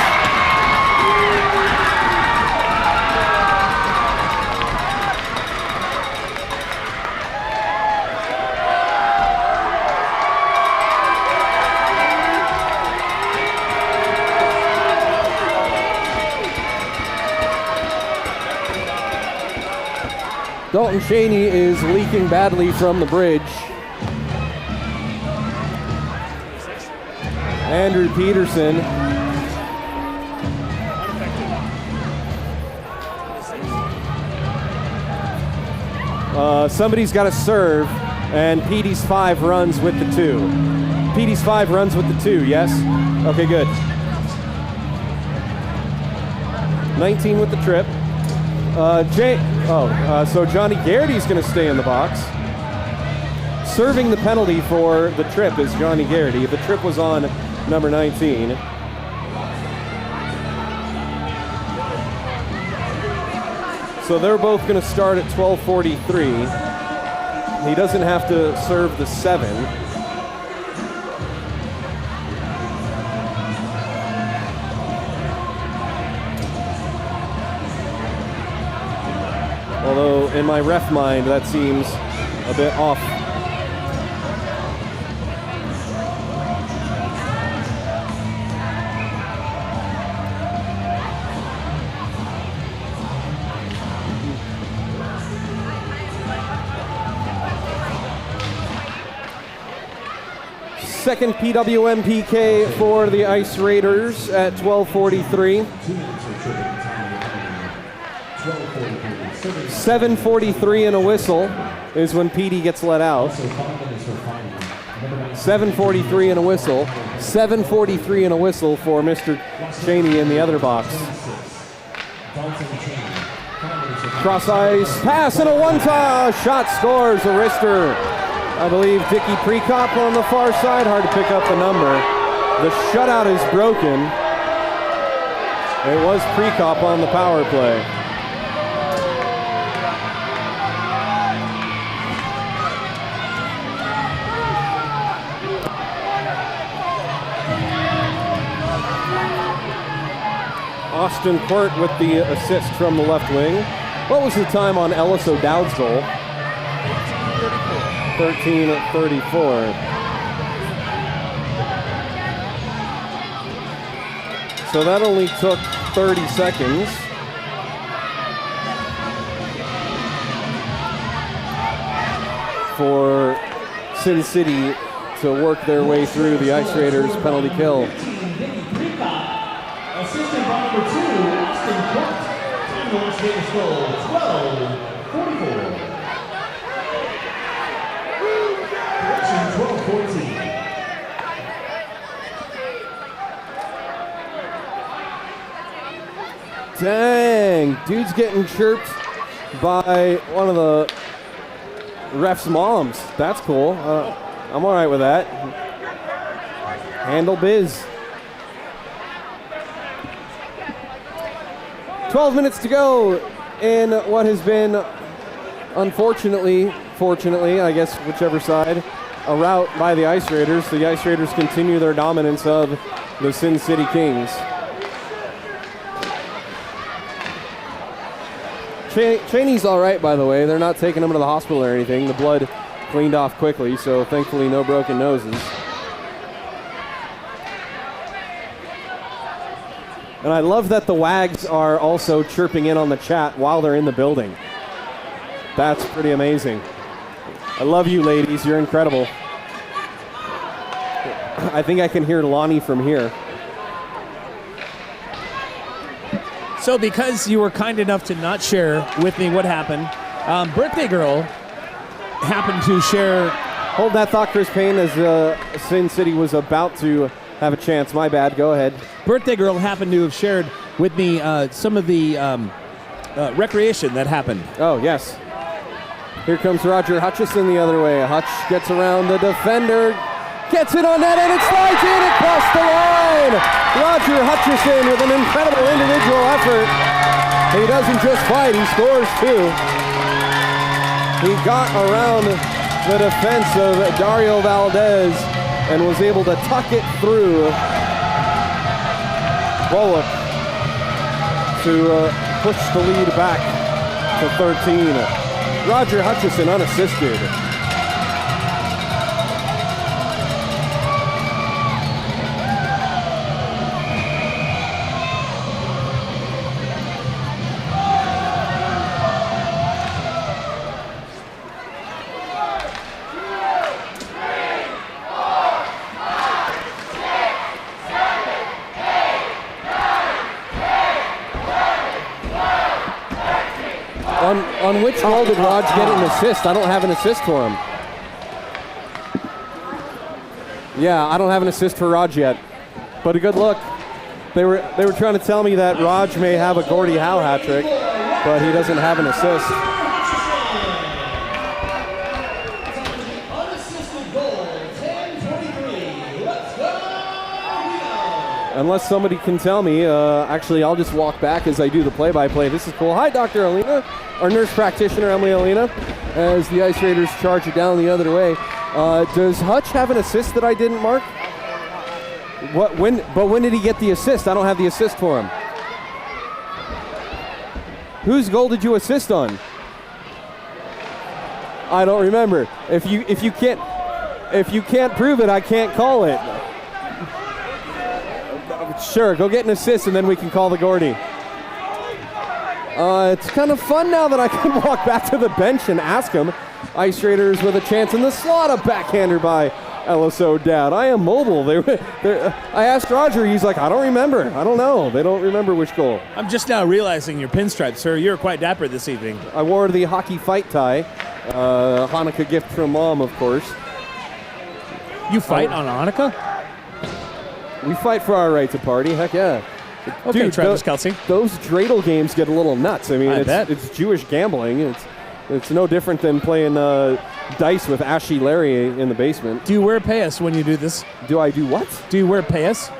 Dalton Cheney is leaking badly from the bridge. Andrew Peterson. Somebody's got to serve, and Petey's 5 runs with the 2. Petey's 5 runs with the 2, yes? Okay, good. 19 with the trip. So Johnny Garrity's going to stay in the box. Serving the penalty for the trip is Johnny Garrity. The trip was on number 19. So they're both going to start at 12:43. He doesn't have to serve the 7. Although in my ref mind, that seems a bit off. Second PWM PK for the Ice Raiders at 12:43. 7:43 and a whistle is when Petey gets let out. 7:43 and a whistle. 7:43 and a whistle for Mr. Cheney in the other box. Cross ice pass and a one-time shot scores a wrister. I believe Dickie Prekop on the far side. Hard to pick up the number. The shutout is broken. It was Prekop on the power play. Austin Quirt with the assist from the left wing. What was the time on Ellis O'Dowd's goal? 13:34. So that only took 30 seconds. For Sin City to work their way through the Ice Raiders penalty kill. Assisted by number 2, Austin Quirt. Time to Las Vegas goal, 12:44. Correction, 12:14. Dang, dude's getting chirped by one of the ref's moms. That's cool. I'm all right with that. Handle biz. 12 minutes to go in what has been, unfortunately, fortunately, I guess whichever side, a rout by the Ice Raiders. The Ice Raiders continue their dominance of the Sin City Kings. Cheney's all right, by the way. They're not taking him to the hospital or anything. The blood cleaned off quickly, so thankfully no broken noses. And I love that the Wags are also chirping in on the chat while they're in the building. That's pretty amazing. I love you, ladies. You're incredible. I think I can hear Lonnie from here. So because you were kind enough to not share with me what happened, Birthday Girl happened to share... Hold that thought, Chris Payne, as Sin City was about to have a chance. My bad. Go ahead. Birthday Girl happened to have shared with me some of the recreation that happened. Oh, yes. Here comes Roger Hutchison the other way. Hutch gets around the defender, gets it on net, and it slides in across the line. Roger Hutchison with an incredible individual effort. He doesn't just fight, he scores too. He got around the defense of Dario Valdez and was able to tuck it through Bullock to push the lead back to 13. Roger Hutchison unassisted. On which goal did Raj get an assist? I don't have an assist for him. Yeah, I don't have an assist for Raj yet. But a good look. They were trying to tell me that Raj may have a Gordie Howe hat trick, but he doesn't have an assist. Unassisted goal, 10-23. Let's go, Reno! Unless somebody can tell me, actually I'll just walk back as I do the play-by-play. This is cool. Hi, Dr. Alina, our nurse practitioner, Emily Alina, as the Ice Raiders charge it down the other way. Does Hutch have an assist that I didn't mark? When did he get the assist? I don't have the assist for him. Whose goal did you assist on? I don't remember. If you can't prove it, I can't call it. Sure, go get an assist and then we can call the Gordie. It's kind of fun now that I can walk back to the bench and ask him. Ice Raiders with a chance in the slot, a backhander by LSO Dad. I am mobile. I asked Roger, he's like, I don't remember. I don't know. They don't remember which goal. I'm just now realizing your pinstripe, sir. You're quite dapper this evening. I wore the hockey fight tie. Hanukkah gift from Mom, of course. You fight on Hanukkah? We fight for our right to party. Heck yeah. Okay, Dude, Travis Kelce. Those dreidel games get a little nuts. I mean, it's Jewish gambling. It's no different than playing dice with Ashy Larry in the basement. Do you wear payas when you do this? Do I do what? Do you wear payas?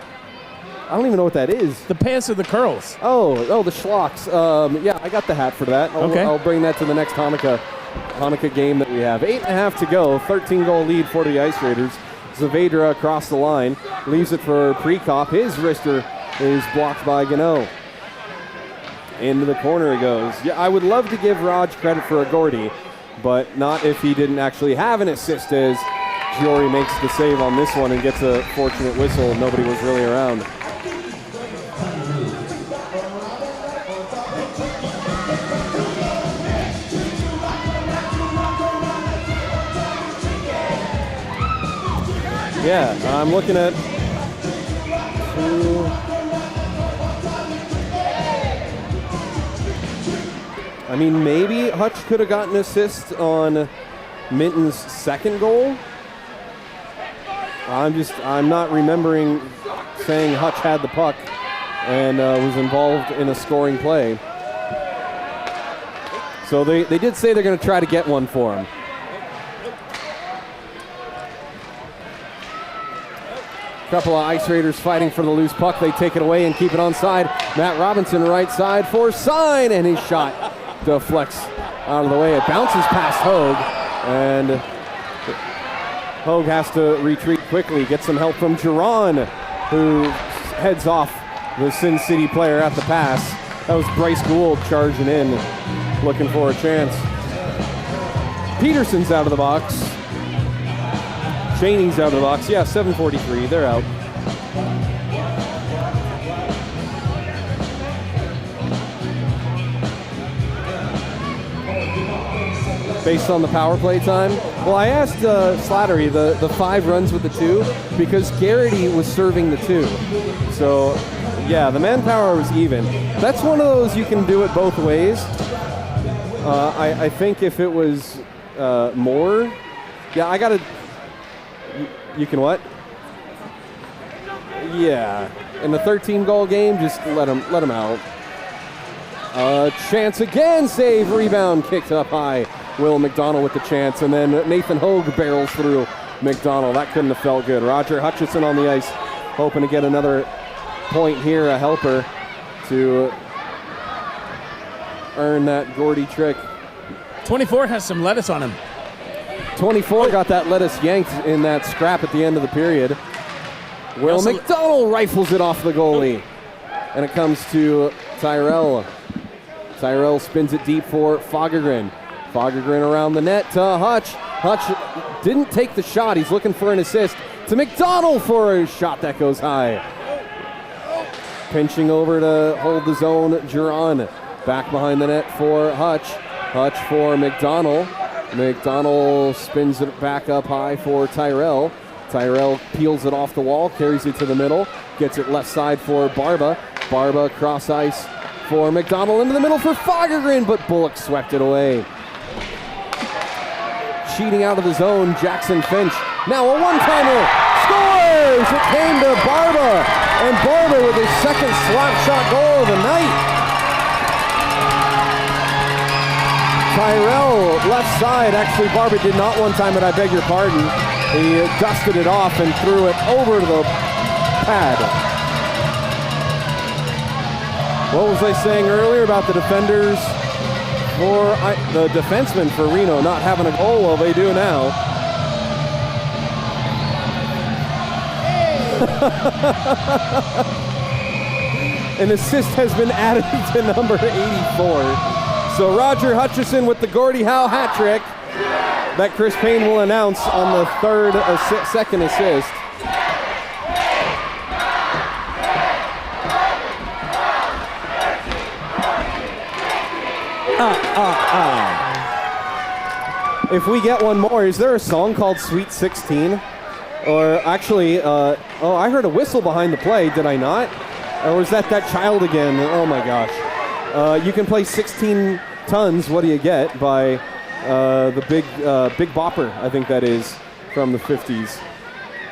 I don't even know what that is. The payas are the curls. Oh, the schlocks. Yeah, I got the hat for that. I'll bring that to the next Hanukkah game that we have. 8.5 to go. 13-goal lead for the Ice Raiders. Zavedra across the line. Leaves it for Prekop. His wrister is blocked by Goettl. Into the corner it goes. Yeah, I would love to give Raj credit for a Gordie, but not if he didn't actually have an assist, as Jory makes the save on this one and gets a fortunate whistle. Nobody was really around. Yeah, I'm looking at I mean, maybe Hutch could have gotten an assist on Minton's second goal. I'm not remembering saying Hutch had the puck and was involved in a scoring play. So they did say they're going to try to get one for him. Couple of Ice Raiders fighting for the loose puck. They take it away and keep it onside. Matt Robinson right side for Sign, and his shot deflects out of the way. It bounces past Hogue, and Hogue has to retreat quickly. Get some help from Giron, who heads off the Sin City player at the pass. That was Bryce Gould charging in, looking for a chance. Peterson's out of the box. Cheney's out of the box. Yeah, 7:43. They're out. Based on the power play time? Well, I asked Slattery the 5 runs with the 2 because Garrity was serving the 2. So, yeah, the manpower was even. That's one of those you can do it both ways. I think if it was more, yeah, I gotta. You can what? Yeah, in the 13-goal game, just let him out. Chance again, save, rebound, kicked up high. Will McDonald with the chance, and then Nathan Hogue barrels through McDonald. That couldn't have felt good. Roger Hutchison on the ice, hoping to get another point here, a helper to earn that Gordie trick. 24 has some lettuce on him. 24 got that lettuce yanked in that scrap at the end of the period. Will McDonald rifles it off the goalie. And it comes to Tyrell. Tyrell spins it deep for Fagergren. Fagergren around the net to Hutch. Hutch didn't take the shot. He's looking for an assist to McDonald for a shot that goes high. Pinching over to hold the zone, Giron. Back behind the net for Hutch. Hutch for McDonald. McDonald spins it back up high for Tyrell. Tyrell peels it off the wall, carries it to the middle, gets it left side for Barba. Barba cross ice for McDonald into the middle for Fagergren, but Bullock swept it away. Cheating out of the zone, Jackson Finch. Now a one-timer, scores! It came to Barba, and Barba with his second slap shot goal of the night. Tyrell, left side. Actually, Barba did not one-time it, I beg your pardon. He dusted it off and threw it over the pad. What was I saying earlier about the defenders for the defensemen for Reno not having a goal? Well, they do now. An assist has been added to number 84. So Roger Hutchison with the Gordie Howe hat trick that Chris Payne will announce on the second assist. If we get one more, is there a song called Sweet 16? Or actually, I heard a whistle behind the play, did I not? Or was that child again? Oh my gosh. You can play 16 Tons, What Do You Get by the Big Bopper, I think that is, from the 50s.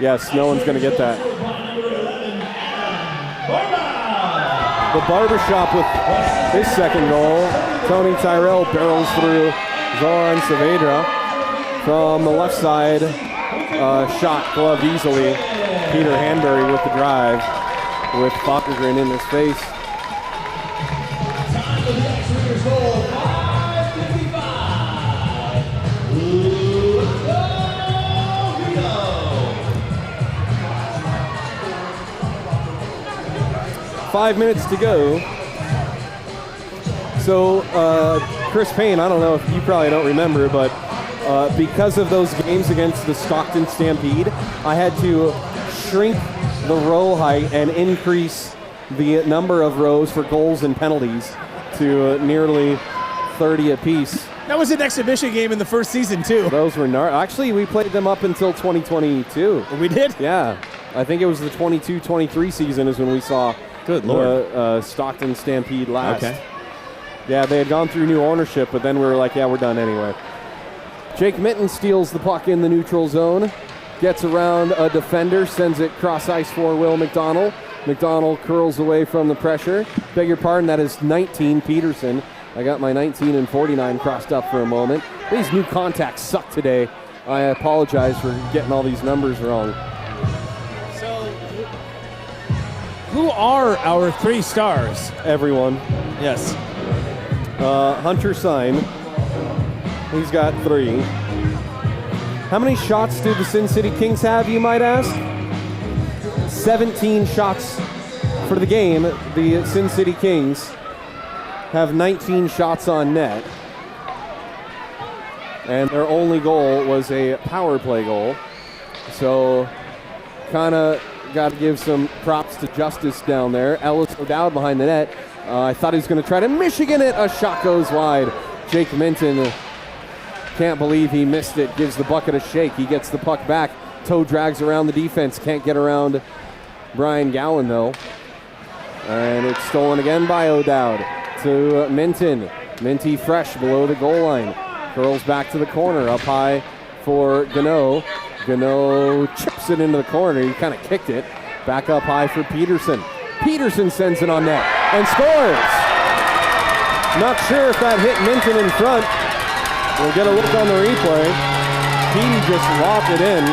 Yes, no one's going to get that. The Barbershop with his second goal. Tony Tyrell barrels through Zoran Saavedra from the left side. Shot gloved easily. Peter Hanbury with the drive with Fagergren in his face. 5 minutes to go. So, Chris Payne, I don't know if you probably don't remember, but because of those games against the Stockton Stampede, I had to shrink the row height and increase the number of rows for goals and penalties to nearly 30 apiece. That was an exhibition game in the first season, too. Those were actually, we played them up until 2022. We did? Yeah. I think it was the 22-23 season is when we saw the Stockton Stampede last. Okay. Yeah, they had gone through new ownership, but then we were like, yeah, we're done anyway. Jake Minton steals the puck in the neutral zone, gets around a defender, sends it cross ice for Will McDonald. McDonald curls away from the pressure. Beg your pardon, that is 19 Peterson. I got my 19 and 49 crossed up for a moment. These new contacts suck today. I apologize for getting all these numbers wrong. So, who are our 3 stars? Everyone. Yes. Hunter Sign. He's got 3. How many shots do the Sin City Kings have, you might ask? 17 shots for the game. The Sin City Kings have 19 shots on net. And their only goal was a power play goal. So, kind of got to give some props to Justice down there. Ellis O'Dowd behind the net. I thought he was going to try to Michigan it. A shot goes wide. Jake Minton can't believe he missed it. Gives the bucket a shake. He gets the puck back. Toe drags around the defense. Can't get around Brian Gowan, though. And it's stolen again by O'Dowd to Minton. Minty fresh below the goal line. Curls back to the corner. Up high for Gano. Gano chips it into the corner. He kind of kicked it. Back up high for Peterson. Peterson sends it on net and scores. Not sure if that hit Minton in front. We'll get a look on the replay. Petey just lobbed it in.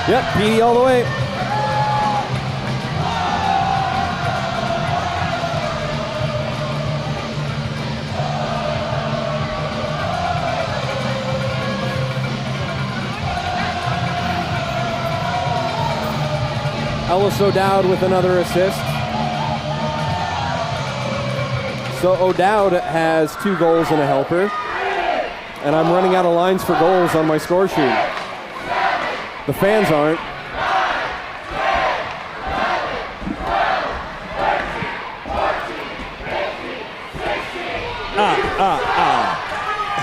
Yep, Petey all the way. Ellis O'Dowd with another assist. So O'Dowd has 2 goals and a helper. And I'm running out of lines for goals on my score sheet. The fans aren't.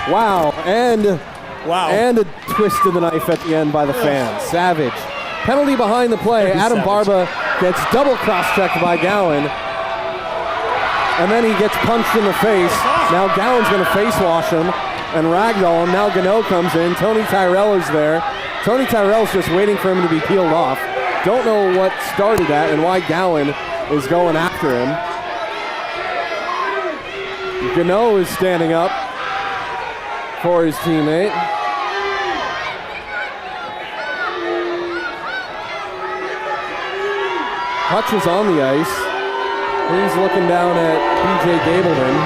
Wow. And a twist of the knife at the end by the fans. Savage Penalty behind the play. Adam Barba gets double cross-checked by Gowan. And then he gets punched in the face. Now Gowan's going to face wash him and ragdoll him. Now Goettl comes in. Tony Tyrell is there. Tony Tyrell's just waiting for him to be peeled off. Don't know what started that and why Gowan is going after him. Goettl is standing up for his teammate. Hutch is on the ice. He's looking down at BJ Gableman.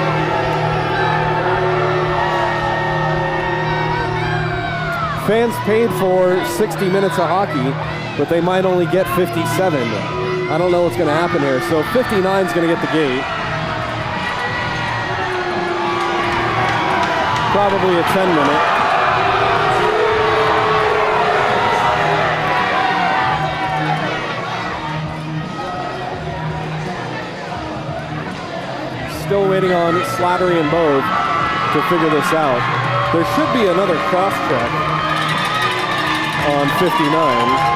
Fans paid for 60 minutes of hockey, but they might only get 57. I don't know what's going to happen here. So 59 is going to get the gate. Probably a 10-minute. Still waiting on Slattery and Bode to figure this out. There should be another cross-check on 59.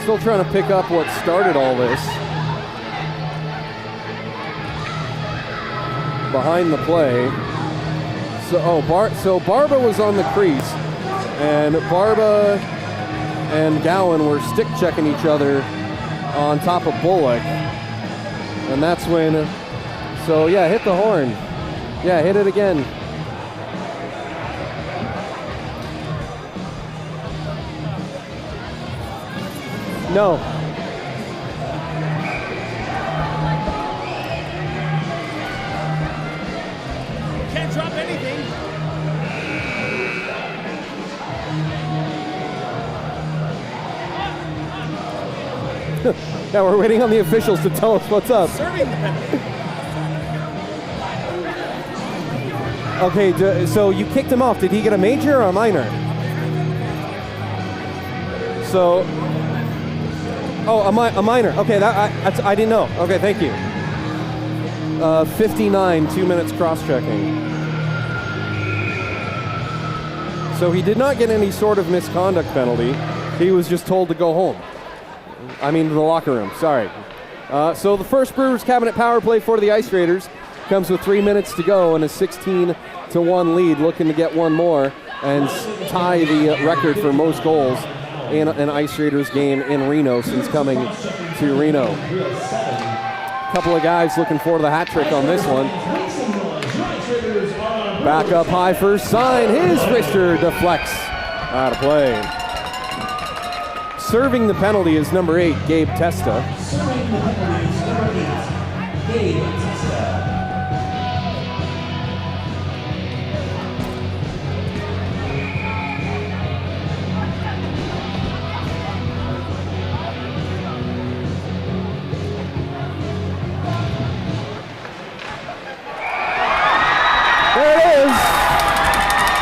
Still trying to pick up what started all this. Behind the play. So Barba was on the crease, and Barba and Gowan were stick checking each other on top of Bullock, and that's when. So yeah, hit the horn. Yeah, hit it again. No. Can't drop anything. Yeah, we're waiting on the officials to tell us what's up. Serving the penalty. Okay, so you kicked him off. Did he get a major or a minor? So. Oh, a minor. Okay, I didn't know. Okay, thank you. 59, 2 minutes cross-checking. So he did not get any sort of misconduct penalty. He was just told to go home. I mean, the locker room. Sorry. So the first Brewers Cabinet power play for the Ice Raiders comes with 3 minutes to go and a 16-1 lead, looking to get one more and tie the record for most goals in an Ice Raiders game in Reno since coming to Reno. A couple of guys looking for the hat trick on this one. Back up high first sign. His wrister deflects out of play. Serving the penalty is number 8, Gabe Testa.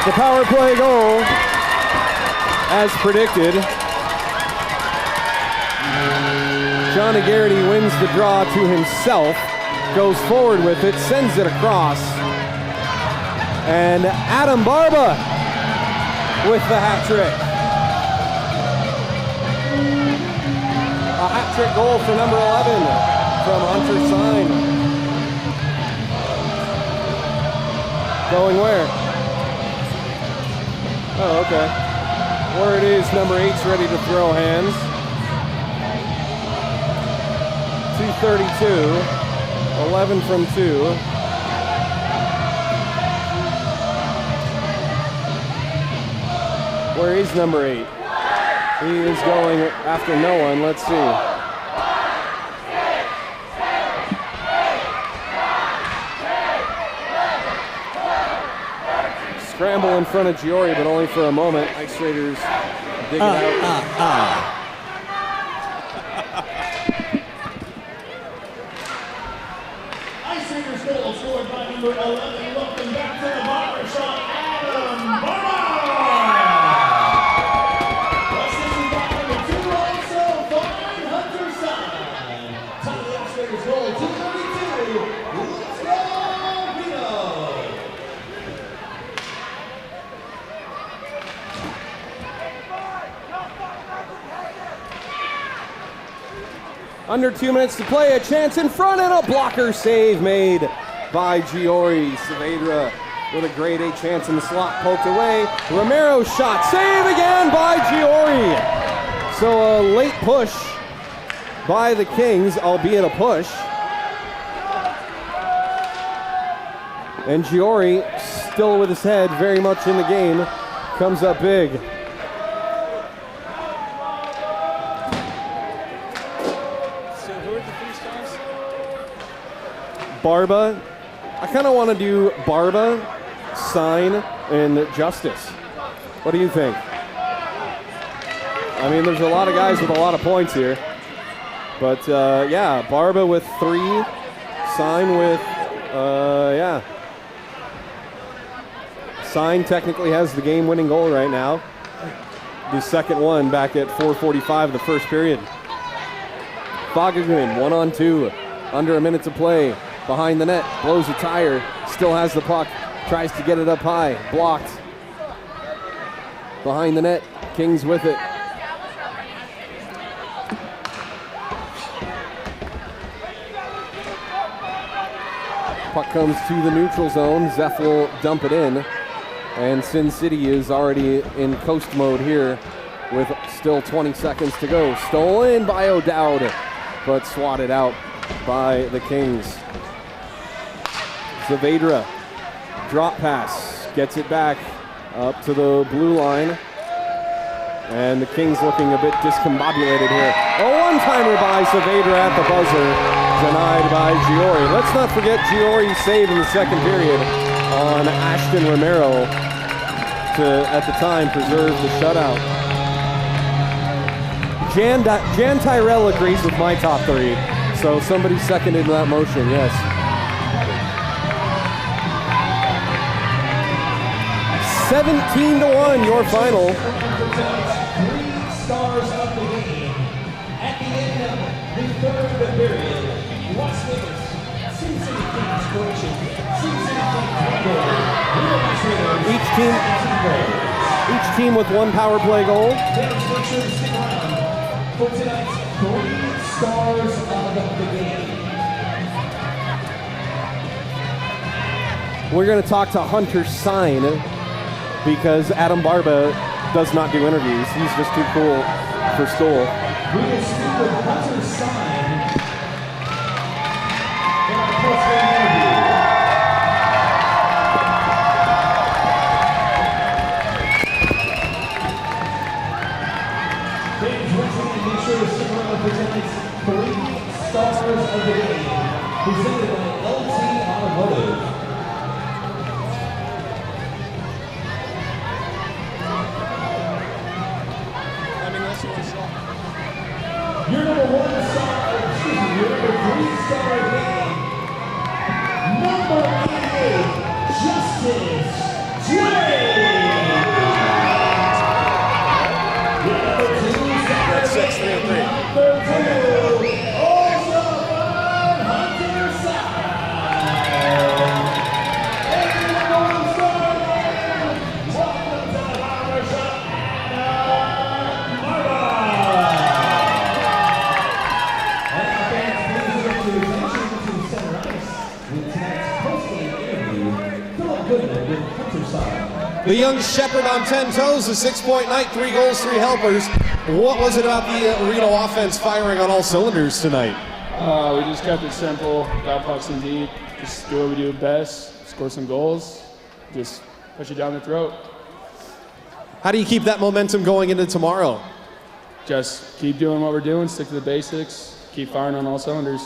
The power play goal, as predicted. Johnny Garrity wins the draw to himself, goes forward with it, sends it across. And Adam Barba with the hat trick. A hat trick goal for number 11 from Hunter Sign. Going where? Oh, okay. Where it is, number 8's ready to throw hands. 2:32, 11 from 2. Where is number 8? He is going after no one. Let's see. scramble in front of Giori, but only for a moment. Ice Raiders dig it out. Ice Raiders goal scored by number 11. Welcome back to the barbershop, Adam Barber. Assisted by number 2, also fine, Hunter Sign. Top of the Ice Raiders goal, 232. Let's go, Reno. Under 2 minutes to play, a chance in front and a blocker save made by Giori. Saavedra with a grade A chance in the slot, poked away. Romero shot, save again by Giori. So a late push by the Kings, albeit a push. And Giori, still with his head very much in the game, comes up big. Barba. I kind of want to do Barba, Sign, and Justice. What do you think? I mean, there's a lot of guys with a lot of points here. But, yeah, Barba with 3, Sign with, yeah. Sign technically has the game-winning goal right now. The second one back at 4:45 of the first period. Fagergren, 1-on-2, under a minute to play. Behind the net, blows a tire, still has the puck, tries to get it up high, blocked. Behind the net, Kings with it. Puck comes to the neutral zone, Zeph will dump it in, and Sin City is already in coast mode here with still 20 seconds to go. Stolen by O'Dowd, but swatted out by the Kings. Saavedra, drop pass, gets it back up to the blue line. And the Kings looking a bit discombobulated here. A one-timer by Saavedra at the buzzer, denied by Giori. Let's not forget Giori's save in the second period on Ashton Romero to, at the time, preserve the shutout. Jan Tyrell agrees with my top 3, so somebody seconded that motion, yes. 17-1, your final. 3 stars of the game. At the end of the third period, Las Vegas, Sin City Kings Croatian, Sin City Kings Reno Ice Raiders. Each team with 1 power play goal. Fans, make sure to stick around for tonight's 3 stars of the game. We're going to talk to Hunter Sign, because Adam Barba does not do interviews. He's just too cool for school. We will speak with Hunter Sign in our post-game interview. Fans, once again, make sure to stick around for tonight's 3 stars of the game, presented by LT Automotive. Your number 1 star, excuse me, your number 3-star game, number 88, Justice J. Your number 2-star game, number 2, also from Hunter Sign. And your number 1-star game, welcome to the barbershop, Adam Barber. The young shepherd on 10 toes, a 6-point night, 3 goals, 3 helpers. What was it about the Reno offense firing on all cylinders tonight? We just kept it simple, got pucks in deep, just do what we do best, score some goals, just push it down the throat. How do you keep that momentum going into tomorrow? Just keep doing what we're doing, stick to the basics, keep firing on all cylinders.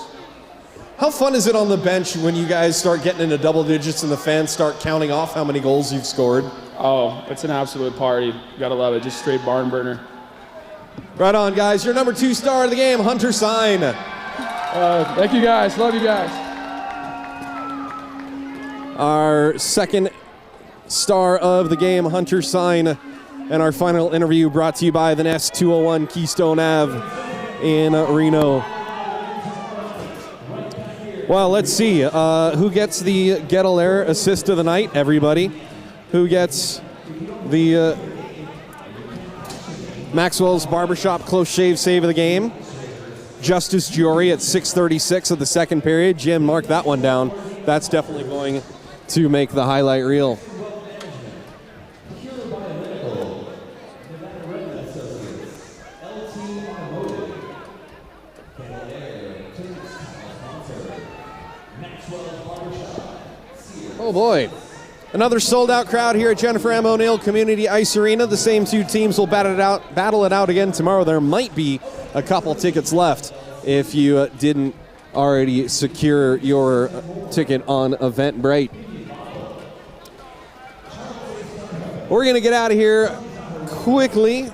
How fun is it on the bench when you guys start getting into double digits and the fans start counting off how many goals you've scored? Oh, it's an absolute party. Gotta love it. Just straight barn burner. Right on, guys. Your number 2 star of the game, Hunter Sign. Thank you guys. Love you guys. Our second star of the game, Hunter Sign. And our final interview brought to you by the Nest 201 Keystone Ave in Reno. Well, let's see. Who gets the Goettl Air assist of the night? Everybody. Who gets the Maxwell's Barbershop close shave save of the game? Justice Jory at 6:36 of the second period. Jim, mark that one down. That's definitely going to make the highlight reel. Oh boy. Another sold-out crowd here at Jennifer M. O'Neill Community Ice Arena. The same two teams will battle it out again tomorrow. There might be a couple tickets left if you didn't already secure your ticket on Eventbrite. We're going to get out of here quickly.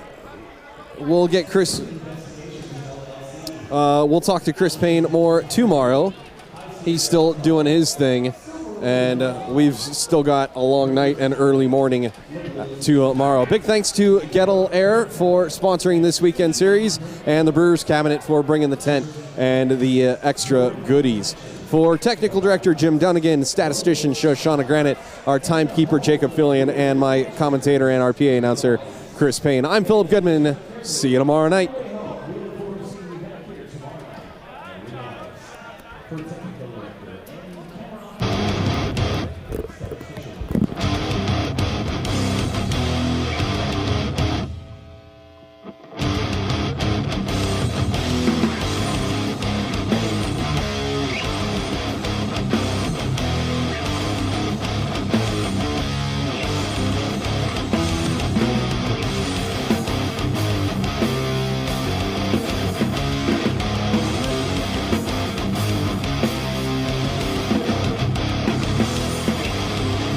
We'll get Chris. We'll talk to Chris Payne more tomorrow. He's still doing his thing. And we've still got a long night and early morning tomorrow. Big thanks to Goettl Air for sponsoring this weekend series and the Brewers Cabinet for bringing the tent and the extra goodies. For technical director Jim Dunnigan, statistician Shoshana Granite, our timekeeper Jacob Fillion, and my commentator and our PA announcer Chris Payne, I'm Philip Goodman. See you tomorrow night.